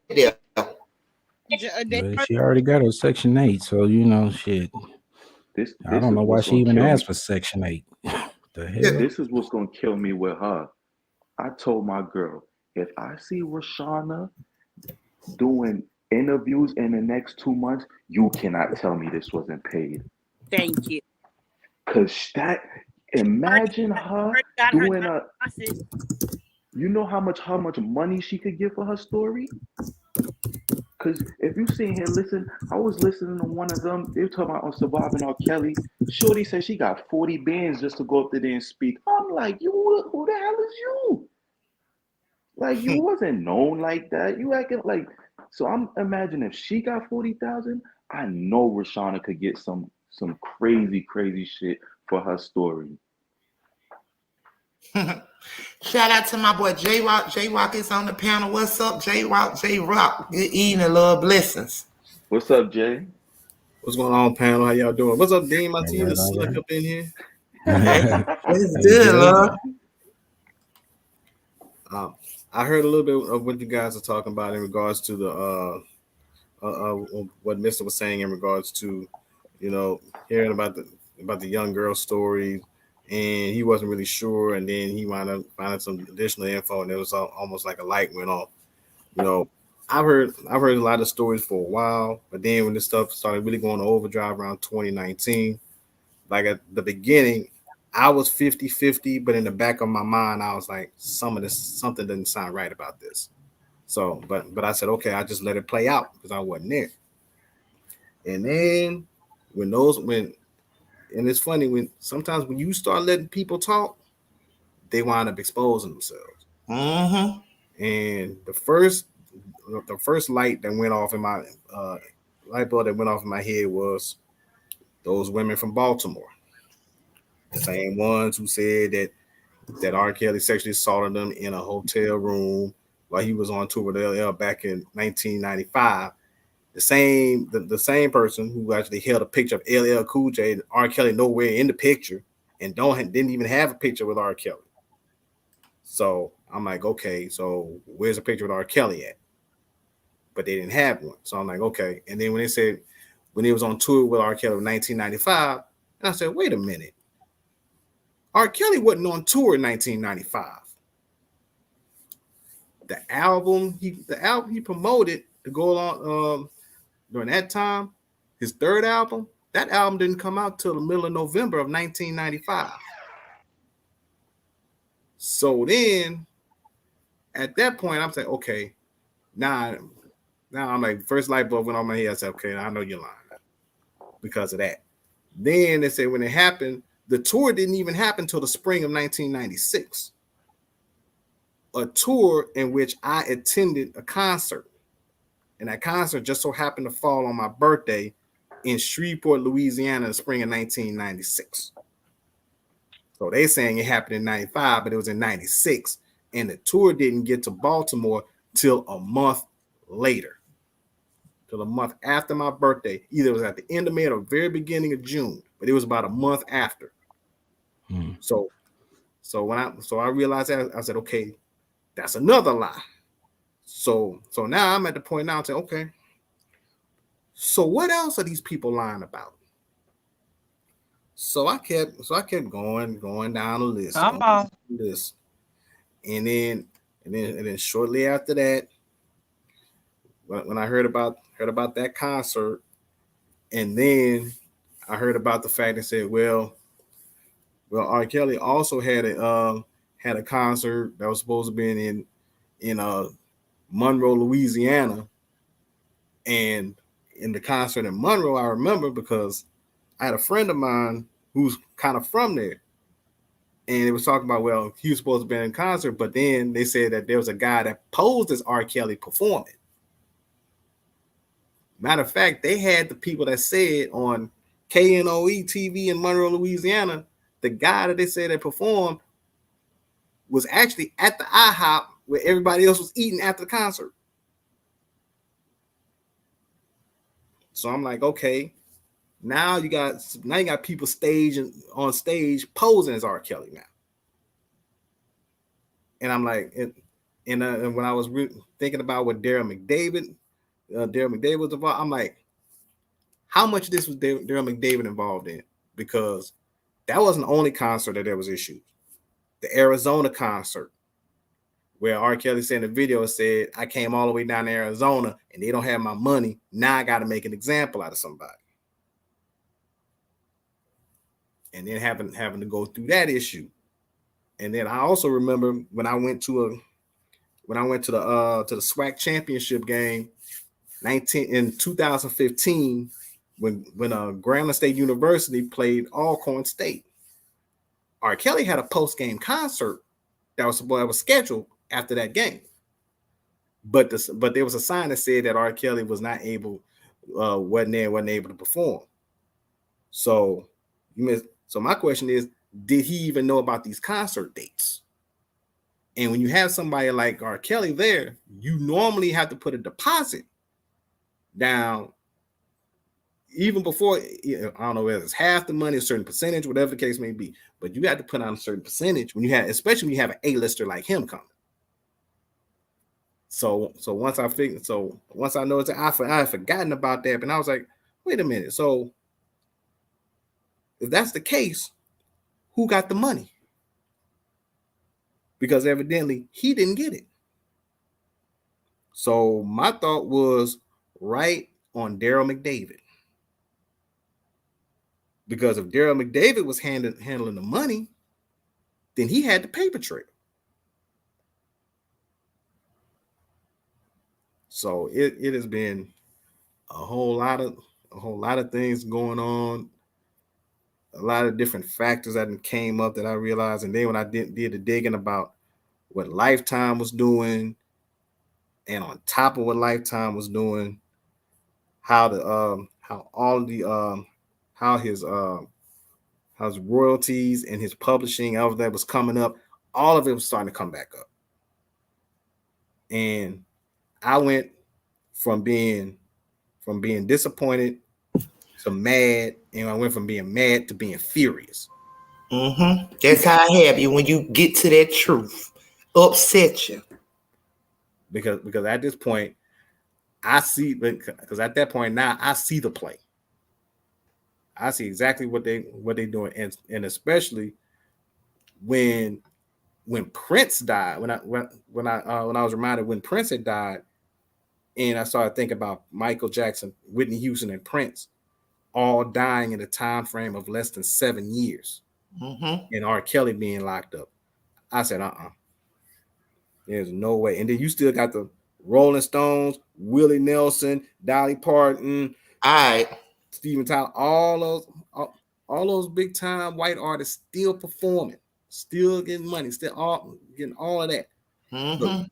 She already got her Section 8, so shit. I don't know why she even asked for Section 8. The hell? This is what's gonna kill me with her. I told my girl, if I see Rashana doing interviews in the next 2 months, you cannot tell me this wasn't paid. Thank you. Cause imagine her doing you know how much money she could get for her story? Cause if you seen here, I was listening to one of them, they were talking about on Surviving R.Kelly. Shorty said she got 40 bands just to go up there and speak. I'm like, who the hell is you? Like, you wasn't known like that. You acting like, so I'm imagining if she got 40,000, I know Rashana could get some crazy shit for her story. Shout out to my boy J Rock. J Rock is on the panel. What's up, J Rock? J Rock. Good evening, love, blessings. What's up, Jay? What's going on, panel? How y'all doing? What's up, Dean? My team is slick up in here. It's good, love. I heard a little bit of what you guys are talking about in regards to the what Mister was saying in regards to, hearing about the young girl story, and he wasn't really sure, and then he wound up finding some additional info, and it was almost like a light went off. I've heard a lot of stories for a while, but then when this stuff started really going to overdrive around 2019, like at the beginning, I was 50-50, but in the back of my mind, I was like, something doesn't sound right about this. So, but I said, okay, I just let it play out because I wasn't there. And then and it's funny sometimes when you start letting people talk, they wind up exposing themselves. And the first light that went off in my light bulb that went off in my head was those women from Baltimore, the same ones who said that R. Kelly sexually assaulted them in a hotel room while he was on tour with LL back in 1995. The same person who actually held a picture of LL Cool J, R. Kelly nowhere in the picture, and didn't even have a picture with R. Kelly. So I'm like, okay, so where's the picture with R. Kelly at? But they didn't have one. So I'm like, okay. And then when they said when he was on tour with R. Kelly in 1995, and I said, wait a minute. R. Kelly wasn't on tour in 1995. The album he promoted to go along during that time, his third album, that album didn't come out till the middle of November of 1995. So then at that point, I'm saying, okay, now I'm like, first light bulb went on my head. I said, okay, I know you're lying because of that. Then they said when it happened, the tour didn't even happen till the spring of 1996. A tour in which I attended a concert. And that concert just so happened to fall on my birthday in Shreveport, Louisiana in the spring of 1996. So they saying it happened in 95, but it was in 96. and the tour didn't get to Baltimore till a month later. Till a month after my birthday. Either it was at the end of May or the very beginning of June, but it was about a month after. So when I realized that, I said, okay, that's another lie. So now I'm at the point now to say, okay, so what else are these people lying about? So I kept going down the list. And then shortly after that, when I heard about that concert, and then I heard about the fact that said, well, R. Kelly also had a concert that was supposed to be in Monroe, Louisiana, and in the concert in Monroe, I remember because I had a friend of mine who's kind of from there, and it was talking about, well, he was supposed to be in concert, but then they said that there was a guy that posed as R. Kelly performing. Matter of fact, they had the people that said on KNOE TV in Monroe, Louisiana, the guy that they said that performed was actually at the IHOP where everybody else was eating after the concert. So I'm like, okay, now you got people on stage posing as R. Kelly now. And I'm like, and when I was thinking about what Daryl McDavid was involved, I'm like, how much of this was Daryl McDavid involved in? Because that wasn't the only concert that there was issues. The Arizona concert, where R. Kelly said in the video, said, I came all the way down to Arizona and they don't have my money. Now I got to make an example out of somebody. And then having to go through that issue. And then I also remember when I went to the SWAC championship game in 2015, when Grambling State University played Alcorn State. R. Kelly had a post-game concert that was scheduled after that game. But there was a sign that said that R. Kelly was not able, wasn't able to perform. So my question is, did he even know about these concert dates? And when you have somebody like R. Kelly there, you normally have to put a deposit down even before, I don't know whether it's half the money, a certain percentage, whatever the case may be. But you have to put on a certain percentage especially when you have an A-lister like him coming. So once I noticed that, I had forgotten about that, and I was like, wait a minute. So if that's the case, who got the money? Because evidently he didn't get it. So my thought was right on Daryl McDavid. Because if Daryl McDavid was handling the money, then he had the paper trail. So it has been a whole lot of things going on, a lot of different factors that came up that I realized. And then when I did the digging about what Lifetime was doing, and on top of what Lifetime was doing, how his royalties and his publishing, all of that was coming up, all of it was starting to come back up. And I went from being disappointed to mad, and I went from being mad to being furious. That's how I have you when you get to that truth. Upset you. Because at this point, I see, because at that point now I see the play. I see exactly what they're doing, and especially when Prince died, when I was reminded when Prince had died, and I started thinking about Michael Jackson, Whitney Houston, and Prince all dying in a time frame of less than 7 years, and R. Kelly being locked up. I said, there's no way. And then you still got the Rolling Stones, Willie Nelson, Dolly Parton, Steven Tyler, all those big time white artists still performing, still getting money, still getting all of that.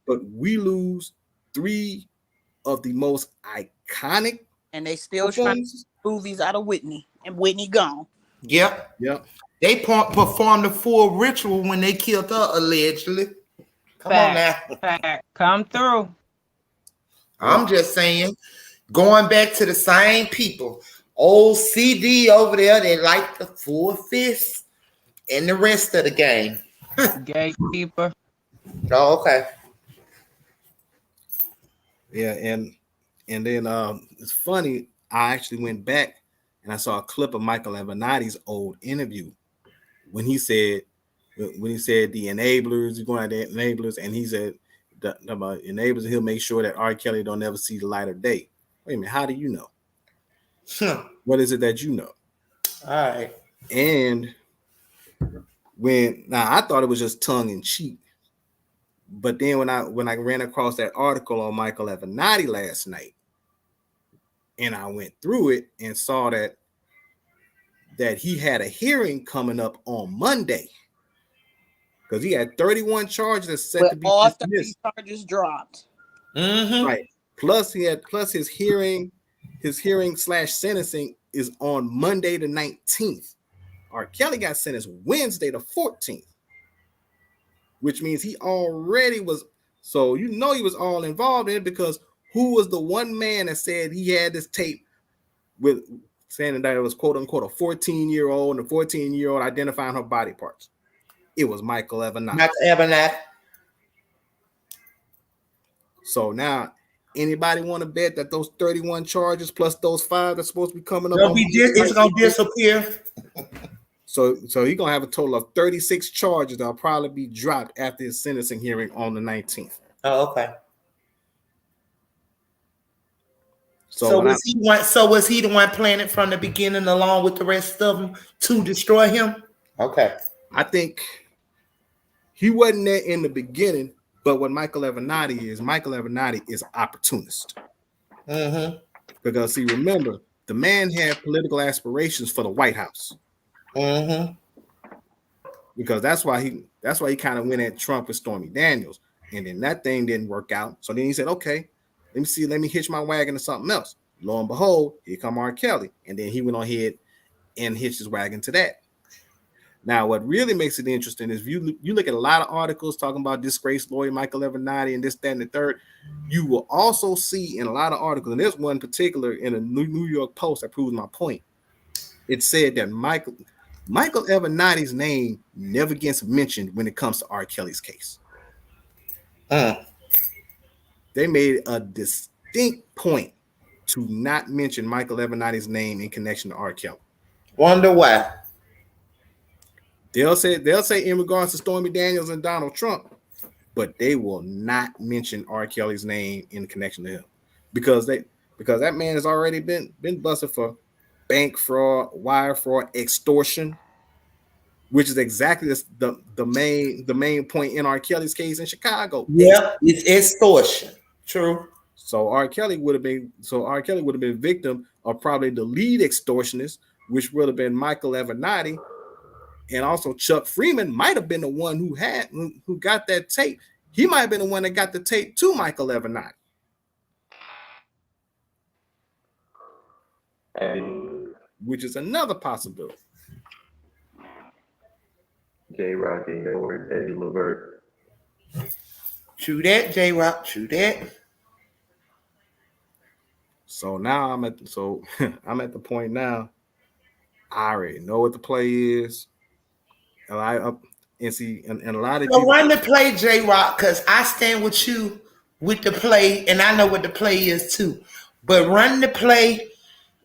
But we lose 3 of the most iconic, and they still trying to movies out of Whitney, and Whitney gone. Yep. They performed the full ritual when they killed her, allegedly. Come on now. Come through. I'm just saying, going back to the same people, old CD over there, they like the full fist and the rest of the game. Gatekeeper. Oh, okay. Yeah, and then it's funny. I actually went back and I saw a clip of Michael Avenatti's old interview when he said the enablers, he's going at the enablers, and he said about enablers, he'll make sure that R. Kelly don't ever see the light of day. Wait a minute, how do you know? What is it that you know? All right. And I thought it was just tongue in cheek, but then when I ran across that article on Michael Avenatti last night, and I went through it and saw that he had a hearing coming up on Monday because he had 31 charges set to be all dismissed. 30 charges dropped. Mm-hmm. Right. Plus his hearing / sentencing is on Monday the 19th. R. Kelly got sentenced Wednesday the 14th, which means he already was. So he was all involved in it, because who was the one man that said he had this tape with saying that it was quote unquote a 14-year-old and a 14-year-old identifying her body parts? It was Michael Avenatti. So now, anybody want to bet that those 31 charges plus those 5 that's supposed to be coming up, it's gonna disappear? So he's gonna have a total of 36 charges that'll probably be dropped after his sentencing hearing on the 19th. Oh, okay. So was he the one planning from the beginning along with the rest of them to destroy him? Okay. I think he wasn't there in the beginning, but what Michael Avenatti is an opportunist. Mm-hmm. Because see, remember, the man had political aspirations for the White House. Mm-hmm. Because that's why he kind of went at Trump with Stormy Daniels, and then that thing didn't work out. So then he said, okay, let me hitch my wagon to something else. Lo and behold, here come R. Kelly, and then he went on ahead and hitched his wagon to that. Now, what really makes it interesting is if you look at a lot of articles talking about disgraced lawyer Michael Avenatti and this, that, and the third, you will also see in a lot of articles, and there's one particular in a New York Post that proves my point. It said that Michael Avenatti's name never gets mentioned when it comes to R. Kelly's case. They made a distinct point to not mention Michael Avenatti's name in connection to R. Kelly. Wonder why? They'll say in regards to Stormy Daniels and Donald Trump, but they will not mention R. Kelly's name in connection to him because that man has already been busted for bank fraud, wire fraud, extortion, which is exactly the main point in R. Kelly's case in Chicago. Yeah, it's extortion. True. So R. Kelly would have been victim of probably the lead extortionist, which would have been Michael Avenatti, and also Chuck Freeman might have been the one who got that tape. He might have been the one that got the tape to Michael Avenatti. Which is another possibility. J-Rock and your Eddie Levert. True that, J-Rock. True that. So now I'm at the point now. I already know what the play is. And a lot of people run the play, J-Rock, because I stand with you with the play, and I know what the play is too. But run the play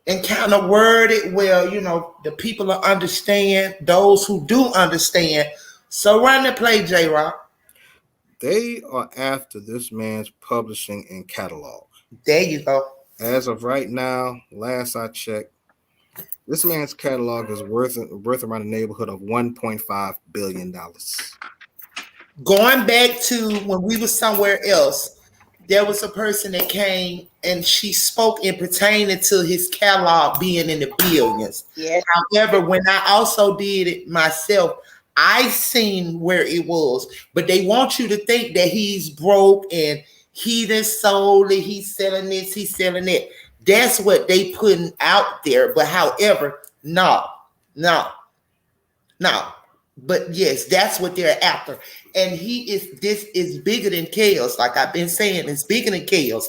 and kind of word it well, the people will understand, those who do understand. So run the play, J-Rock. They are after this man's publishing and catalog. There you go. As of right now, last I checked, this man's catalog is worth around the neighborhood of $1.5 billion. Going back to when we were somewhere else, there was a person that came and she spoke in pertaining to his catalog being in the billions. Yeah. However, when I also did it myself, I seen where it was, but they want you to think that he's broke and he done sold it, he's selling this, he's selling that. That's what they putting out there. But however, no. But yes, that's what they're after. And this is bigger than chaos. Like I've been saying, it's bigger than chaos.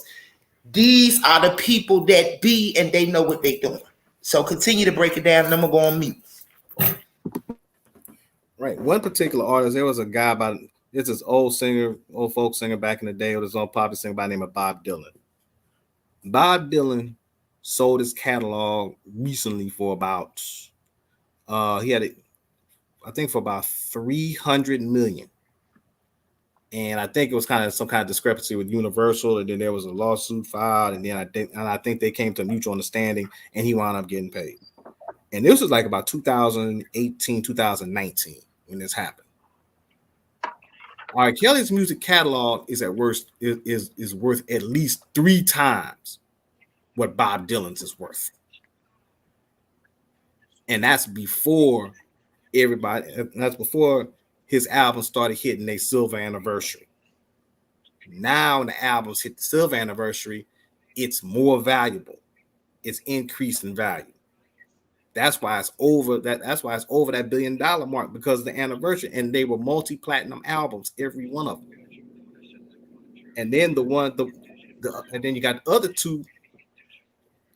These are the people that be, and they know what they're doing. So continue to break it down, and I'm gonna go on mute. Right. One particular artist, there was a guy this old folk singer back in the day, or this old popular singer by the name of Bob Dylan. Bob Dylan sold his catalog recently for about he had it, I think, for about 300 million. And I think it was kind of some kind of discrepancy with Universal, and then there was a lawsuit filed, and then I think they came to a mutual understanding, and he wound up getting paid. And this was like about 2018, 2019 when this happened. R.Kelly's music catalog is worst is worth at least 3 times what Bob Dylan's is worth, and that's before everybody. That's before his album started hitting their silver anniversary. Now, when the albums hit the silver anniversary, it's more valuable. It's increased in value. That's why it's over that. That's why it's over that $1 billion mark, because of the anniversary, and they were multi-platinum albums, every one of them. And then and then you got the other 2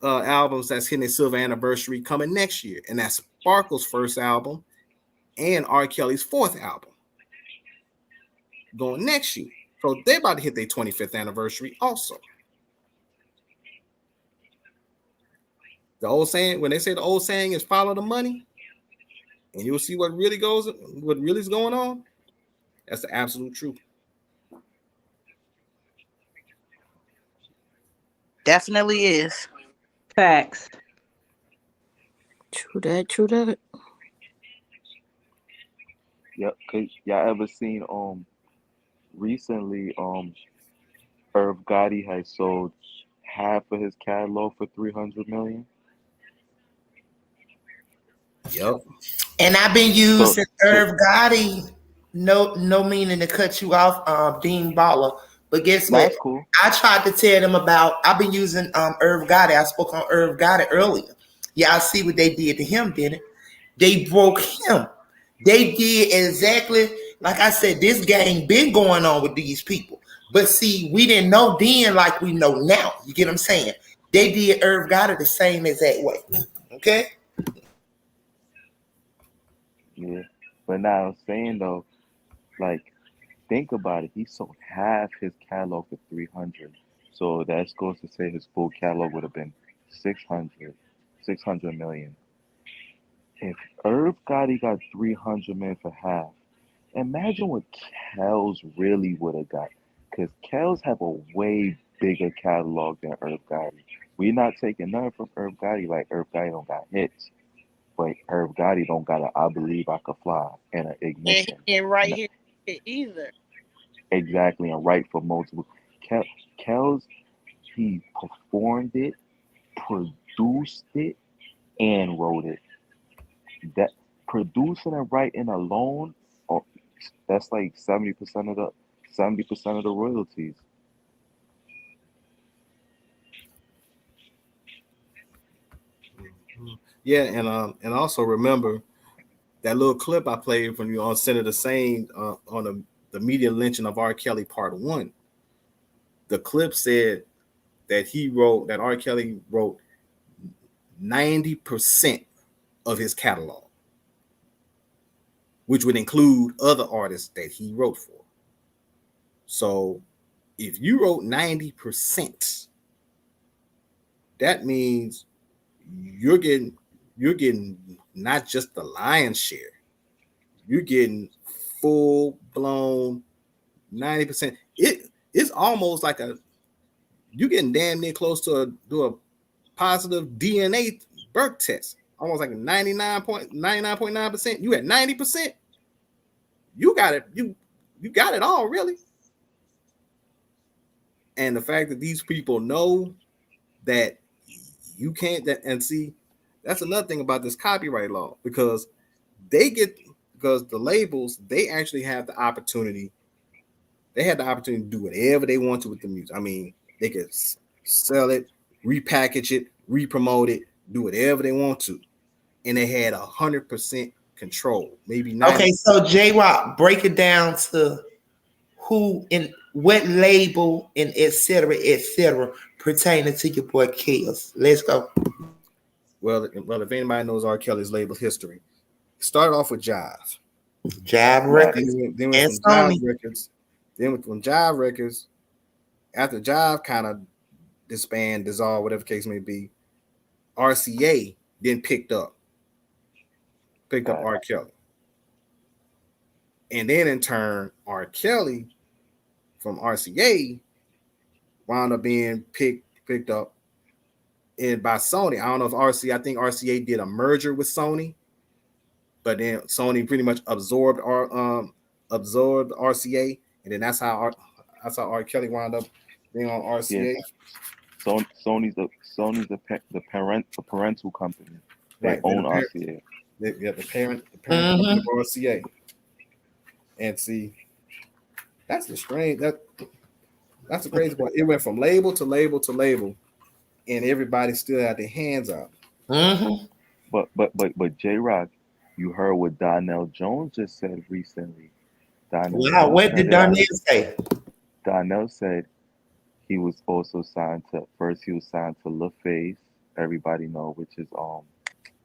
albums that's hitting their silver anniversary coming next year, and that's Sparkle's first album and R. Kelly's 4th album going next year. So they're about to hit their 25th anniversary also. The old saying, when they say the old saying is follow the money, and you'll see what really is going on, that's the absolute truth. Definitely is. Facts. True that. Yep. Cause y'all ever seen recently Irv Gotti has sold half of his catalog for 300 million. Yep. And I've been using Irv Gotti. No meaning to cut you off, Dean Baller. But guess what? That's cool. I tried to tell them about. I've been using Irv Gotti. I spoke on Irv Gotti earlier. Y'all see what they did to him, didn't it? They broke him. They did exactly like I said. This game been going on with these people, but see, we didn't know then like we know now. You get what I'm saying? They did Irv Gotti the same exact way. Okay. Yeah, but now I'm saying though, like, think about it. He sold half his catalog for 300. So that goes to say his full catalog would have been 600 million. If Irv Gotti got 300 million for half, imagine what Kells really would have got. Because Kells have a way bigger catalog than Irv Gotti. We're not taking nothing from Irv Gotti, like Irv Gotti don't got hits. But Irv Gotti don't got I Believe I Could Fly and an Ignition. And right here either. Exactly, and right for multiple. Kells, he performed it, produced it, and wrote it. That producing and writing alone, that's like 70% of the royalties. Yeah, and also remember that little clip I played from you on Senator Sane on the media lynching of R. Kelly Part 1. The clip said that R. Kelly wrote 90% of his catalog, which would include other artists that he wrote for. So if you wrote 90%, that means you're getting not just the lion's share, you're getting full blown 90%. It's almost like you're getting damn near close to a positive DNA birth test, almost like 99.9%. You at 90%, you got it. You got it all, really. And the fact that these people know that you can't, and see, that's another thing about this copyright law, because the labels, they actually have the opportunity. They had the opportunity to do whatever they want to with the music. I mean, they could sell it, repackage it, re-promote it, do whatever they want to. And they had 100% control. Maybe 90. Okay, so J-Rock, break it down to who and what label and et cetera, pertaining to your boy Kills. Let's go. Well, if anybody knows R. Kelly's label history, it started off with Jive. Jive Records. Then went from Jive Records. Then went from Jive Records. After Jive kind of disbanded, dissolved, whatever the case may be, RCA then picked up R. Kelly. And then in turn, R. Kelly from RCA wound up being picked up by Sony. I don't know if I think RCA did a merger with Sony, but then Sony pretty much absorbed RCA, and then that's how R. Kelly wound up being on RCA. Yeah. Sony's the parental company. They own RCA. The parent company of RCA. And see, that's the strange that's the crazy part. It went from label to label to label, and everybody still had their hands out. But J-Rock, you heard what Donnell Jones just said recently. What did Donnell say? Donnell said he was also signed to LaFace, everybody know, which is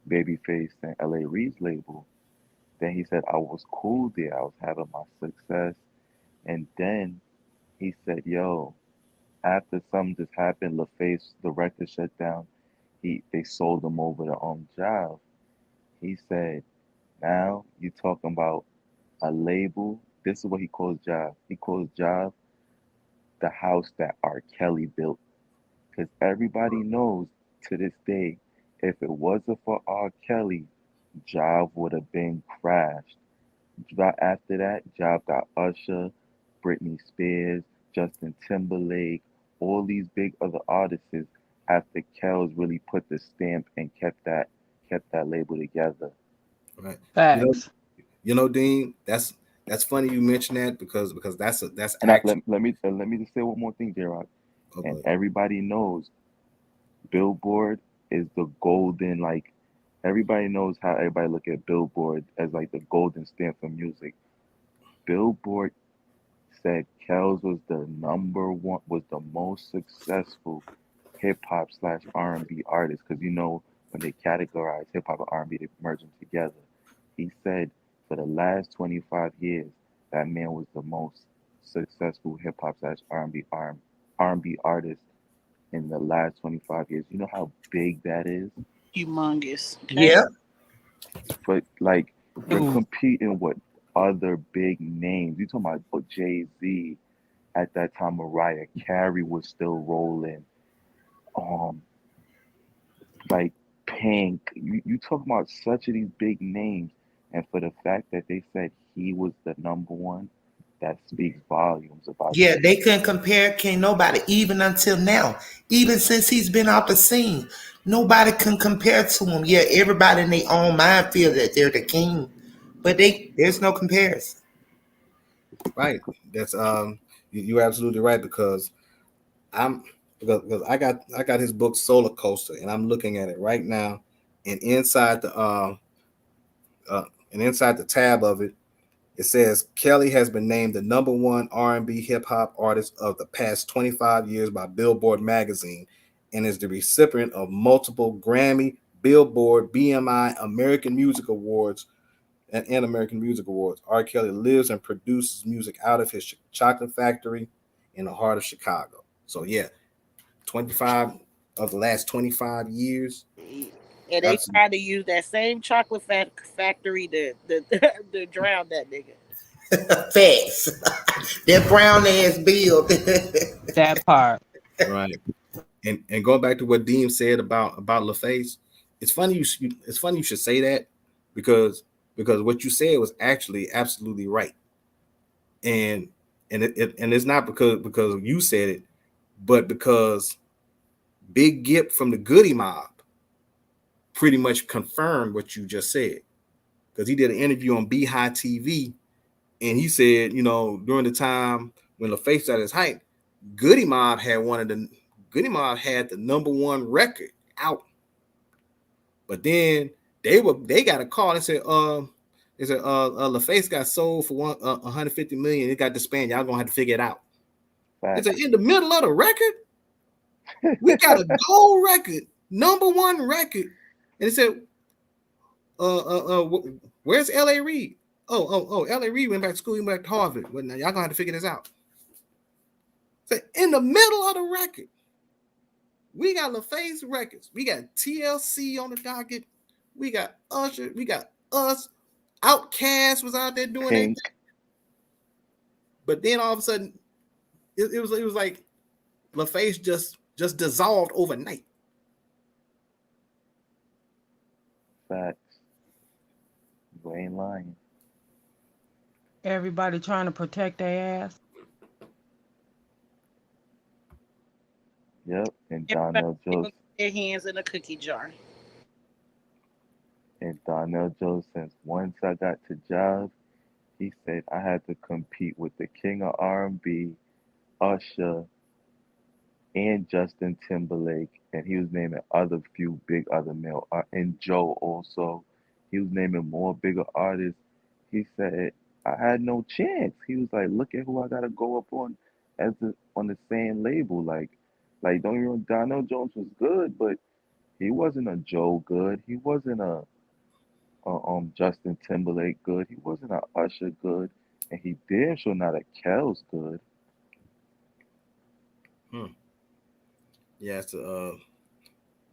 Babyface and L.A. Reid's label. Then he said I was cool there, I was having my success, and then he said, yo, after something just happened, LaFace, the record shut down, they sold him over to Jive. He said, now you talking about a label. This is what he calls Jive. He calls Jive the house that R. Kelly built. Because everybody knows to this day, if it wasn't for R. Kelly, Jive would have been crashed. After that, Jive got Usher, Britney Spears, Justin Timberlake, all these big other artists after Kells really put the stamp and kept that label together. Right. Facts. You know, Dean, that's funny you mention that because that's and let me just say one more thing, J-Rock. Okay. And everybody knows Billboard is the golden, like, everybody knows how everybody look at Billboard as like the golden stamp for music. Billboard said Kells was the most successful hip hop / R&B artist, because you know when they categorize hip hop and R&B, they merge them together. He said for the last 25 years, that man was the most successful hip hop / R&B artist in the last 25 years. You know how big that is? Humongous. Okay? Yeah. But like, we're competing with other big names. You talking about Jay-Z at that time, Mariah Carey was still rolling. Like Pink. You talking about such of these big names, and for the fact that they said he was the number one, that speaks volumes about. Yeah, they couldn't compare. Can't nobody, even until now, even since he's been off the scene, nobody can compare to him. Yeah, everybody in their own mind feel that they're the king, but there's no comparison. Right. That's you're absolutely right, because because I got his book Solar Coaster, and I'm looking at it right now, and inside the tab of it, it says Kelly has been named the number one R&B hip hop artist of the past 25 years by Billboard magazine, and is the recipient of multiple Grammy, Billboard, BMI, American Music Awards, and American Music Awards. R. Kelly lives and produces music out of his chocolate factory in the heart of Chicago. So yeah, 25 of the last 25 years. And they tried to use that same chocolate factory to drown that nigga. Facts. That brown ass bill. That part. Right. And going back to what Dean said about LaFace, it's funny you should say that, because what you said was actually absolutely right. And it's not because you said it, but because Big Gip from the Goody Mob pretty much confirmed what you just said, because he did an interview on Beehive TV, and he said, you know, during the time when LaFace at his height, Goody Mob had the number one record out, but then they got a call and said, It's a LaFace got sold for 150 million. It got disbanded. Y'all gonna have to figure it out. Facts. It's in the middle of the record. We got a gold record, #1 record, and it said, where's L.A. Reid? Oh, L.A. Reid went back to school. He went back to Harvard. Well, now y'all gonna have to figure this out. So in the middle of the record, we got LaFace Records. We got TLC on the docket. We got Usher. We got us. Outkast was out there doing it. But then all of a sudden, it was like LaFace just dissolved overnight. Facts. You ain't lying. Everybody trying to protect their ass. Yep, and Everybody Donnell Jones. their hands in a cookie jar. And Donnell Jones, since once I got to job, he said I had to compete with the king of R&B, Usher, and Justin Timberlake, and he was naming other few big other male and Joe also. He was naming more bigger artists. He said I had no chance. He was like, look at who I gotta go up on on the same label. Like don't get me wrong, Donnell Jones was good, but he wasn't a Joe good. He wasn't a Justin Timberlake good. He wasn't a Usher good, and he damn sure not a Kells good. Yeah, it's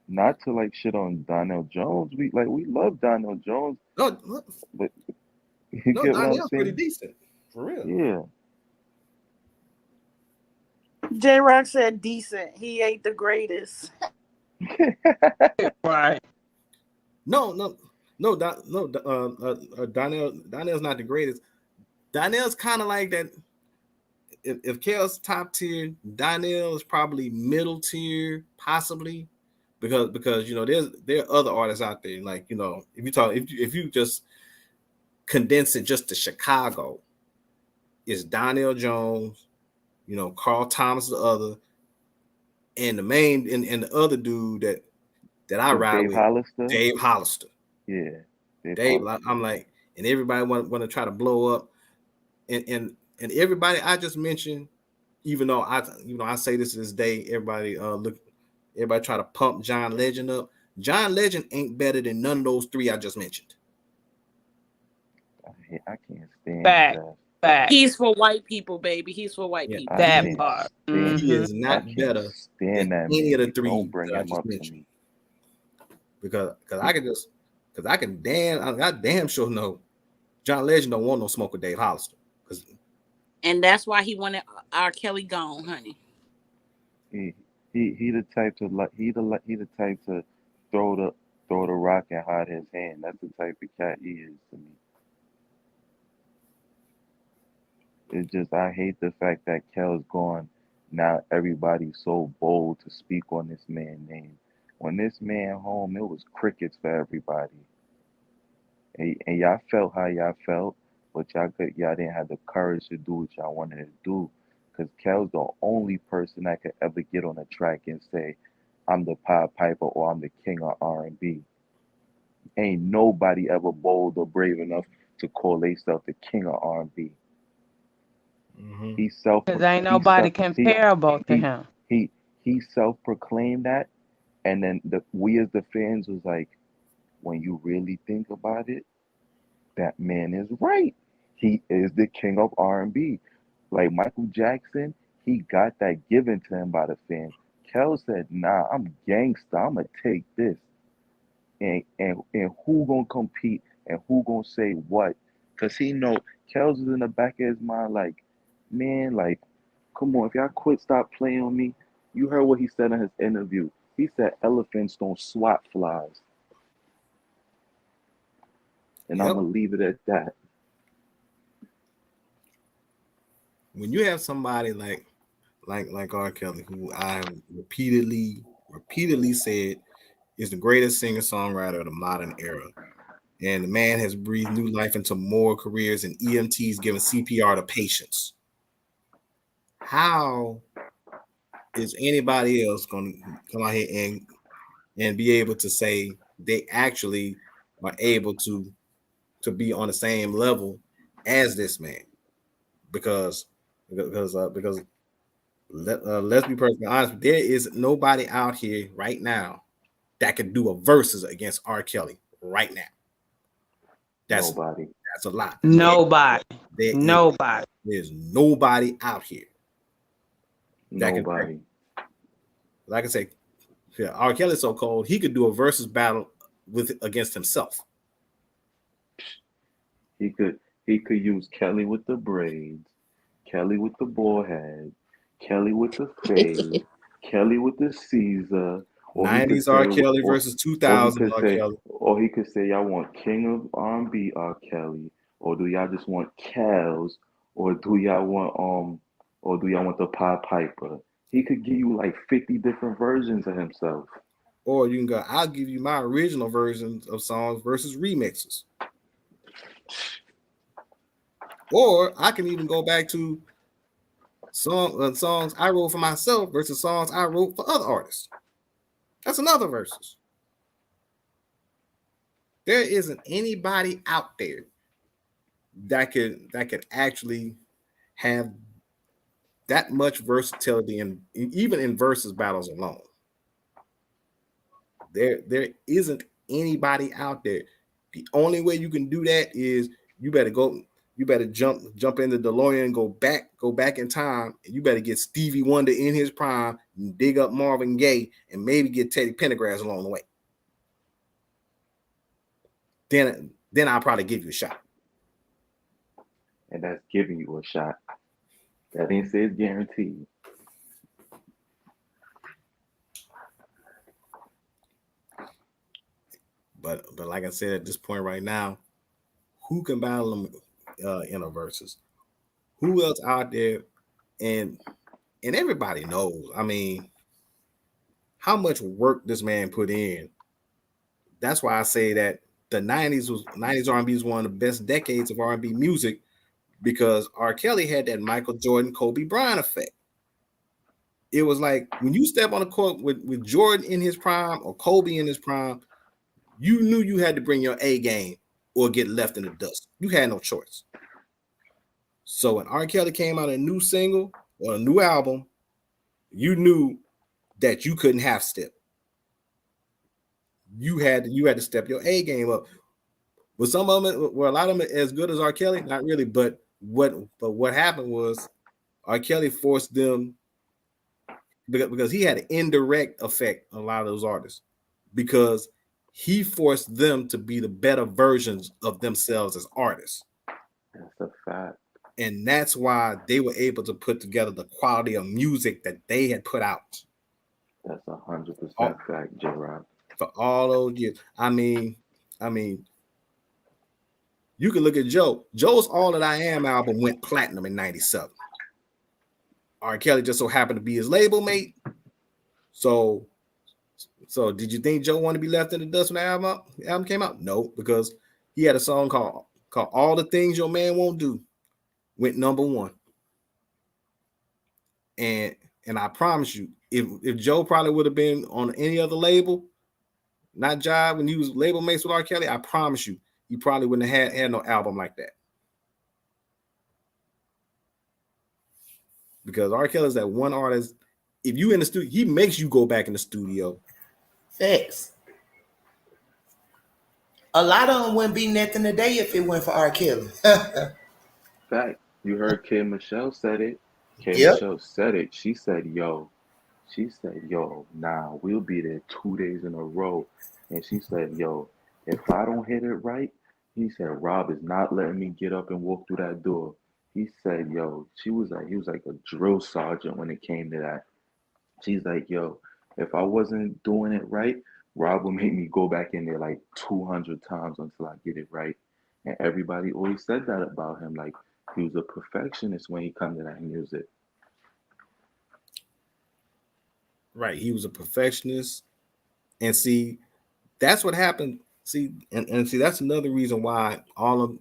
not to like shit on Donnell Jones. We love Donnell Jones. No, but you no, get what I'm Donnell's pretty saying? decent. For real. Yeah. J Rock said decent. He ain't the greatest. Right. No, Donnell's not the greatest. Donnell's kind of like that. If Kel's top tier, Donnell is probably middle tier, possibly, because there are other artists out there. Like if you just condense it just to Chicago, it's Donnell Jones, Carl Thomas the other, and the main and the other dude that I ride Dave with, Hollister? Dave Hollister. Yeah, Dave. I'm like, and everybody want to try to blow up, and everybody I just mentioned, even though I say this to this day, everybody try to pump John Legend up. John Legend ain't better than none of those three I just mentioned. I can't stand Back. He's for white people, baby. He's for white people. That part. He is not better than any of the three Don't bring that I him just up to mentioned. me. Because I damn sure know John Legend don't want no smoke with Dave Hollister. And that's why he wanted R.Kelly gone, honey. He the type to throw the rock and hide his hand. That's the type of cat he is to me. It's just I hate the fact that Kel's gone. Now everybody's so bold to speak on this man's name. When this man home, it was crickets for everybody. And y'all felt how y'all felt, but y'all didn't have the courage to do what y'all wanted to do. Because Kel's the only person that could ever get on a track and say, I'm the Pied Piper or I'm the king of R&B. Ain't nobody ever bold or brave enough to call themselves the king of R&B. Because ain't nobody comparable to him. He self-proclaimed that, and then we as the fans was like, when you really think about it, that man is right. He is the king of R&B. Like Michael Jackson, he got that given to him by the fans. Kel said, nah, I'm gangsta. I'm going to take this. And who going to compete and who going to say what? Because he know Kel's is in the back of his mind like, man, like, come on, if y'all stop playing on me. You heard what he said in his interview. He said elephants don't swat flies. And I'm going to leave it at that. When you have somebody like R.Kelly, who I have repeatedly said is the greatest singer-songwriter of the modern era, and the man has breathed new life into more careers and EMTs giving CPR to patients. How is anybody else going to come out here and be able to say they actually are able to to be on the same level as this man, because let's be perfectly honest, there is nobody out here right now that could do a versus against R. Kelly right now. That's a lot. Nobody. There's nobody out here that can. Like I say, yeah, R. Kelly's so cold, he could do a versus battle against himself. He could use Kelly with the braids, Kelly with the ball head, Kelly with the fade, Kelly with the Caesar. 90s R. Kelly versus 2000 R. Kelly. Or he could say, y'all want King of R&B R. Kelly, or do y'all just want Kels, or do y'all want the Pied Piper? He could give you like 50 different versions of himself. Or you can go, I'll give you my original versions of songs versus remixes. Or I can even go back to songs I wrote for myself versus songs I wrote for other artists. That's another versus. There isn't anybody out there that could actually have that much versatility, and even in versus battles alone. There isn't anybody out there. The only way you can do that is you better jump in the DeLorean and go back in time, and you better get Stevie Wonder in his prime and dig up Marvin Gaye and maybe get Teddy Pendergrass along the way. Then I'll probably give you a shot. And that's giving you a shot. That ain't said guaranteed. But like I said, at this point right now, who can battle them in a versus? Who else out there? And everybody knows. I mean, how much work this man put in. That's why I say that the 90s R&B is one of the best decades of R&B music, because R. Kelly had that Michael Jordan, Kobe Bryant effect. It was like when you step on the court with Jordan in his prime or Kobe in his prime, you knew you had to bring your A game or get left in the dust. You had no choice. So when R. Kelly came out a new single or a new album, you knew that you couldn't half step. You had to step your A game up. But some of them, well, a lot of them as good as R. Kelly, not really. But what happened was R. Kelly forced them, because he had an indirect effect on a lot of those artists, because he forced them to be the better versions of themselves as artists. That's a fact. And that's why they were able to put together the quality of music that they had put out. That's 100% fact, J-Rock. For all those years. I mean, you can look at Joe. Joe's All That I Am album went platinum in 97. R. Kelly just so happened to be his label mate. So did you think Joe wanted to be left in the dust when the album came out? No, because he had a song called All the Things Your Man Won't Do. Went #1. And I promise you, if Joe probably would have been on any other label, not Jive, when he was label mates with R. Kelly, I promise you, he probably wouldn't have had no album like that. Because R. Kelly is that one artist, if you in the studio, he makes you go back in the studio. Facts. A lot of them wouldn't be nothing today if it went for R. Kelly. Fact. You heard K. Michelle said it. Michelle said it. She said, yo, nah, we'll be there 2 days in a row. And she said, yo, if I don't hit it right, he said, Rob is not letting me get up and walk through that door. He said, yo, he was like a drill sergeant when it came to that. She's like, yo, if I wasn't doing it right, Rob would make me go back in there like 200 times until I get it right. And everybody always said that about him. Like, he was a perfectionist when he come to that music. Right. He was a perfectionist. And see, that's what happened. See, and see, that's another reason why all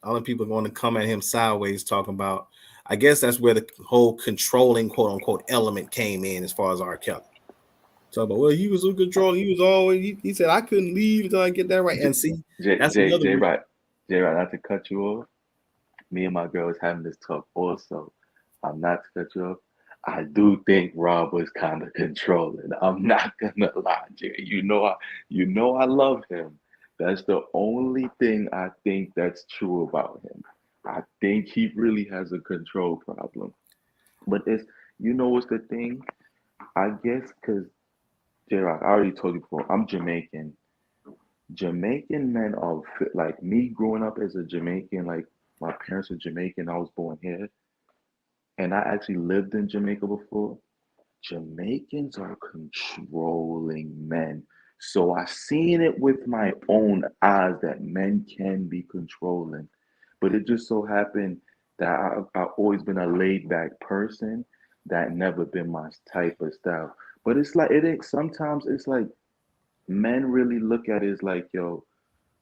the people are going to come at him sideways, talking about, I guess that's where the whole controlling, quote unquote, element came in as far as R. Kelly. So, but well, he was in control. He was always, he said, I couldn't leave until I get that right. And see, that's another J-Rock, J-Rod, not to cut you off. Me and my girl was having this talk also. I'm not to cut you off. I do think Rob was kind of controlling. I'm not gonna lie, Jay. You know I love him. That's the only thing I think that's true about him. I think he really has a control problem. But what's the thing? I guess because J-Rock, I already told you before, I'm Jamaican. Jamaican men are like me growing up as a Jamaican, like my parents are Jamaican, I was born here, and I actually lived in Jamaica before. Jamaicans are controlling men. So I seen it with my own eyes that men can be controlling. But it just so happened that I've always been a laid back person. That never been my type of style. But it's like it ain't sometimes it's like men really look at it as like, yo,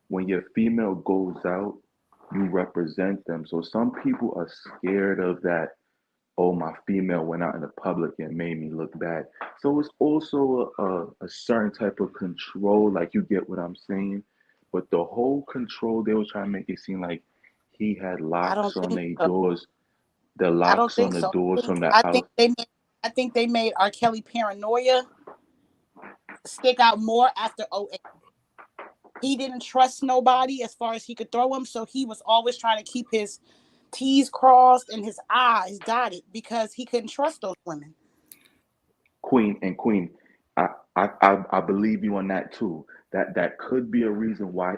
when your female goes out, you represent them. So some people are scared of that. Oh, my female went out in the public and made me look bad. So it's also a certain type of control, like you get what I'm saying. But the whole control, they were trying to make it seem like he had I locks don't on think their so. doors, the I don't locks on think the so. doors from the I house. think they made R. Kelly paranoia stick out more after '08. He didn't trust nobody as far as he could throw him, so he was always trying to keep his T's crossed and his I's dotted because he couldn't trust those women. Queen, I believe you on that too. That could be a reason why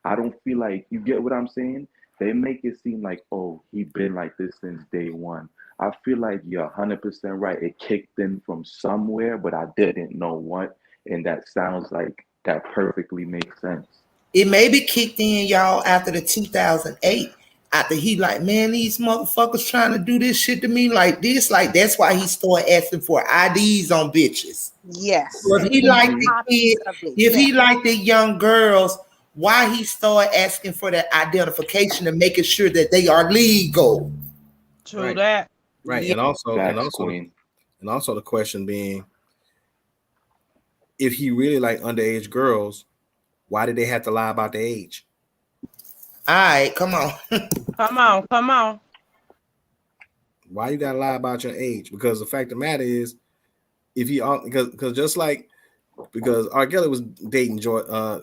I don't feel like you get what I'm saying. They make it seem like, oh, he been like this since day one. I feel like you're 100% right. It kicked in from somewhere, but I didn't know what, and that sounds like that perfectly makes sense. It maybe kicked in, y'all, after the 2008. After he like, man, these motherfuckers trying to do this shit to me like this. Like, that's why he started asking for IDs on bitches. Yes. So And getting copies of it. if he Yes. liked the young girls, why he started asking for that identification and making sure that they are legal. True Right. that. Right. Yeah. And also the question being, if he really like underage girls, why did they have to lie about the age? All right, come on. Come on. Why you gotta lie about your age? Because the fact of the matter is, if he because just like because R.Kelly was dating Joycelyn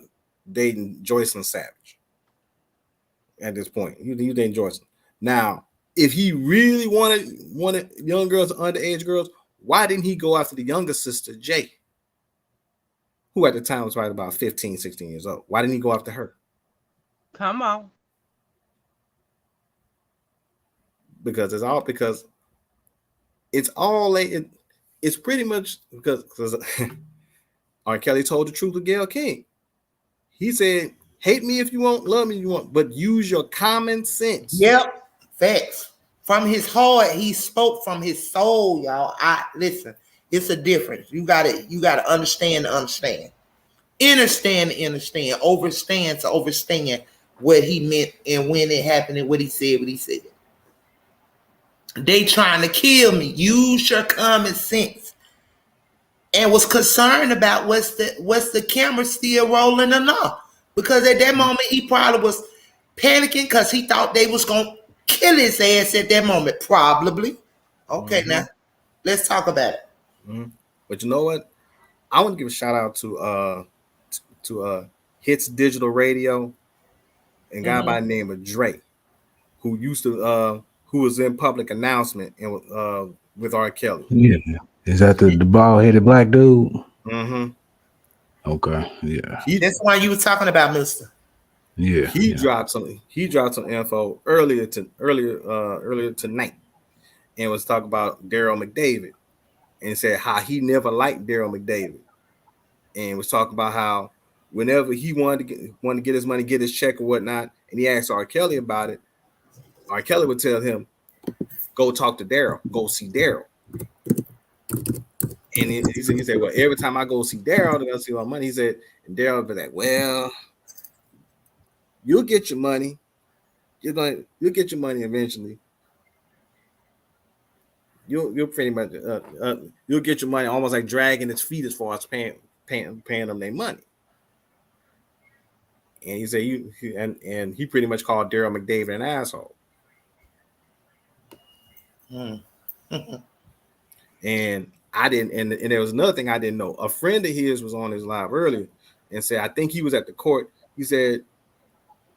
Savage at this point. He dating Joycelyn. Now, if he really wanted young girls, underage girls, why didn't he go after the younger sister, Jay, who at the time was probably about 15, 16 years old? Why didn't he go after her? Come on. Because it's pretty much because R. Kelly told the truth to Gayle King. He said, hate me if you want, love me if you want, but use your common sense. Yep, facts. From his heart, he spoke from his soul, y'all. Listen, it's a difference. You gotta understand to understand. Understand to understand. Overstand to understand what he meant and when it happened and what he said. They trying to kill me. Use your common sense. And was concerned about what's the camera still rolling or not. Because at that moment he probably was panicking because he thought they was gonna kill his ass at that moment. Probably. Okay, now let's talk about it. But you know what? I want to give a shout out to Hits Digital Radio and a guy by the name of Drake, who who was in public announcement and with R. Kelly. Yeah. Is that the bald headed black dude? Mm-hmm. Okay. Yeah. That's the one you were talking about, Mister. Yeah. He dropped some info earlier tonight and was talking about Daryl McDavid and said how he never liked Daryl McDavid, and was talking about how whenever he wanted to get his money, get his check or whatnot, and he asked R. Kelly about it, R. Kelly would tell him, go talk to Daryl, go see Daryl. And he said, well, every time I go see Daryl, they're gonna see my money. He said, and Daryl would be like, well, you'll get your money. You'll get your money eventually. You'll pretty much you'll get your money, almost like dragging its feet as far as paying them their money. And he said and he pretty much called Daryl McDavid an asshole. And I didn't, and there was another thing I didn't know. A friend of his was on his live earlier and said, I think he was at the court. He said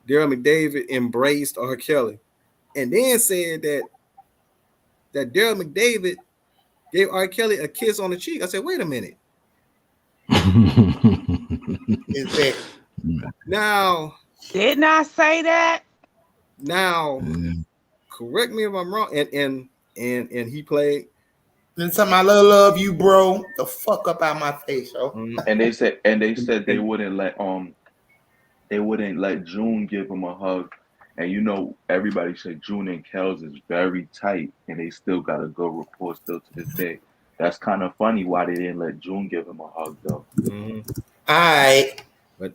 Daryl McDavid embraced R.Kelly, and then said that Daryl McDavid gave R.Kelly a kiss on the cheek. I said, wait a minute. Is that now? Didn't I say that? Now, correct me if I'm wrong. And he played. Then something I love you, bro. The fuck up out my face, yo. And they said they wouldn't let June give him a hug. And you know, everybody said June and Kels is very tight, and they still got a good rapport still to this day. That's kind of funny why they didn't let June give him a hug though. Mm-hmm. All right. But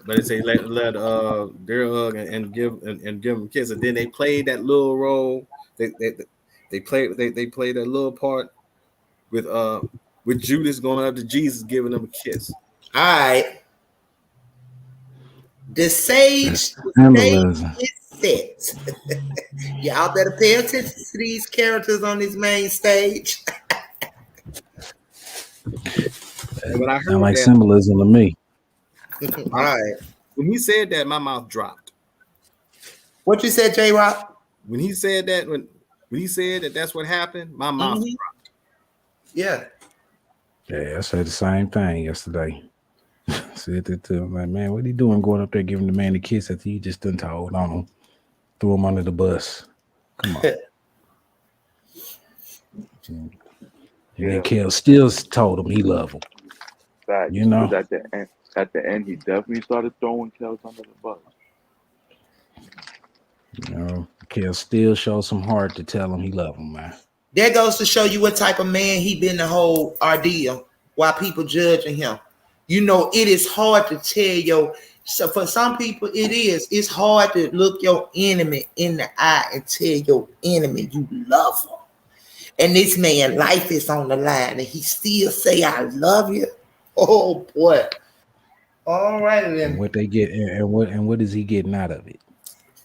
they say let Daryl hug and give him a kiss, and then they played that little role. They played that little part with Judas going up to Jesus giving him a kiss. All right. The stage is set. Y'all better pay attention to these characters on this main stage. When I heard sound like that, symbolism to me. All right. When he said that, my mouth dropped. What you said, J-Rock? When he said that, when he said that that's what happened, my mouth dropped. Yeah. Yeah, I said the same thing yesterday. Said that to him, like, man, what are you doing going up there giving the man a kiss after you just done told on him, threw him under the bus? Come on. And then Kel still told him he loved him. Fact. You know, at the end, he definitely started throwing Kels under the bus. You know, Kel still showed some heart to tell him he loved him, man. That goes to show you what type of man he been the whole ordeal while people judging him. You know, it is hard to tell so for some people it's hard to look your enemy in the eye and tell your enemy you love him. And this man, life is on the line, and he still say, I love you. Oh boy. All right then. And what they get and what is he getting out of it?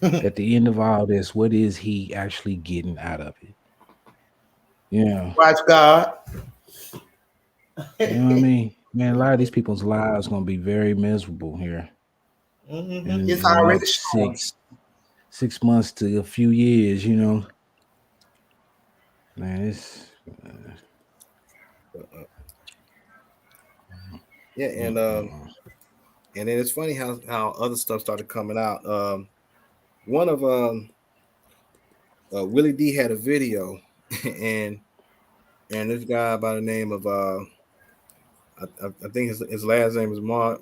At the end of all this, what is he actually getting out of it? Yeah. Watch God. You know what I mean? Man, a lot of these people's lives gonna be very miserable here. Mm-hmm. It's already 6 months to a few years, you know. Man, it's yeah, and then it's funny how other stuff started coming out. One of Willie D had a video, and this guy by the name of I think his last name is Marv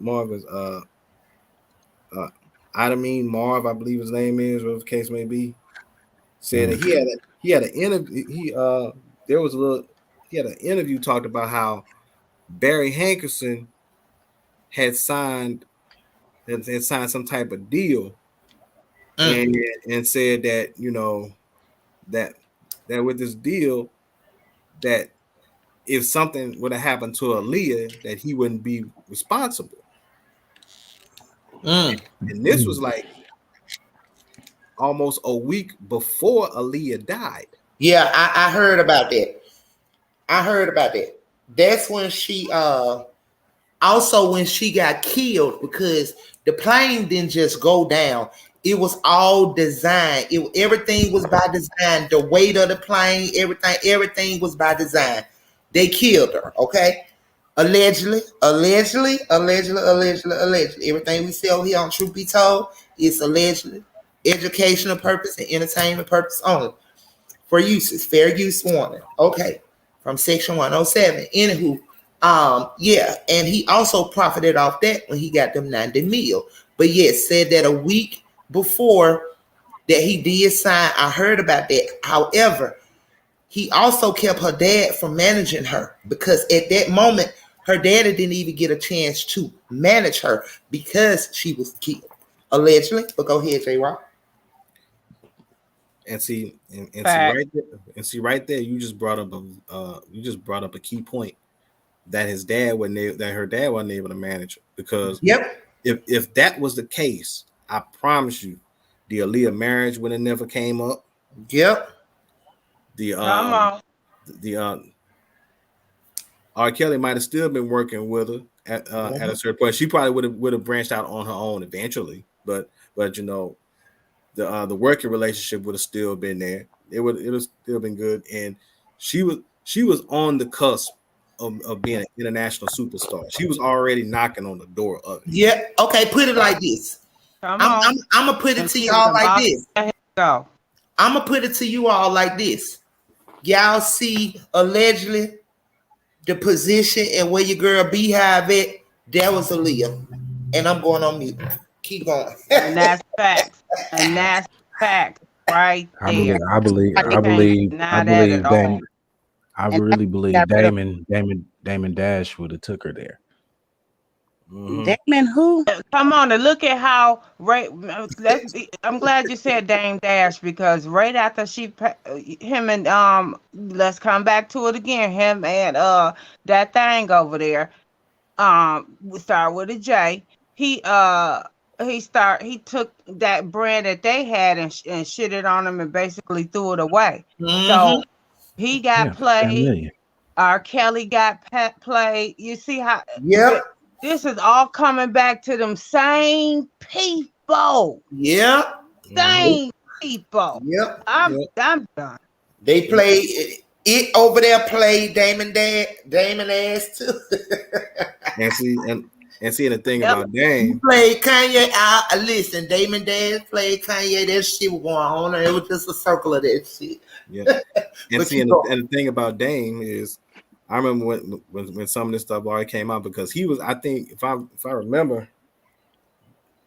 Idamine Marv, I believe his name is, whatever the case may be, said that he had an interview. He had an interview talked about how Barry Hankerson had signed some type of deal, and said that, you know, that with this deal, that if something would have happened to Aaliyah, that he wouldn't be responsible. And this was like almost a week before Aaliyah died. Yeah, I heard about that. That's when she also when she got killed, because the plane didn't just go down. It was all designed. Everything was by design. The weight of the plane, everything was by design. They killed her, okay? Allegedly. Everything we see over here on Truth Be Told is allegedly. Educational purpose and entertainment purpose only. For uses, fair use warning. Okay. From section 107. Anywho, yeah, and he also profited off that when he got them 90 mil. But yes, said that a week before that he did sign. I heard about that. However, he also kept her dad from managing her, because at that moment, her daddy didn't even get a chance to manage her because she was killed, allegedly. But go ahead, J-Rock. And see right there, you just brought up a key point, that her dad wasn't able to manage her, because if that was the case, I promise you, the Aaliyah marriage would have never came up. Yep. The Come on. the R. Kelly might have still been working with her at a certain point. She probably would have branched out on her own eventually, but you know, the working relationship would have still been there. It would still been good, and she was on the cusp of being an international superstar. She was already knocking on the door of it. Yeah. Okay. Put it like this. Come I'm on. gonna put it And to she y'all was like about this. to go. I'm gonna put it to you all like this. Y'all see allegedly the position and where your girl Beehive at. That was Aaliyah, and I'm going on mute. Keep going. And that's facts. And that's facts right I there. believe, I believe, You I can't believe, I deny that at believe all. Damon. I And really believe got rid of Damon Dash would have took her there. Damon who? Come on and look at how I'm glad you said Dame Dash, because right after him and let's come back to it again, him and that thing over there, we start with a J. He took that brand that they had and shit it on him and basically threw it away. So he got played. R. Kelly got played. You see how? Yep. This is all coming back to them same people. Yeah. Same people. Yep. I'm done. They played it over there. Played Damon ass too. And see the thing about Dame. Played Kanye. Listen, Damon Dash played Kanye. That shit was going on, and it was just a circle of that shit. Yeah. And the thing about Dame is, I remember when some of this stuff already came out, because he was, I think, if I remember,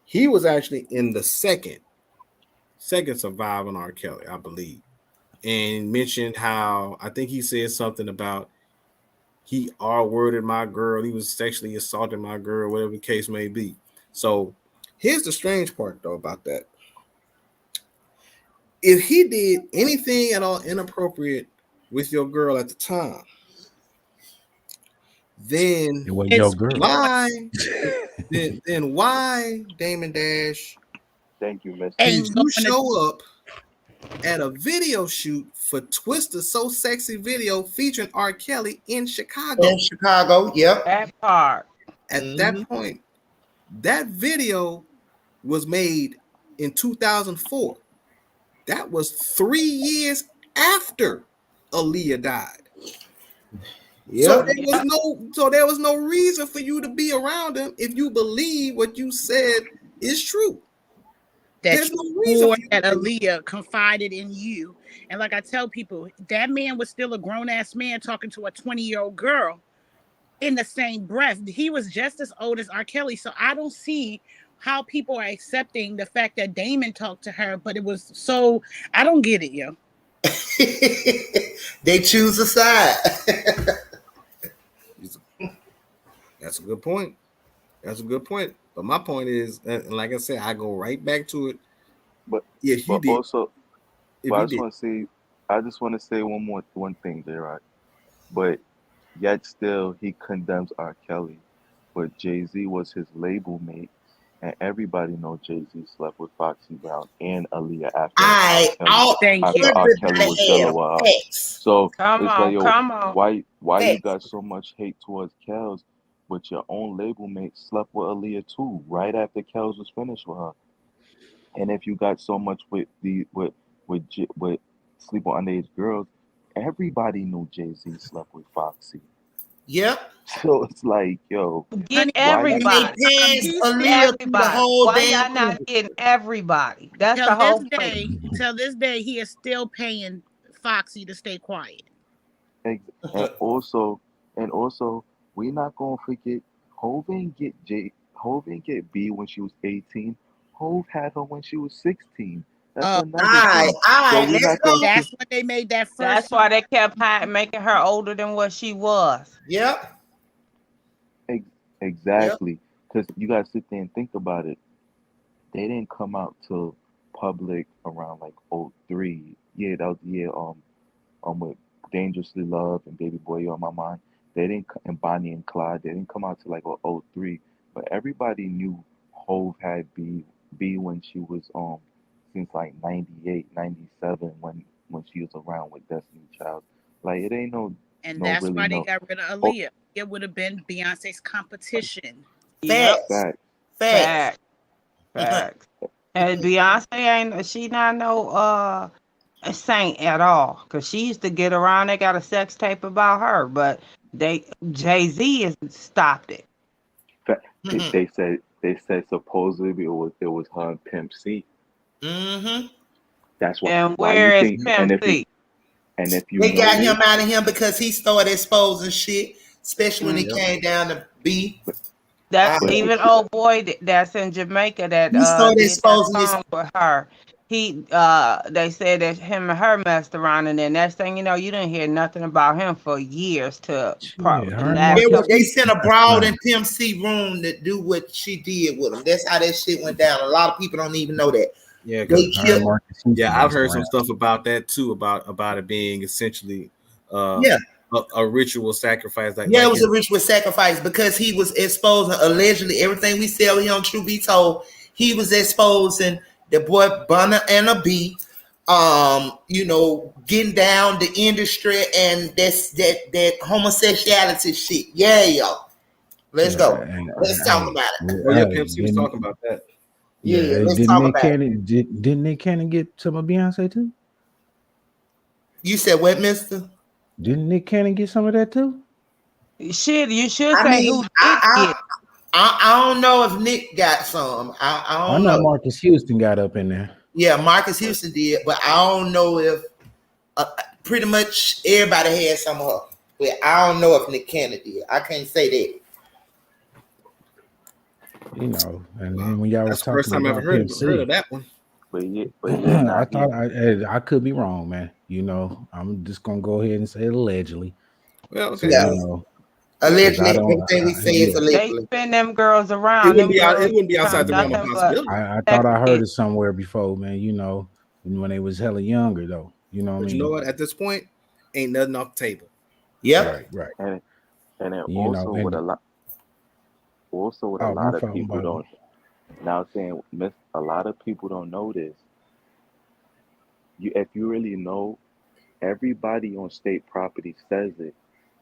he was actually in the second surviving R. Kelly, I believe, and mentioned how, I think he said something about he R-worded my girl, he was sexually assaulting my girl, whatever the case may be. So here's the strange part though about that. If he did anything at all inappropriate with your girl at the time, then why then why, Damon Dash, thank you, Miss, did you show up at a video shoot for Twister So Sexy video featuring R. Kelly in Chicago? In Chicago, yep. That part. At that point, that video was made in 2004. That was 3 years after Aaliyah died. Yep. So there was no reason for you to be around him if you believe what you said is true. That that Aaliyah confided in you. And like I tell people, that man was still a grown-ass man talking to a 20-year-old girl in the same breath. He was just as old as R. Kelly. So I don't see how people are accepting the fact that Damon talked to her, but it was so, I don't get it, yo. They choose a side. That's a good point. But my point is, and like I said, I go right back to it. But if you did, also, I just want to say one thing there, right? But yet still, he condemns R. Kelly. But Jay-Z was his label mate, and everybody know Jay-Z slept with Foxy Brown and Aaliyah after R. Kelly was dealing with her. So come on. Why you got so much hate towards Kels, but your own label mate slept with Aaliyah too, right after Kels was finished with her? And if you got so much with sleep with underage girls, everybody knew Jay-Z slept with Foxy. Yep. So it's like, yo, get everybody. Why y'all not getting everybody? That's the whole point. Till this day, he is still paying Foxy to stay quiet. And also, we not gonna forget, Hov didn't get B when she was 18. Hov had her when she was 16. That's another thing. That's when they made that first. That's why they kept making her older than what she was. Yep. Exactly. Because you gotta sit there and think about it. They didn't come out to public around like 03. Yeah, that was the year with Dangerously Loved and Baby Boy on My Mind. They didn't, and Bonnie and Clyde, they didn't come out to like 03. But everybody knew Hove had B when she was since like 98, 97 when she was around with Destiny Child. Like it ain't And no that's really why they no. got rid of Oh, Aaliyah. It would have been Beyonce's competition. Yep. Facts. fact. Facts. Facts. And Beyonce she not no a saint at all. Cause she used to get around, they got a sex tape about her, but Jay-Z has stopped it. They said supposedly it was her and Pimp C. Mm-hmm. That's And why you where is think Pimp C? and if you They got notice, him out of him because he started exposing shit, especially when he Yep. came down to B. That but even old boy that's in Jamaica that He started did that exposing his. song with her. He they said that him and her messed around, and then next thing you know, you didn't hear nothing about him for years to Shit, the her and last Marcus couple. They Houston sent a messed broad in around. Pimp C room to do what she did with him. That's how that shit went down. A lot of people don't even know that. Yeah, They because Her and killed. Marcus Houston I've messed heard some around. stuff about that too, about it being essentially Yeah. a ritual sacrifice, Yeah, it was his, a ritual sacrifice because he was exposing allegedly everything we say on True Be Told. He was exposing the boy Bunner and a B, getting down the industry and that homosexuality shit. Yeah, y'all. Let's go. Let's talk Hey, about it. oh yeah, hey, Pimp C was talking about that. Yeah, let's didn't talk Nick about it. Cannon didn't Nick Cannon get some of Beyonce too? You said what, mister? Didn't Nick Cannon get some of that too? Shit, you should I say mean, who did get. I don't know if Nick got some. I I don't know know. Marcus Houston got up in there. Yeah, Marcus Houston did, but I don't know if pretty much everybody had some of her. But I don't know if Nick Cannon did. I can't say that. You know, and then when y'all was That's the first talking time I ever about Pimp C, heard of that one. but yeah, I nah, thought I could be wrong, man. You know, I'm just gonna go ahead and say it allegedly. Well, okay. So, Yeah. you know, Allegedly, I don't. everything we say is They allegedly. spin them girls It around. Them girls wouldn't be outside become the realm of nothing but possibility. I thought sex I heard hits. it somewhere before, man. You know, when they was hella younger though. You know what I But mean? you know what? At this point, ain't nothing off the table. Yep. Right. and then You know, also and with a my lot of phone, people buddy. don't. Now I'm saying a lot of people don't know this. If you really know, everybody on state property says it.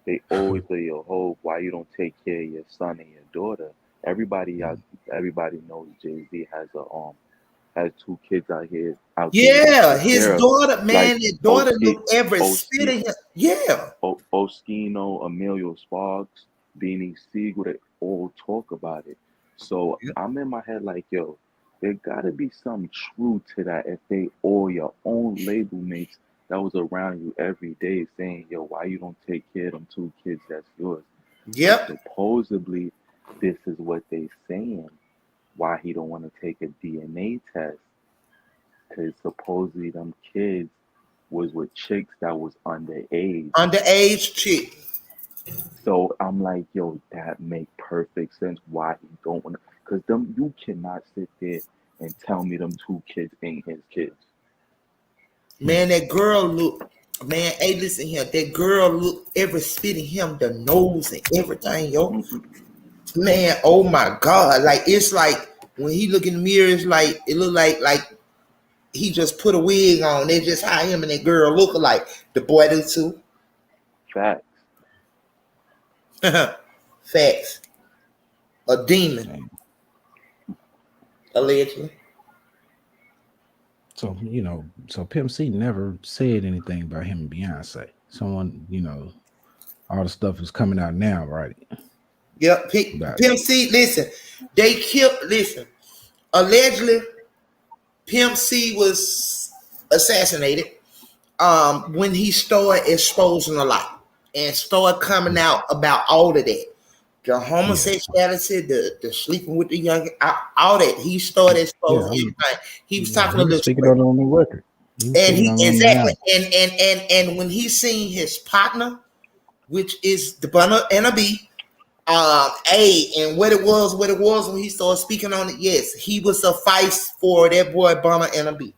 They always say, "Yo, Hov, why you don't take care of your son and your daughter?" Everybody knows Jay-Z has two kids out here to Yeah, take his care of. daughter, Like man, his daughter Oski, look every spit Oski, of him. Yeah. Oskino, Emilio Sparks, Beanie Siegel, they all talk about it. So I'm in my head like, yo, there gotta be some truth to that if they all your own label mates that was around you every day saying, yo, why you don't take care of them two kids that's yours? Yep. But supposedly this is what they saying. Why he don't want to take a DNA test. Cause supposedly them kids was with chicks that was underage. Underage chick. So I'm like, yo, that make perfect sense why he don't want to. Because you cannot sit there and tell me them two kids ain't his kids. Man, that girl look. Man, hey, listen here. That girl look every spit of him, the nose and everything, yo. Man, oh my God. Like, it's like when he look in the mirror, it's like, it look like he just put a wig on. They just how him and that girl look alike. The boy do too. Facts. Facts. A demon. Allegedly. So, you know, so Pimp C never said anything about him and Beyonce. Someone, you know, all the stuff is coming out now, right? Yep. Pimp C, listen, they killed, listen, allegedly, Pimp C was assassinated when he started exposing a lot and started coming out about all of that. The homosexuality, the sleeping with the young, all that. He started exposing everything. He was talking a little speaking on the record. and he exactly and when he seen his partner, which is the Bunner and a B, and what it was when he started speaking on it. Yes, he was suffice for that boy Bunner and a B.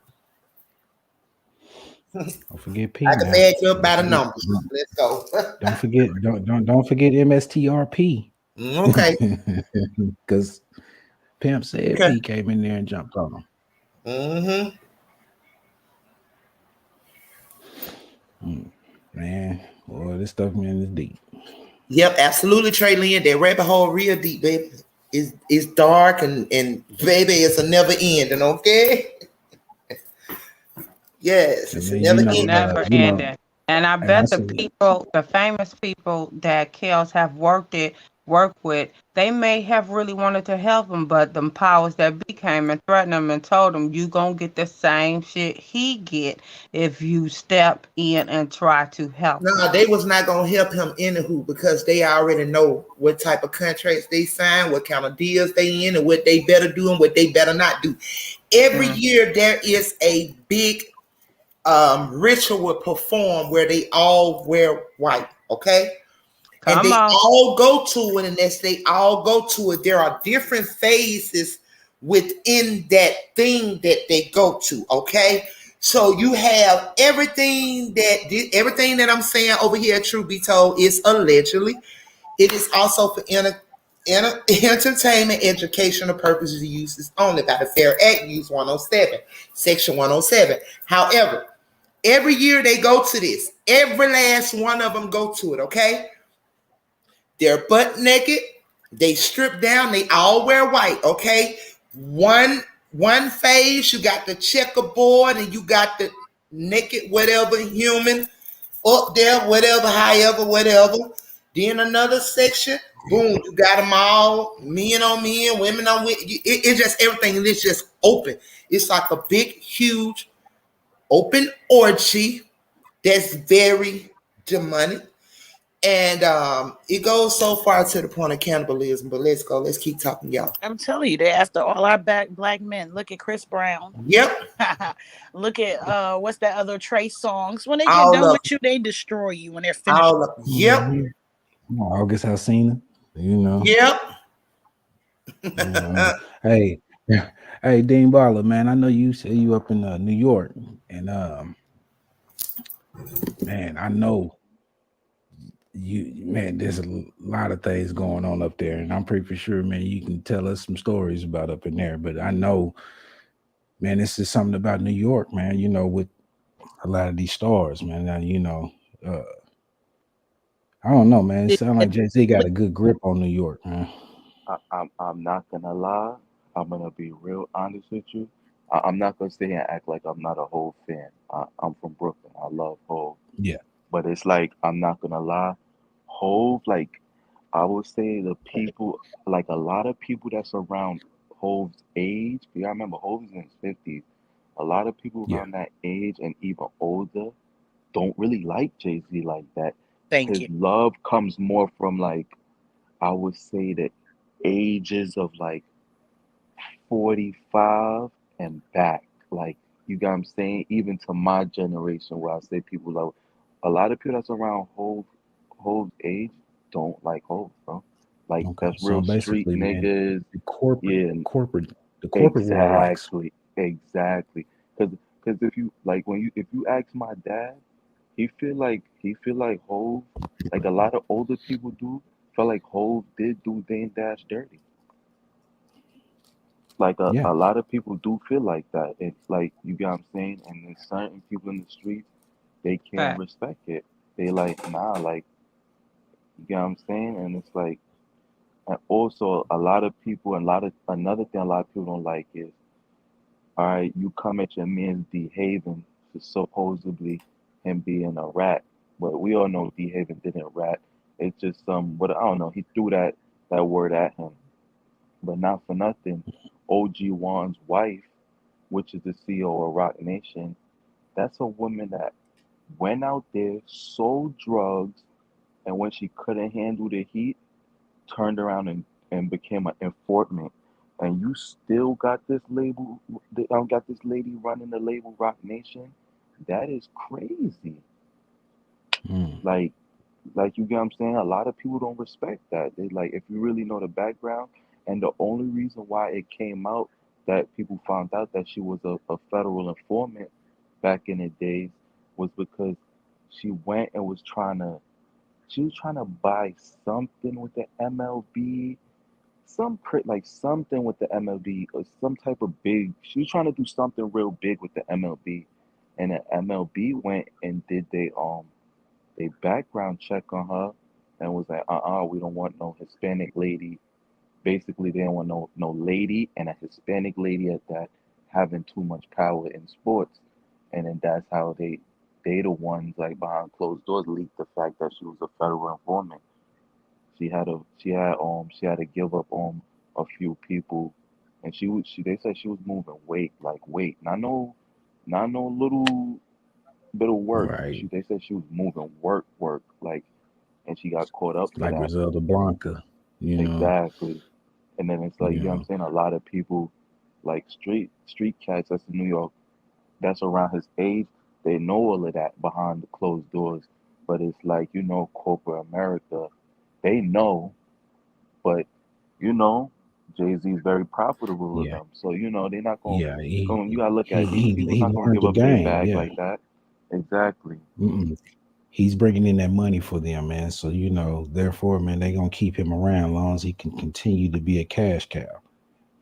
Don't forget P. I can back you up by the numbers. Let's go. Don't forget MSTRP. Okay. Because Pimp said Okay. P came in there and jumped on him. Man, boy, this stuff, man, is deep. Yep, absolutely, Trey Lynn. That rabbit hole real deep, baby. It's dark and baby, it's a never ending, okay? Yes, And it's a then, never ending. Never ending. And I and I bet the said, people, the famous people that Kels have worked with, they may have really wanted to help him, but them powers that be came and threatened him and told him, you gonna get the same shit he get if you step in and try to help him. No, they was not gonna help him anywho because they already know what type of contracts they sign, what kind of deals they in, and what they better do and what they better not do. Every year there is a big ritual performed where they all wear white, okay? And they all go to it, and as they all go to it, there are different phases within that thing that they go to, okay? So you have everything that I'm saying over here, truth be told, is allegedly. It is also for entertainment, educational purposes uses only by the Fair Act, use 107, section 107. However, every year they go to this. Every last one of them go to it, okay? They're butt naked. They strip down. They all wear white, okay? One phase, you got the checkerboard and you got the naked whatever human up there, whatever, however, whatever. Then another section, boom, you got them all, men on men, women on women. It's just everything. It's just open. It's like a big, huge, open orgy that's very demonic. And it goes so far to the point of cannibalism, but let's go. Let's keep talking, y'all. I'm telling you, they're after all our black men. Look at Chris Brown. Yep. Look at what's that other Trey songs? When they get All done of with you, they destroy you when they're finished. All of yep. August Alsina, you know. Yep. Hey, hey, Dean Baller, man. I know you say you up in New York, and man, I know man, there's a lot of things going on up there, and I'm pretty sure, man, you can tell us some stories about up in there. But I know, man, this is something about New York, man. You know, with a lot of these stars, man. Now, you know, I don't know, man. It sounds like Jay-Z got a good grip on New York, man. I'm not gonna lie. I'm gonna be real honest with you. I'm not gonna sit here and act like I'm not a Hov fan. I'm from Brooklyn. I love Hov. Yeah. But it's like I'm not gonna lie. Hov, like I would say the people, like a lot of people that's around Hov's age. You gotta remember Hov's in his 50s. A lot of people around that age and even older don't really like Jay-Z like that. Thank His you. love comes more from like I would say the ages of like 45 and back. Like, you got what I'm saying? Even to my generation, where I say people like a lot of people that's around Hov's age don't like Hov, bro. Like, Okay, that's so real street basically, man, niggas. the corporate world likes. Exactly. Because if you ask my dad, he feel like Hov, like a lot of older people do, felt like Hov did do Dame Dash dirty. Like Yeah. a lot of people do feel like that. It's like you get what I'm saying, and there's certain people in the streets they can't respect it. They like nah, like you get what I'm saying, and it's like, and also a lot of people, and a lot of another thing a lot of people don't like is, all right, you come at your man's behaving to supposedly him being a rat, but we all know behaving didn't rat. It's just some what I don't know. He threw that word at him, but not for nothing. OG Wan's wife, which is the CEO of Rock Nation, that's a woman that went out there, sold drugs, and when she couldn't handle the heat, turned around and became an informant. And you still got this label, got this lady running the label Rock Nation. That is crazy. Like, you get what I'm saying? A lot of people don't respect that. They like, if you really know the background, and the only reason why it came out that people found out that she was a federal informant back in the days was because she went and she was trying to buy something with the MLB, like something with the MLB or some type of big. She was trying to do something real big with the MLB, and the MLB went and did they background check on her, and was like, we don't want no Hispanic lady. Basically, they don't want no lady and a Hispanic lady at that having too much power in sports, and then that's how they the ones like behind closed doors leaked the fact that she was a federal informant. She had to give up on a few people, and they said she was moving weight, not no little bit of work. Right. They said she was moving work like, and she got caught up for Like that. Griselda Blanca, Exactly. And then it's like, you you know what I'm know. saying, a lot of people like street cats that's in New York that's around his age, they know all of that behind the closed doors. But it's like, corporate America, they know, but you know, Jay-Z is very profitable with Yeah. them. So, they're not gonna Yeah. going you gotta look He at these he people he not gonna learned give the up their game. bag Yeah. like that. Exactly. Mm-mm. He's bringing in that money for them, man. So therefore, man, they gonna keep him around as long as he can continue to be a cash cow. So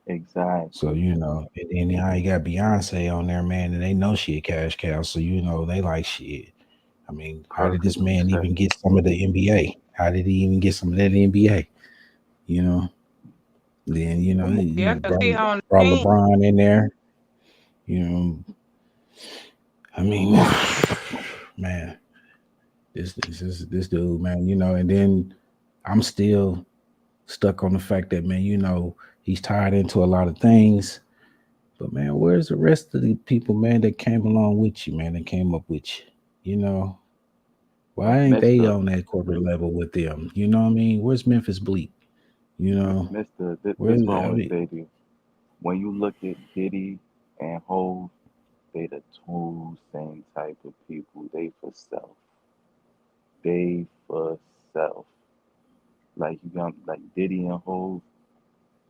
Exactly. and then now you got Beyonce on there, man, and they know she a cash cow. So they like shit. I mean, how did this Perfectly man said. even get some of the NBA? How did he even get some of that NBA? You know. Then Yeah, you because he on the brought team. LeBron in there. You know, I mean, man, this dude, man. And then I'm still stuck on the fact that, man, he's tied into a lot of things. But man, where's the rest of the people, man, that came along with you, man, that came up with you? Why ain't they Mister, on that corporate level with them? You know what I mean? Where's Memphis Bleak? You know, Mister, where's this what I I want to mean, say to you. When you look at Diddy and Hov, they the two same type of people. They for self. They for self. Like you got like Diddy and Hov.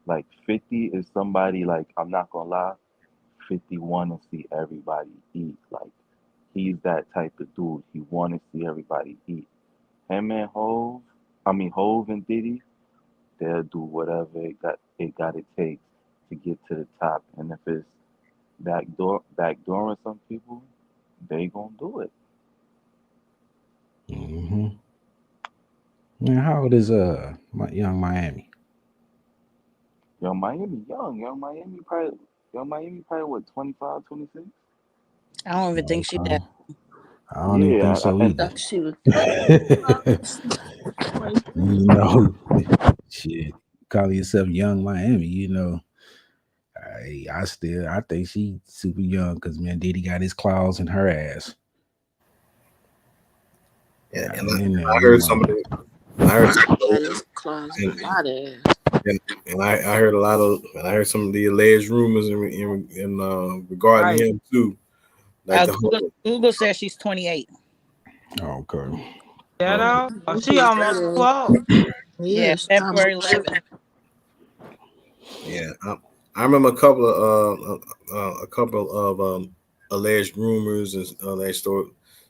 Like 50 is somebody like, I'm not gonna lie. 50 want to see everybody eat. Like he's that type of dude. He want to see everybody eat. Him and Hov and Diddy, they'll do whatever it takes to get to the top. And if it's backdooring some people, they gonna do it. hmm man, how old is my young Miami? Young Miami probably what, 25, 26? I don't even think she that. Okay. I don't even think Yeah, so I either. thought she was. you know, shit, call yourself young Miami. I think she super young because man, Diddy got his claws in her ass. Yeah, Got and him in there, I heard some of the, I heard some of Got those, his claws in and, a lot of ass. and I heard a lot of, and I heard some of the alleged rumors in regarding Right. him too, like the Google, whole. Google says she's 28. Okay. That all? Oh, she She's almost that ass. 12. Yeah, Yes, February almost 11th. Yeah, I remember a couple of alleged rumors and alleged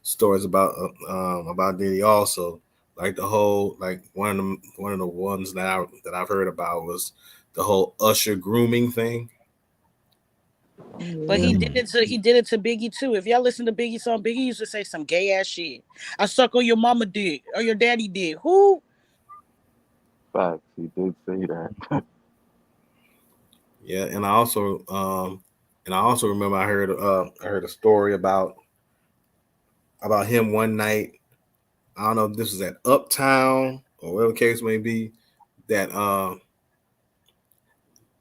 stories about Diddy also. Like the whole, like one of the ones that I've heard about was the whole Usher grooming thing. But Yeah. he did it to Biggie too. If y'all listen to Biggie song, Biggie used to say some gay ass shit. I suck on your mama dick or your daddy dick. Who? Facts. He did say that. Yeah, and I also remember I heard a story about him one night. I don't know if this was at Uptown or whatever the case may be, that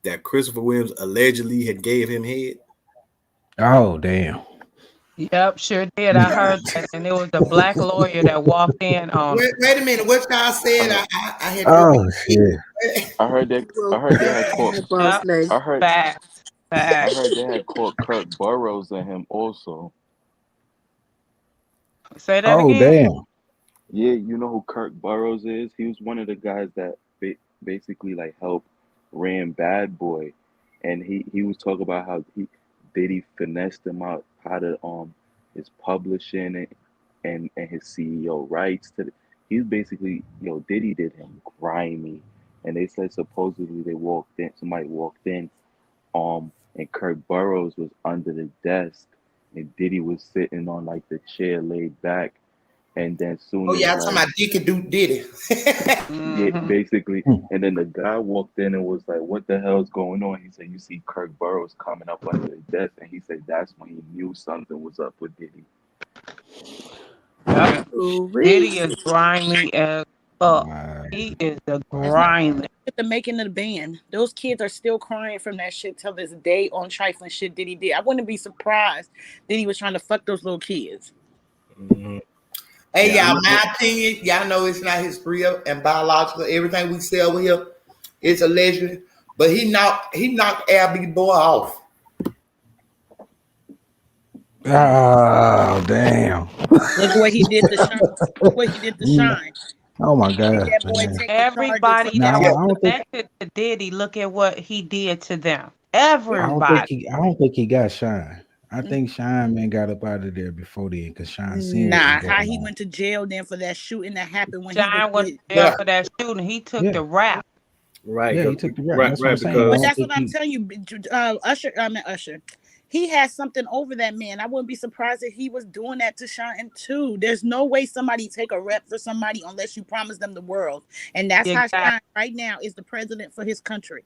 that Christopher Williams allegedly had gave him head. Oh damn. Yep, sure did. I heard that. And it was a black lawyer that walked in on it. Wait a minute. What y'all said? I, I had to go Oh shit. back. I heard that. I Well, heard they had caught. that boss Yep. lady. I heard. Facts. I Facts. heard they had caught Kirk Burrows and him also. Say that Oh again. damn. Yeah, you know who Kirk Burrows is? He was one of the guys that basically like helped ran Bad Boy, and he was talking about how he finessed him out how to his publishing and his CEO rights to. He's basically Diddy did him grimy, and they said supposedly somebody walked in, and Kirk Burrows was under the desk, and Diddy was sitting on like the chair laid back, and then soon Oh as yeah, I'm talking like about Dick and Duke Diddy. yeah, basically, and then the guy walked in and was like, "What the hell's going on?" He said, "You see Kirk Burrows coming up under the desk," and he said that's when he knew something was up with Diddy. Diddy is grimy as fuck. He is the grimy. At the making of the band, those kids are still crying from that shit till this day on trifling shit Diddy did. I wouldn't be surprised that he was trying to fuck those little kids. Hey, y'all, my opinion, y'all know it's not his real and biological. Everything we say over here is alleged, but he knocked LB boy off. Oh damn! Look what he did to Shine. Look what he did to Shine. Oh my God! That boy take Everybody that was connected to Diddy, look at what he did to them. Everybody. I don't think he got Shine. I think Shine man got up out of there before then because Shine seen what was Nah, going how he on. went to jail then for that shooting that happened when Shine he was was there for that shooting. He took the rap. Right. Yeah, he took the rap. That's what I'm saying. But that's what I'm telling you, Usher. He has something over that man. I wouldn't be surprised if he was doing that to Shine too. There's no way somebody take a rep for somebody unless you promise them the world, and that's how Shine right now is the president for his country.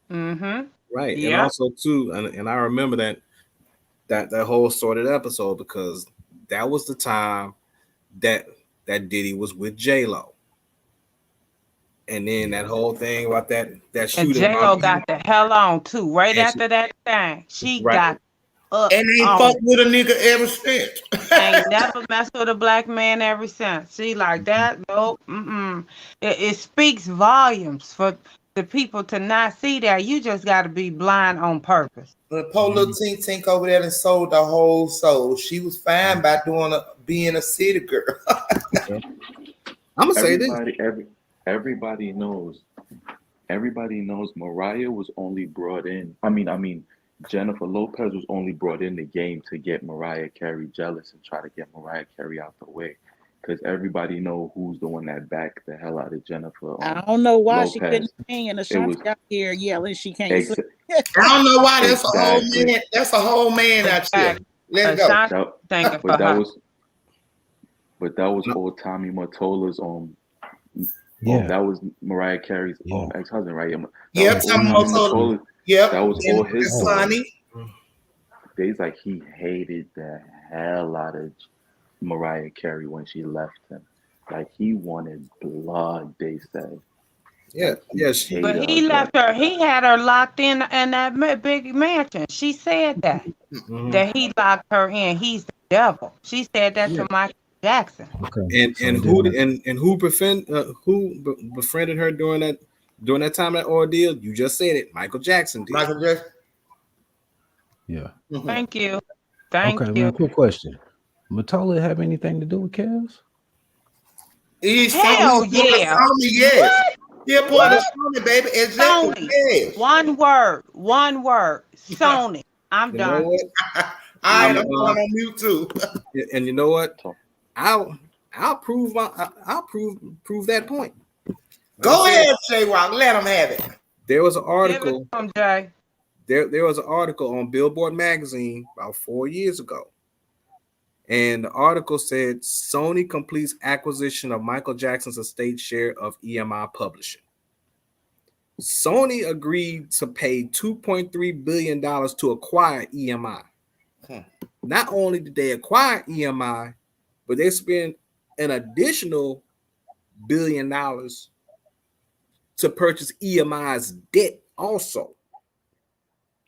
Right, and also too, and I remember that whole sorted episode because that was the time that Diddy was with J-Lo. And then that whole thing about that shooting. And J-Lo got the hell on too. Right after that thing, she got up. And ain't fucked with a nigga ever since. Ain't never messed with a black man ever since. See, like that, nope. It speaks volumes for the people to not see that. You just got to be blind on purpose. The poor little tink over there and sold the whole soul. She was fine by being a city girl. I'm gonna say this. Everybody knows Mariah was only brought in. I mean, Jennifer Lopez was only brought in the game to get Mariah Carey jealous and try to get Mariah Carey out the way. Because everybody know who's the one that backed the hell out of Jennifer. I don't know why Lopez. she couldn't sing and Ashanti out here yelling she can't sing. I don't know why. That's a whole man. That's a whole man out there. Let's go. But that was old Tommy Mottola's that was Mariah Carey's ex-husband, right? Yep, Tommy Mottola. Yep, that was all his Sonny. Days like he hated the hell out of Mariah Carey when she left him. Like he wanted blood, they said. Yeah, but he left her. He had her locked in that big mansion. She said that that he locked her in. He's the devil. She said that to Michael Jackson. Okay. And who befriended her during that time of that ordeal? You just said it. Michael Jackson did. Michael Jackson. Yeah. Thank you. Thank you. Man, quick question. Mottola have anything to do with Kels? Hell yeah. Yes. Yeah, boy, that's Sony, baby. Exactly. Sony. Yes. One word. Sony. I'm done. All right, I'm going on mute too. And you know what? I'll prove that point. Go ahead, Shay Rock. Let them have it. There was an article. Jay. There was an article on Billboard magazine about 4 years ago. And the article said Sony completes acquisition of Michael Jackson's estate share of EMI Publishing. Sony agreed to pay $2.3 billion to acquire EMI. Not only did they acquire EMI, but they spent an additional $1 billion to purchase EMI's debt also.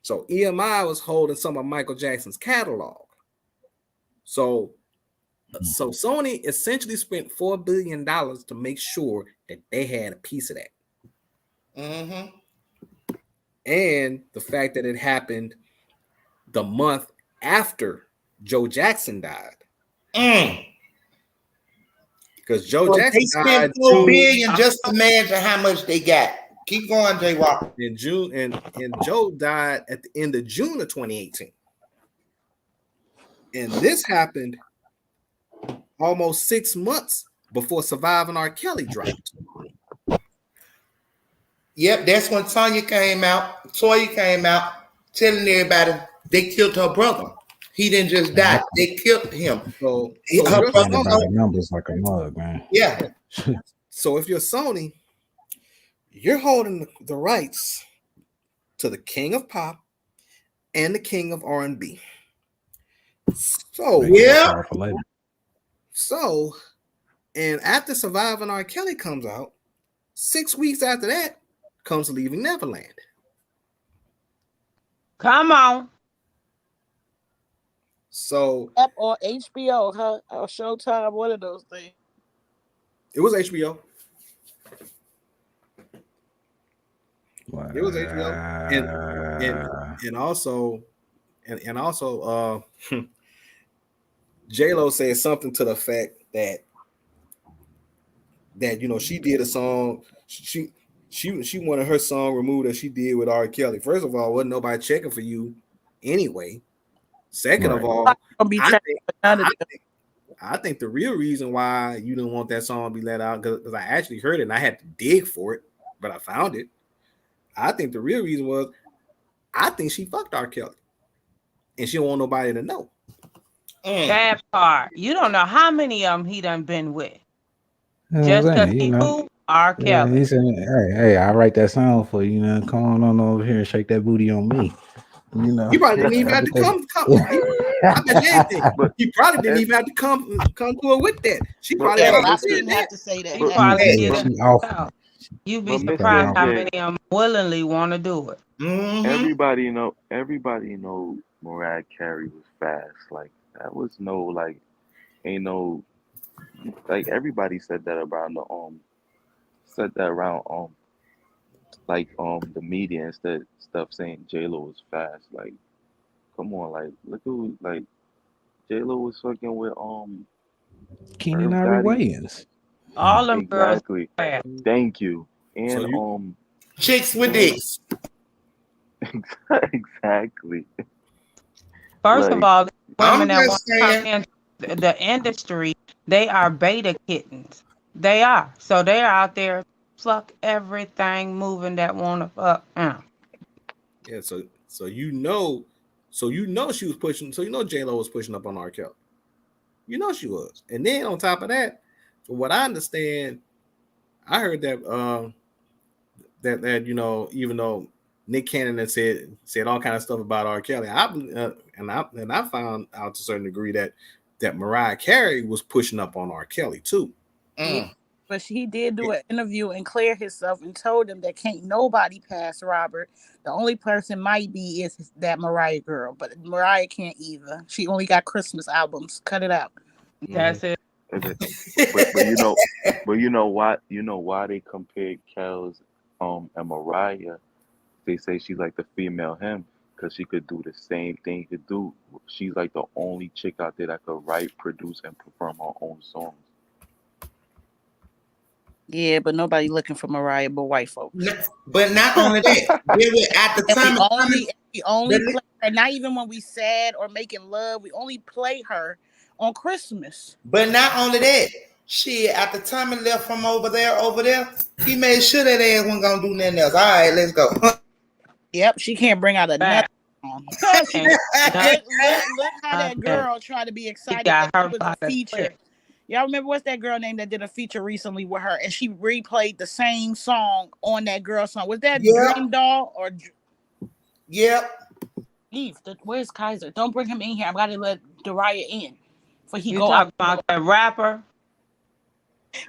So EMI was holding some of Michael Jackson's catalog. So Sony essentially spent $4 billion to make sure that they had a piece of that. And the fact that it happened the month after Joe Jackson died. Because Joe Jackson died $4 billion. Just imagine how much they got. Keep going, Jay Walker. In June, and Joe died at the end of June of 2018. And this happened almost 6 months before Surviving R.Kelly dropped. Yep, that's when Toya came out telling everybody they killed her brother. He didn't just die; they killed him. So Her you're brother. Blinded by the numbers like a mug, man. Yeah. So if you're Sony, you're holding the rights to the king of pop and the king of R&B. So yeah. So, and after Surviving R.Kelly comes out, 6 weeks after that comes Leaving Neverland. Come on. So or HBO, huh? Or Showtime, one of those things. It was HBO. Wow. It was HBO. And also J-Lo said something to the fact that she did a song. She wanted her song removed that she did with R. Kelly. First of all, wasn't nobody checking for you anyway. Second of all, I think the real reason why you didn't want that song to be let out, because I actually heard it and I had to dig for it, but I found it. I think the real reason was I think she fucked R. Kelly and she don't want nobody to know. That part. You don't know how many of them he done been with. Just because he knew R. Kelly. He said, hey, I write that song for you. Come on over here and shake that booty on me. He probably didn't even have to come. He probably didn't even have to come to her with that. She probably didn't have to say that. He probably did it. You'd be surprised how many of them willingly want to do it. Mm-hmm. Everybody know Mariah Carey was fast. Like that was ain't no everybody said that around the media and stuff saying J-Lo was fast. Like, come on, look who J-Lo was fucking with Keenan Ivory Wayans. All them exactly. Girls. Thank you. And chicks with dicks. Exactly. First of all, women that want to come in the industry, they are beta kittens. They are. So they're out there fuck everything moving that want to fuck. Yeah, so she was pushing. So J-Lo was pushing up on R. Kelly. She was. And then on top of that, from what I understand, I heard that even though Nick Cannon had said all kind of stuff about R. Kelly, I found out to a certain degree that Mariah Carey was pushing up on R. Kelly too. Yeah, but he did do an interview and clear himself and told him that can't nobody pass Robert. The only person might be is that Mariah girl, but Mariah can't either. She only got Christmas albums. Cut it out. That's it. But you know why they compared Kells and Mariah? They say she's like the female him because she could do the same thing he could do. She's like the only chick out there that could write, produce, and perform her own songs. Yeah, but nobody looking for Mariah but white folks. But not only that, at the time we only play her. Not even when we sad or making love, we only play her on Christmas. But not only that, at the time he left from over there, he made sure that ass wasn't gonna do nothing else. All right, let's go. Yep, she can't bring out another song. Look how that girl tried to be excited that she was a feature. Y'all remember what's that girl name that did a feature recently with her, and she replayed the same song on that girl song? Was that Dream Doll or? Yep. Eve, where's Kaiser? Don't bring him in here. I gotta let Dariah in. You talk about that rapper?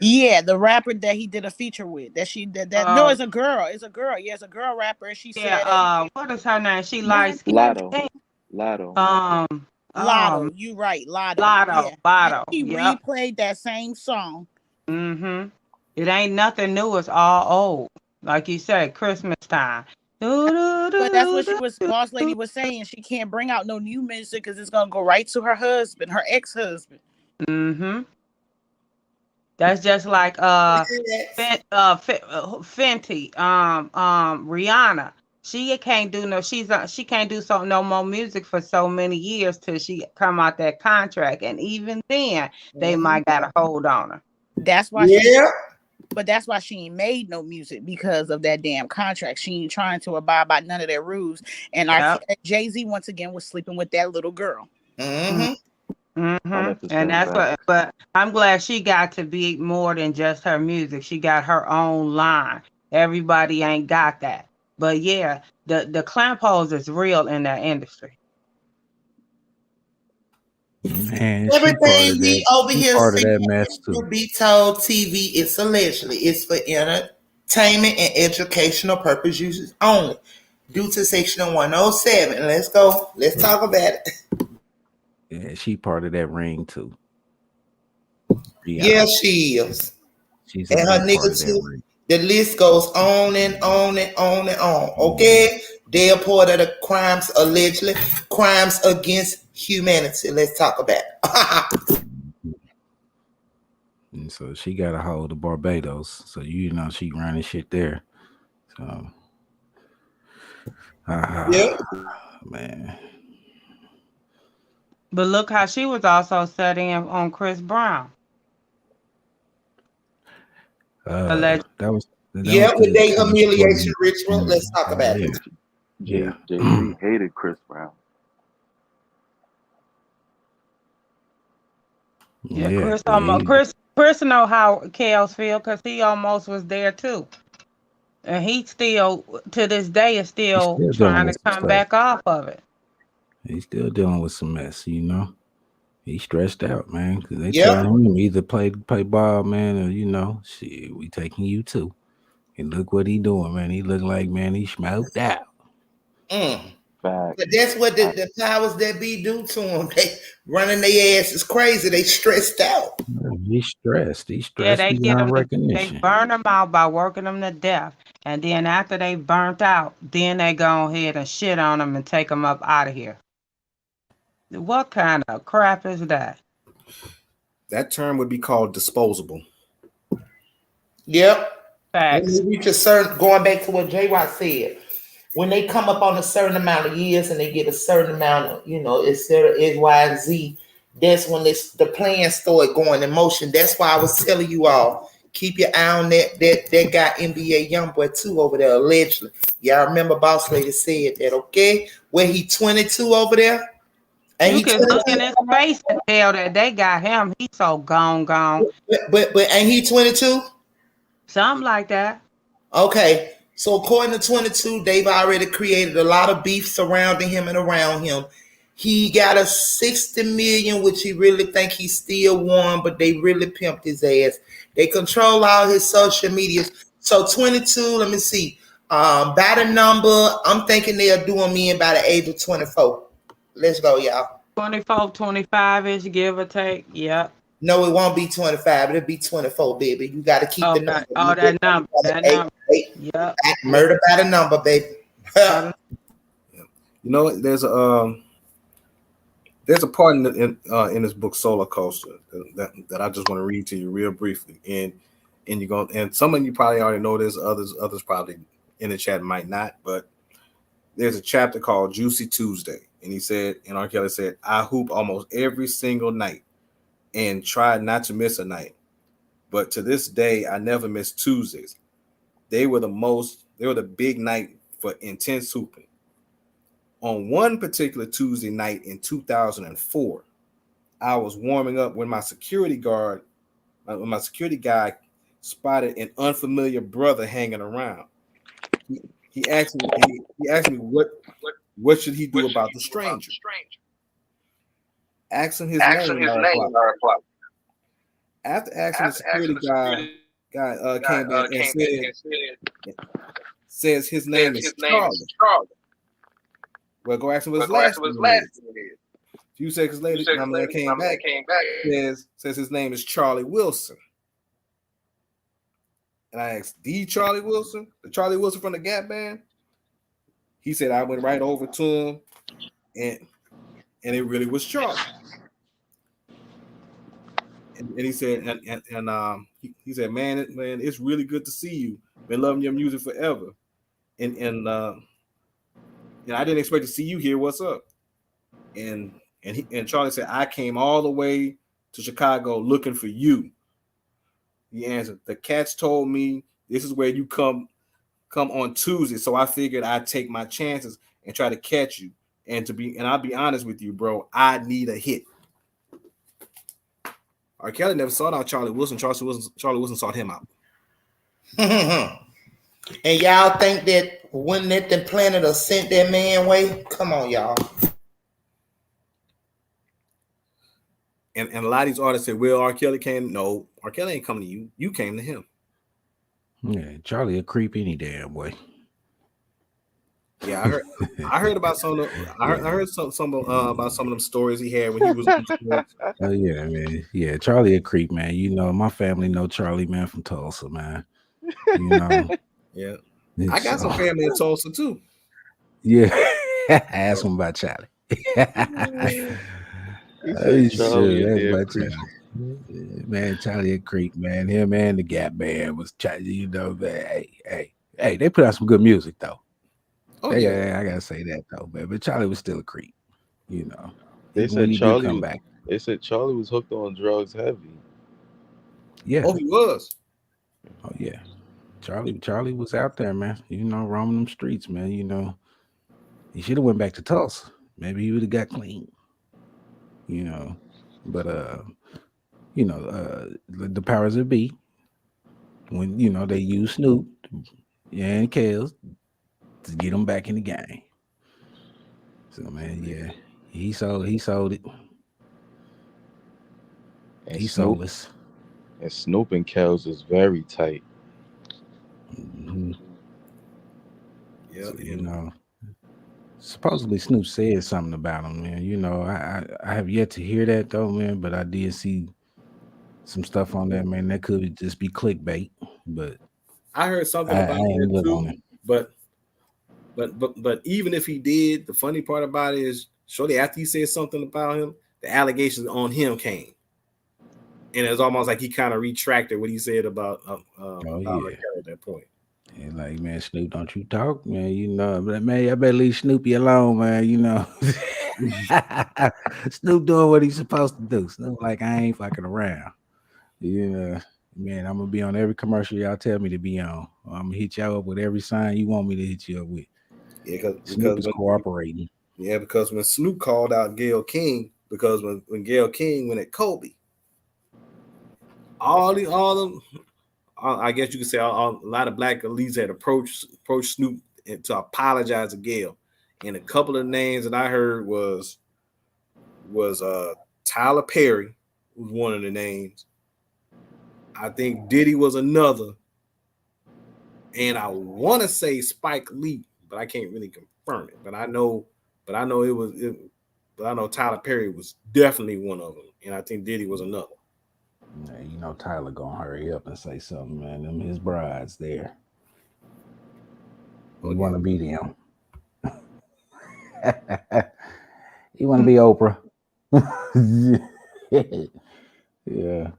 Yeah, the rapper that he did a feature with. No, it's a girl. It's a girl. Yeah, it's a girl rapper. And she said, what is her name? She likes Lotto. Lotto. You right, Lotto. Lotto. He replayed that same song. Mm-hmm. It ain't nothing new. It's all old. Like you said, Christmas time. But that's what she was. Boss lady was saying. She can't bring out no new music because it's gonna go right to her husband, her ex-husband. Mm-hmm. That's just like Fenty, Rihanna. She can't do no more music for so many years till she come out that contract, and even then they might got a hold on her. That's why But that's why she ain't made no music, because of that damn contract. She ain't trying to abide by none of their rules. And Jay-Z once again was sleeping with that little girl. And that's what. But I'm glad she got to be more than just her music. She got her own line. Everybody ain't got that. But yeah, the clamp holes is real in that industry. Man, Everything we over here part of saying that mess too. to be told TV is allegedly. It's for entertainment and educational purpose uses only. Due to Section 107. Let's go. Let's talk about it. Yeah, she part of that ring too. Yeah, she is. She's and her nigga too. The list goes on and on and on and on. Okay? They are part of the crimes, allegedly, crimes against humanity. Let's talk about it. And so she got a hold of Barbados. So you know she running shit there. So man. But look how she was also studying on Chris Brown. That was with their humiliation ritual. Let's talk about it. Jay-Z hated Chris Brown. Yeah, Chris know how Kels feel, because he almost was there too. And he still, to this day, is still trying to come back off of it. He's still dealing with some mess, you know. He's stressed out, man, because they tell him either play ball, man, or you know, shit, we taking you too. And look what he doing, man. He look like, man, he smoked out. But that's what the powers that be do to them. They running their asses crazy. They stressed out. He's stressed. Yeah, they get beyond them. recognition. They burn them out by working them to death, and then after they burnt out, then they go ahead and shit on them and take them up out of here. What kind of crap is that? That term would be called disposable. Yep. When you reach a certain, going back to what J.Y. said, when they come up on a certain amount of years and they get a certain amount of, you know, etc., X, Y, and Z, that's when the plan started going in motion. That's why I was telling you all, keep your eye on that guy NBA Youngboy too over there, allegedly. Y'all remember Boss Lady said that, okay? Where he 22 over there? And you can look in his face and tell that they got him. He's so gone. But ain't he 22? Something like that. Okay. So according to 22, they've already created a lot of beef surrounding him and around him. He got a 60 million, which he really think he still won, but they really pimped his ass. They control all his social medias. So 22, let me see. By the number, I'm thinking they're doing me in by the age of 24. Let's go, y'all. 24, 25-ish, give or take. Yep. No, it won't be 25. It'll be 24, baby. You got to keep the number. That number. Yep. Murder by the number, baby. You know, there's a part in this book, Solar Coaster, that I just want to read to you real briefly. And some of you probably already know this. Others probably in the chat might not. But there's a chapter called Juicy Tuesday, and he said, and R.Kelly said, "I hoop almost every single night and tried not to miss a night. But to this day, I never miss Tuesdays. They were the big night for intense hooping. On one particular Tuesday night in 2004, I was warming up when my security guy spotted an unfamiliar brother hanging around. He asked me what should he do about the stranger. Asking his name. After asking the security guy came back and says his name is Charlie. Well, go ask him what his last name is. A few seconds later, my man came back. Says his name is Charlie Wilson. And I asked, the Charlie Wilson from the Gap Band? He said I went right over to him, and it really was Charlie. And he said, he said, man, it's really good to see you. Been loving your music forever, and I didn't expect to see you here. What's up? And Charlie said, I came all the way to Chicago looking for you. He answered, "The cats told me this is where you come on Tuesday, so I figured I'd take my chances and try to catch you. And I'll be honest with you, bro, I need a hit." R.Kelly never sought out Charlie Wilson. Charlie Wilson sought him out. And y'all think that wouldn't let the planet have sent that man way? Come on, y'all. And a lot of these artists said, "Well, R.Kelly came." No, R.Kelly ain't coming to you. You came to him. Yeah, Charlie a creep any damn way. Yeah, I heard about some of the, I heard some about some of them stories he had when he was on sports. Oh yeah, man. Yeah, Charlie a creep, man. You know, my family know Charlie, man, from Tulsa, man. You know. Yeah. I got some family in Tulsa too. Yeah. Ask him about Charlie. Man, Charlie a creep, man. Him and the Gap Band was, you know, hey, they put out some good music though. Oh yeah, I gotta say that though, man. But Charlie was still a creep, you know. They said Charlie. They said Charlie was hooked on drugs heavy. Yeah. Oh, he was. Oh yeah. Charlie was out there, man. You know, roaming them streets, man. You know, he should have went back to Tulsa. Maybe he would have got clean. You know, but you know, the powers that be, when you know they use Snoop and Kels to get him back in the game. So man, yeah, he sold it. And he sold us. And Snoop and Kels is very tight. Mm-hmm. Yeah, so, you know, supposedly Snoop said something about him, man. You know, I have yet to hear that though, man. But I did see some stuff on that, man. That could just be clickbait, but I heard something about that too. But even if he did, the funny part about it is, shortly after he said something about him, the allegations on him came, and it's almost like he kind of retracted what he said about R.Kelly at that point. And like, man, Snoop, don't you talk, man. You know, but man, I better leave Snoopy alone, man. You know, Snoop doing what he's supposed to do. Snoop, like, I ain't fucking around. You know, man, I'm gonna be on every commercial y'all tell me to be on. I'm gonna hit y'all up with every sign you want me to hit you up with. Yeah, Snoop is cooperating. Yeah, because when Snoop called out Gayle King, because when Gayle King went at Kobe, all them. I guess you could say a lot of black elites had approached Snoop to apologize to Gayle, and a couple of names that I heard was Tyler Perry was one of the names. I think Diddy was another, and I want to say Spike Lee, but I can't really confirm it. But I know Tyler Perry was definitely one of them, and I think Diddy was another. Yeah, you know Tyler gonna hurry up and say something, man. Them his brides there. You want to be them. You want to be Oprah. Yeah.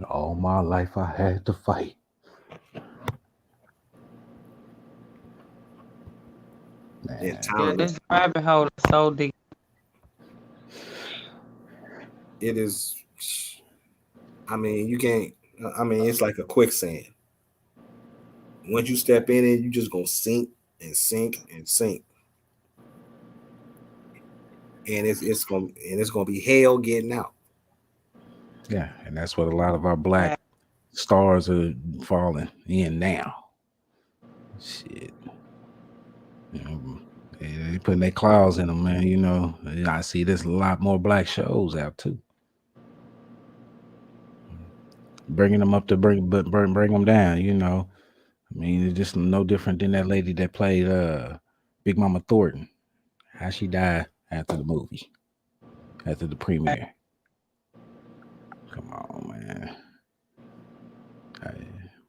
All my life I had to fight. Yeah, this rabbit hole is so deep. It is. I mean, you can't. I mean, it's like a quicksand. Once you step in it, you just gonna sink and sink and sink, and it's gonna be hell getting out. Yeah, and that's what a lot of our black stars are falling in now. Shit. They putting their claws in them, man. You know, I see there's a lot more black shows out too. Bringing them up to bring them down. You know, I mean, it's just no different than that lady that played Big Mama Thornton. How she died after the movie, after the premiere. Come on, man.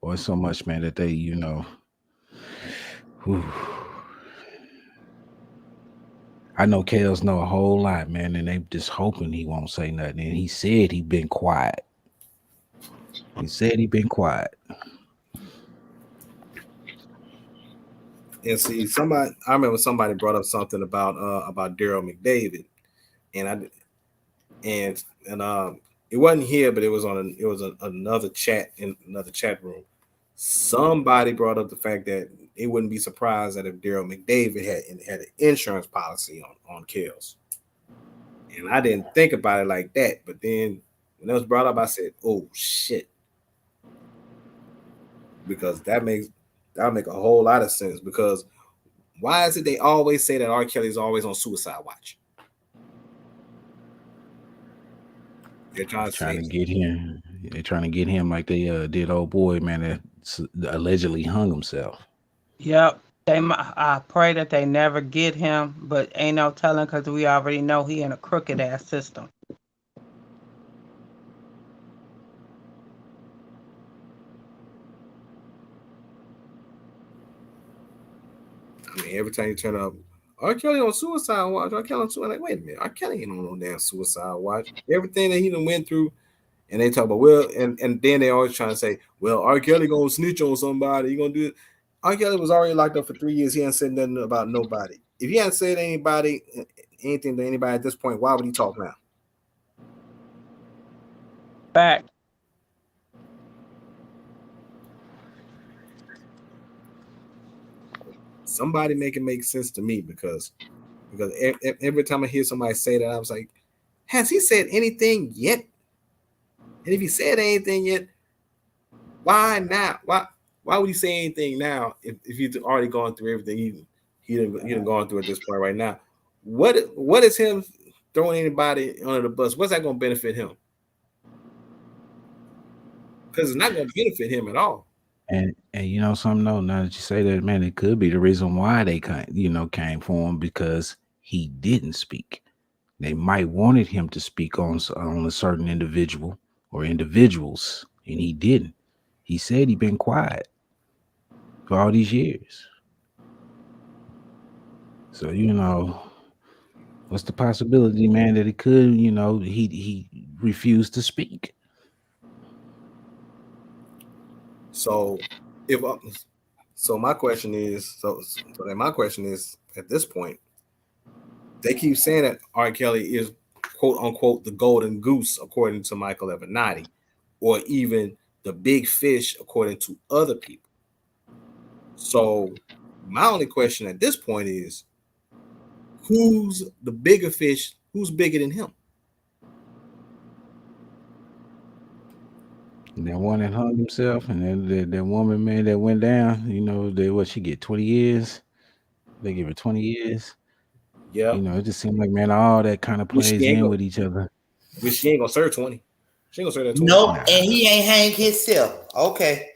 Boy, so much, man, that they, you know. Whew. I know Kels know a whole lot, man, and they just hoping he won't say nothing. And he said he been quiet. He said he been quiet. And see, I remember somebody brought up something about Daryl McDavid, and it wasn't here, but it was another chat in another chat room. Somebody brought up the fact that they wouldn't be surprised that if Daryl McDavid had an insurance policy on Kells. And I didn't think about it like that, but then when it was brought up, I said, "Oh shit," because that make a whole lot of sense. Because why is it they always say that R. Kelly is always on suicide watch? They're trying to get him. They're trying to get him like they did old boy, man, that allegedly hung himself. Yep. I pray that they never get him, but ain't no telling because we already know he in a crooked ass system. I mean, every time you turn up, R. Kelly on suicide watch. R. Kelly on suicide. Like, wait a minute, R. Kelly ain't on no damn suicide watch. Everything that he done went through, and they talk about and then they always trying to say, well, R. Kelly gonna snitch on somebody. He gonna do it. R. Kelly was already locked up for 3 years. He hadn't said nothing about nobody. If he hadn't said anything to anybody at this point, why would he talk now? Back. Somebody make it make sense to me because every time I hear somebody say that, I was like, has he said anything yet? And if he said anything yet, why not? Why would he say anything now if he's already gone through everything he done gone through at this point right now? What is him throwing anybody under the bus? What's that going to benefit him? Because it's not going to benefit him at all. And you know something, though, now that you say that, man, it could be the reason why they came for him, because he didn't speak. They might wanted him to speak on a certain individual or individuals, and he didn't. He said he'd been quiet for all these years. So, what's the possibility, man, that it could, he refused to speak? So my question is, at this point, they keep saying that R. Kelly is quote unquote the golden goose according to Michael Avenatti, or even the big fish according to other people. So my only question at this point is, who's the bigger fish? Who's bigger than him? And that one that hung himself, and then that woman, man, that went down, she get 20 years? They give her 20 years. Yeah. It just seemed like, man, all that kind of plays in with each other. But she ain't gonna serve 20. She ain't gonna serve that 20. Nope, and he ain't hang himself. Okay.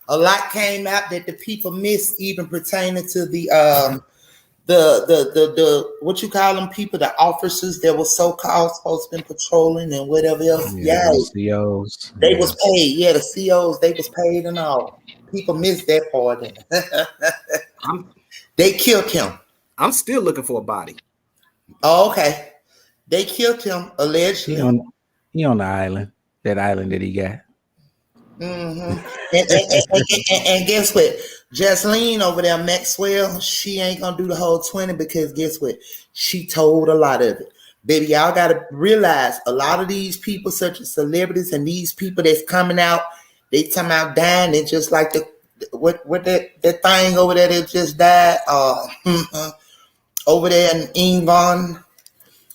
A lot came out that the people missed, even pertaining to the what you call them people, the officers that were so-called supposed to be patrolling and whatever else. Yeah. The COs. They was paid. Yeah, the COs, they was paid and all. People missed that part. They killed him. I'm still looking for a body. Oh, okay. They killed him allegedly. He on the island. That island that he got. Mm-hmm. And guess what? Jasleen over there, Maxwell, she ain't gonna do the whole 20 because guess what? She told a lot of it. Baby, y'all gotta realize a lot of these people, such as celebrities and these people that's coming out, they come out dying and just like what that thing over there that just died over there in England.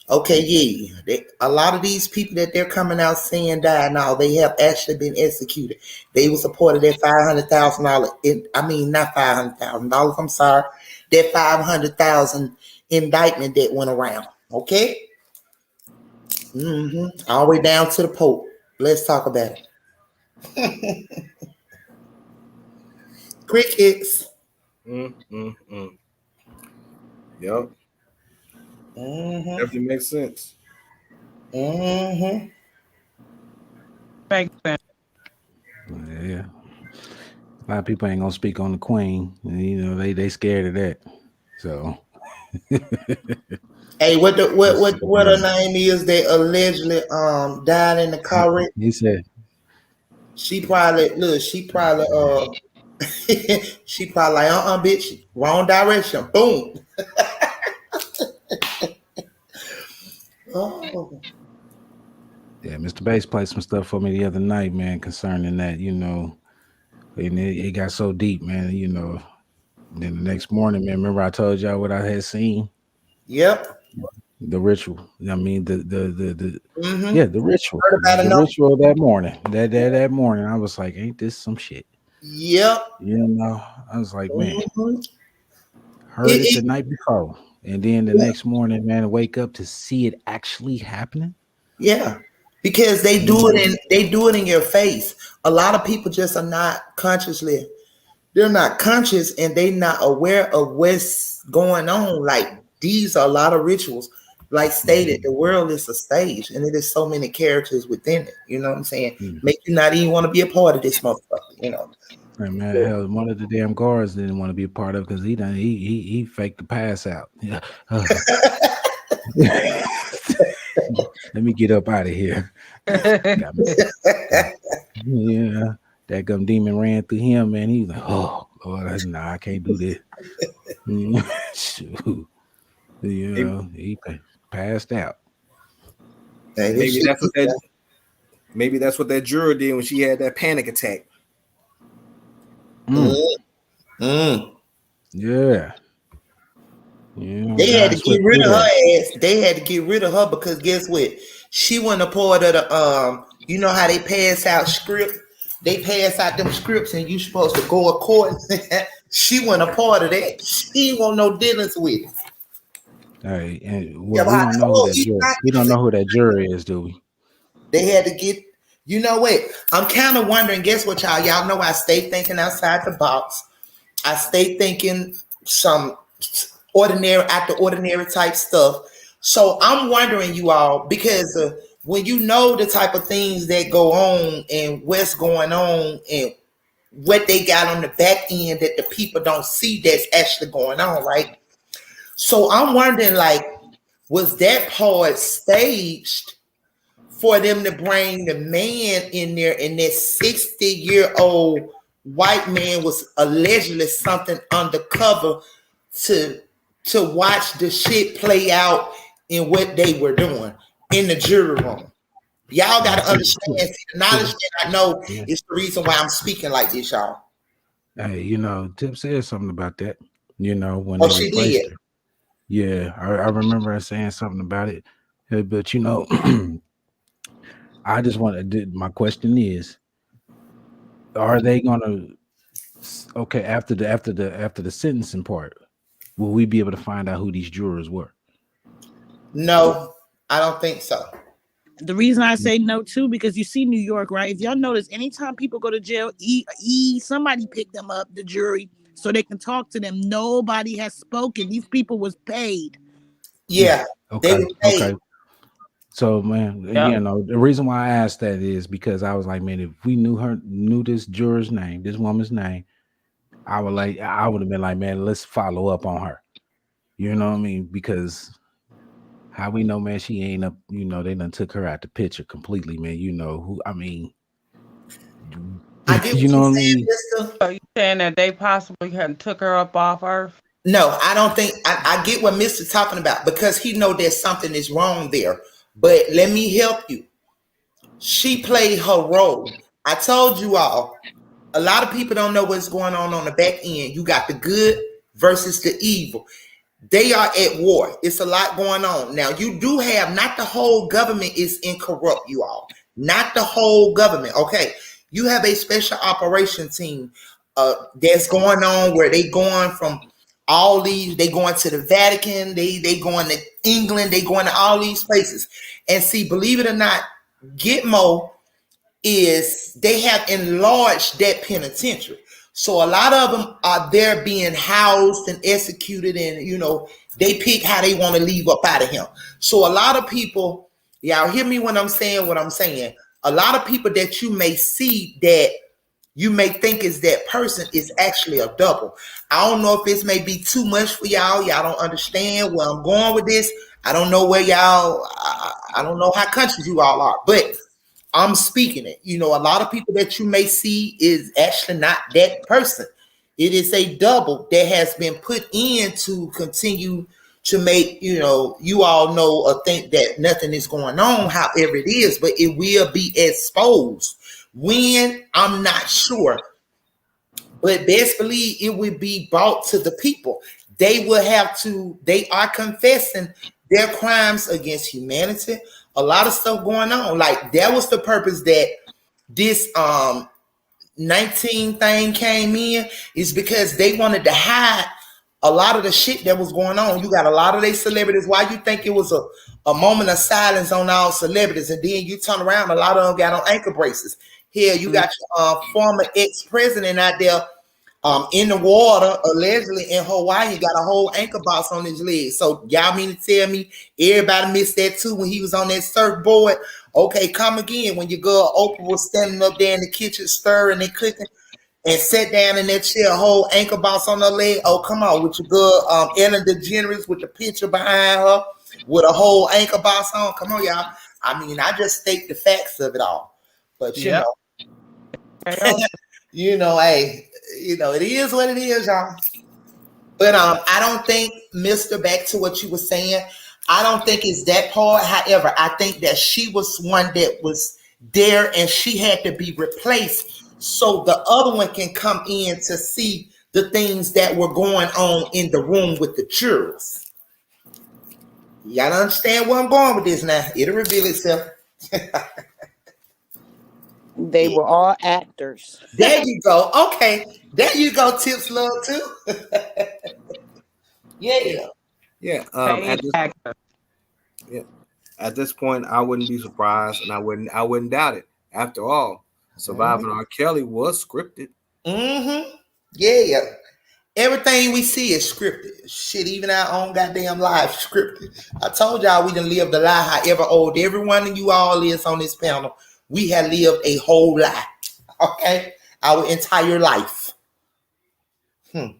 Okay, yeah. A lot of these people that they're coming out saying died now, they have actually been executed. They were supported that $500,000. I mean, not $500,000. I'm sorry, that 500,000 indictment that went around. Okay. All the way down to the Pope. Let's talk about it. Crickets. Yep. Definitely makes sense. Makes sense. Yeah. A lot of people ain't gonna speak on the Queen. They scared of that. So hey, what her name is that allegedly died in the car wreck? He said she probably she probably like bitch, wrong direction. Boom. Yeah, Mr. Bass played some stuff for me the other night, man, concerning that, and it got so deep, man, Then the next morning, man, remember I told y'all what I had seen? Yep. The ritual. I mean, the Mm-hmm. yeah, the ritual. Heard about it. The ritual that morning. That morning, I was like, ain't this some shit? Yep. I was like, man, Mm-hmm. heard it the night before. And then the next morning, man, wake up to see it actually happening. Yeah. Because they do it in your face. A lot of people just are not consciously, they're not conscious and they not aware of what's going on. Like these are a lot of rituals. Like stated, the world is a stage and it is so many characters within it. You know what I'm saying? Make you not even want to be a part of this motherfucker, Hey man, hell, one of the damn guards didn't want to be a part of it because he faked the pass out. Yeah. Let me get up out of here. Got me. Yeah, that gum demon ran through him, man. He was like, "Oh Lord, nah, I can't do this." Shoot. He passed out. Maybe that's what that juror did when she had that panic attack. Yeah. They had to get rid of her ass. They had to get rid of her because guess what? She wasn't a part of the you know how they pass out script? They pass out them scripts and you supposed to go according. She wasn't a part of that. She ain't want no dealings with it. Hey, and we don't know who that juror. We don't know who that juror is, do we? They had to get. You know what? I'm kind of wondering. Guess what, y'all? Y'all know I stay thinking outside the box. I stay thinking some out the ordinary type stuff. So I'm wondering, you all, because when you know the type of things that go on and what's going on and what they got on the back end that the people don't see that's actually going on, right? So I'm wondering, like, was that part staged for them to bring the man in there and that 60-year-old white man was allegedly something undercover to watch the shit play out in what they were doing in the jury room? Y'all got to understand. The knowledge that I know is the reason why I'm speaking like this, y'all. Hey, Tip said something about that. When Oh, they she replaced did. her. Yeah, I remember her saying something about it. But I just want to. My question is, are they gonna? Okay, after the sentencing part, will we be able to find out who these jurors were? No, I don't think so. The reason I say no too, because you see New York, right? If y'all notice, anytime people go to jail, somebody pick them up, the jury, so they can talk to them. Nobody has spoken. These people was paid. Yeah. Okay. Okay. So, man, the reason why I asked that is because I was like, man, if we knew this juror's name, this woman's name, I would have been like, man, let's follow up on her. You know what I mean? Because how we know, man, she ain't up, they done took her out the picture completely, man. I get you know what I mean? So you saying that they possibly had took her up off Earth? No, I don't think. I get what Mr. talking about because he know there's something is wrong there. But let me help you. She played her role. I told you all. A lot of people don't know what's going on the back end. You got the good versus the evil. They are at war. It's a lot going on. Now, you do have, not the whole government is incorrupt, you all. Not the whole government, okay? You have a special operation team that's going on where they going from all these, they going to the Vatican, they going to England, they going to all these places. And see, believe it or not, Gitmo is, they have enlarged that penitentiary. So a lot of them are there being housed and executed, and they pick how they want to leave up out of him. So a lot of people, y'all hear me when I'm saying what I'm saying. A lot of people that you may see that you may think is that person is actually a double. I don't know if this may be too much for y'all. Y'all don't understand where I'm going with this. I don't know where y'all, I don't know how countries you all are, but I'm speaking it. A lot of people that you may see is actually not that person. It is a double that has been put in to continue to make, you all know or think that nothing is going on, however it is, but it will be exposed. When, I'm not sure, but best believe it will be brought to the people. They are confessing their crimes against humanity. A lot of stuff going on. Like, that was the purpose that this 19 thing came in, is because they wanted to hide a lot of the shit that was going on. You got a lot of these celebrities. Why you think it was a moment of silence on all celebrities, and then you turn around, a lot of them got on ankle braces. Here you got your former ex-president out there in the water, allegedly in Hawaii. He got a whole ankle box on his leg. So y'all mean to tell me everybody missed that too when he was on that surfboard? Okay, come again. When your girl Oprah was standing up there in the kitchen stirring and cooking, and sat down in that chair, a whole ankle box on her leg. Oh, come on, with your girl Ellen DeGeneres with the picture behind her with a whole ankle box on. Come on, y'all. I mean, I just state the facts of it all. But you know, hey, it is what it is, y'all. But I don't think, Mister, back to what you were saying, I don't think it's that part. However, I think that she was one that was there and she had to be replaced so the other one can come in to see the things that were going on in the room with the jurors. Y'all understand where I'm going with this now? It'll reveal itself. They were all actors. There you go. Okay. There you go, Tips Love too. Yeah. Yeah. At this point, I wouldn't be surprised, and I wouldn't doubt it. After all, Surviving R.Kelly was scripted. Yeah. Everything we see is scripted. Shit, even our own goddamn life scripted. I told y'all we done lived a lie, however old every one of you all is on this panel. We have lived a whole lie. Okay? Our entire life. I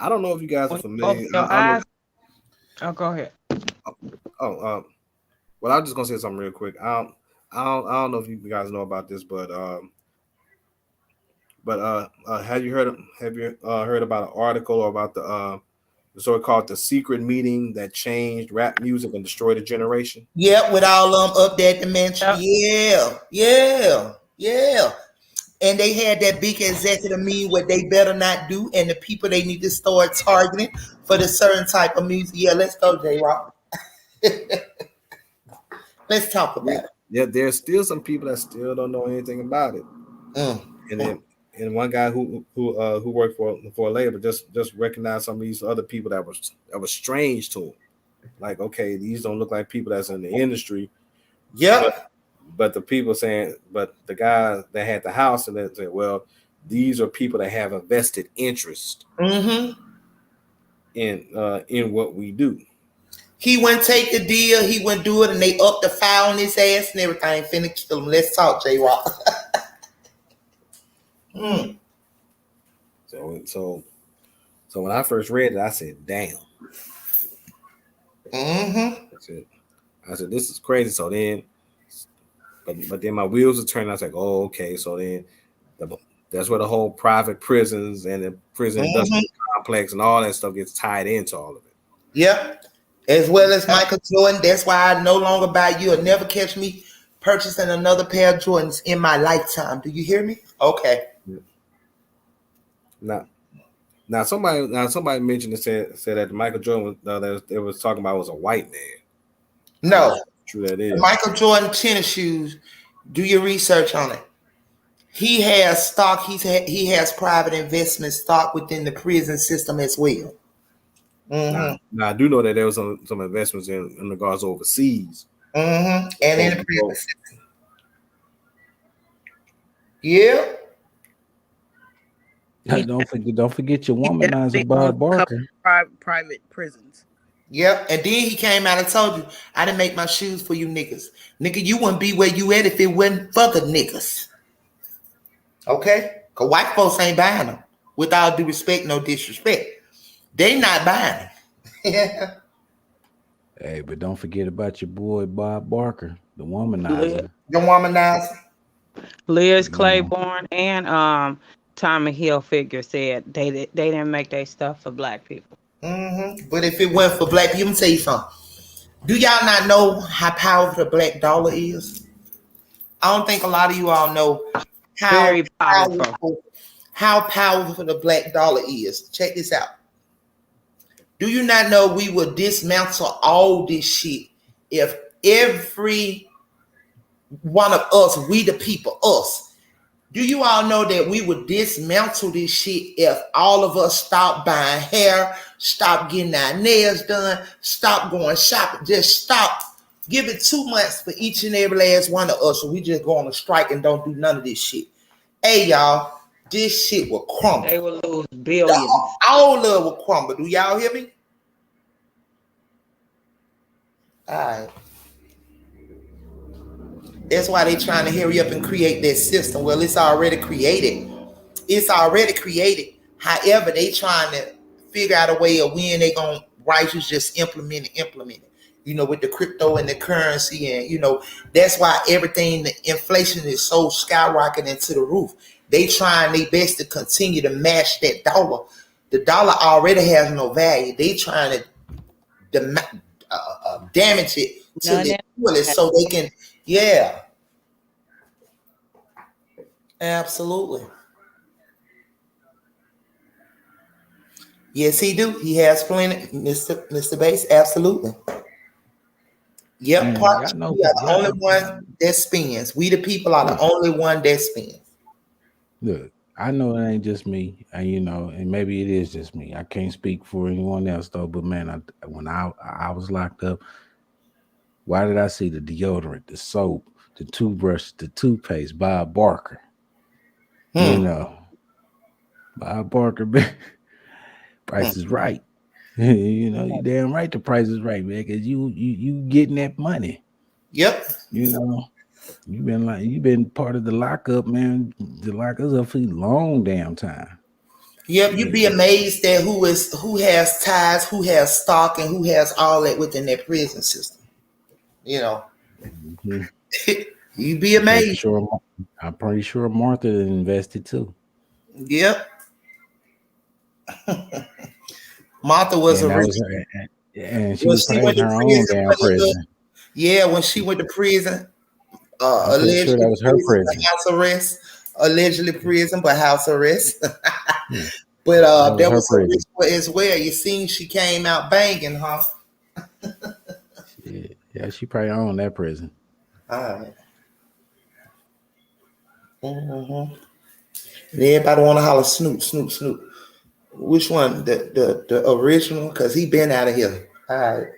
don't know if you guys are familiar. Go ahead. Well, I was just gonna say something real quick. I don't know if you guys know about this, but have you heard about an article or about the so-called the secret meeting that changed rap music and destroyed a generation? Yep, with all up that dimension. Yeah. And they had that big executive meeting what they better not do, and the people they need to start targeting for the certain type of music. Yeah, let's go, J-Rock. Let's talk about it. Yeah, there's still some people that still don't know anything about it. And one guy who worked for a label just recognized some of these other people that was strange to him. Like, okay, these don't look like people that's in the industry. Yep. But the people saying, but the guy that had the house and they said, well, these are people that have a vested interest in what we do. He wouldn't take the deal, he wouldn't do it, and they upped the file on his ass and everything. Finna kill him. Let's talk, J-Rock. So when I first read it, I said, damn. I said, this is crazy. So then, but then my wheels were turning. I was like, oh, okay. So then that's where the whole private prisons and the prison industrial complex and all that stuff gets tied into all of it. Yep. As well as Michael Jordan. That's why I no longer buy. You'll never catch me purchasing another pair of Jordans in my lifetime. Do you hear me? Okay. Now somebody mentioned and said that Michael Jordan that they was talking about was a white man. No. True that is. Michael Jordan tennis shoes. Do your research on it. He has stock. He has private investment stock within the prison system as well. Now I do know that there was some investments in regards overseas. And in the prison system. Yeah. Don't forget your womanizer, Bob Barker. Private prisons. Yep. And then he came out and told you, I didn't make my shoes for you niggas. Nigga, you wouldn't be where you at if it wasn't for the niggas. Okay? Because white folks ain't buying them. With all due respect, no disrespect. They not buying them. Hey, but don't forget about your boy Bob Barker, the womanizer. The womanizer. Liz Claiborne and Tommy Hilfiger said they didn't make their stuff for black people. But if it went for black people, let me tell you something. Do y'all not know how powerful the black dollar is? I don't think a lot of you all know how powerful the black dollar is. Check this out. Do you not know we would dismantle all this shit if every one of us, we the people, us, do you all know that we would dismantle this shit if all of us stop buying hair, stop getting our nails done, stop going shopping, just stop. Give it 2 months for each and every last one of us, so we just go on a strike and don't do none of this shit. Hey, y'all, this shit will crumble. They will lose billions. All of it will crumble. Do y'all hear me? All right. That's why they trying to hurry up and create that system. Well, it's already created. It's already created. However, they trying to figure out a way of when they going to righteous just implement it. You know, with the crypto and the currency. And, you know, that's why everything, the inflation is so skyrocketing to the roof. They trying their best to continue to match that dollar. The dollar already has no value. They trying to damage it to the fullest so they can, yeah. Absolutely. Yes, he do. He has plenty, Mr. Bass. Absolutely. Yep, we are the only one that spins. We the people are the only one that spins. Look, I know it ain't just me, and you know, and maybe it is just me. I can't speak for anyone else though. But man, when I was locked up, why did I see the deodorant, the soap, the toothbrush, the toothpaste, Bob Barker? You know, Bob Barker, Price is Right. You know, you damn right the price is right, man, because you getting that money. Yep. You know, you've been part of the lockup, man. The lockup's up for a long damn time. Yep, you'd be amazed at who has ties, who has stock, and who has all that within their prison system. You know. You'd be amazed. I'm pretty sure Martha invested too. Yep. Martha was and she was paying her own damn prison. Yeah, when she went to prison, allegedly sure that was her prison. House arrest, allegedly prison, but house arrest. But that was her risk as well. You seen she came out banging, huh? Yeah, she probably owned that prison. All right. Everybody want to holler Snoop, Snoop, Snoop. Which one? The original? Because he been out of here. All right.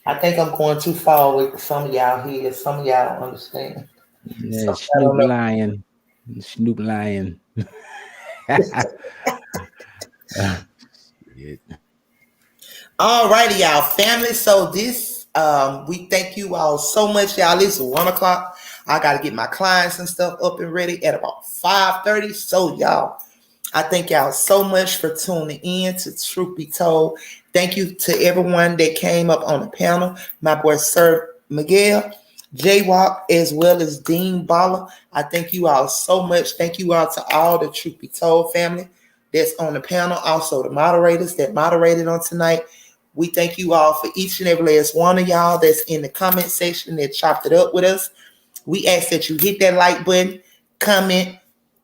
I think I'm going too far with some of y'all here. Some of y'all don't understand. Yeah, Snoop Lion. Snoop Lion. All righty, y'all. Family. So this, we thank you all so much, y'all. It's 1:00. I got to get my clients and stuff up and ready at about 5:30. So, y'all, I thank y'all so much for tuning in to Truth Be Told. Thank you to everyone that came up on the panel. My boy, Sir Miguel, J-Walk, as well as Dean Baller. I thank you all so much. Thank you all to all the Truth Be Told family that's on the panel. Also, the moderators that moderated on tonight. We thank you all for each and every last one of y'all that's in the comment section that chopped it up with us. We ask that you hit that like button, comment,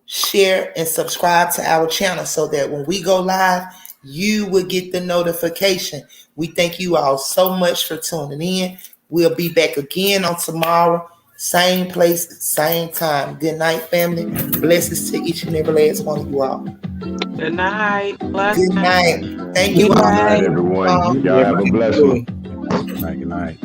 share, and subscribe to our channel so that when we go live, you will get the notification. We thank you all so much for tuning in. We'll be back again on tomorrow. Same place, same time. Good night, family. Blessings to each and every last one of you all. Good night. Good night. Thank you all. Good night, everyone. Y'all have a blessed one. Good night.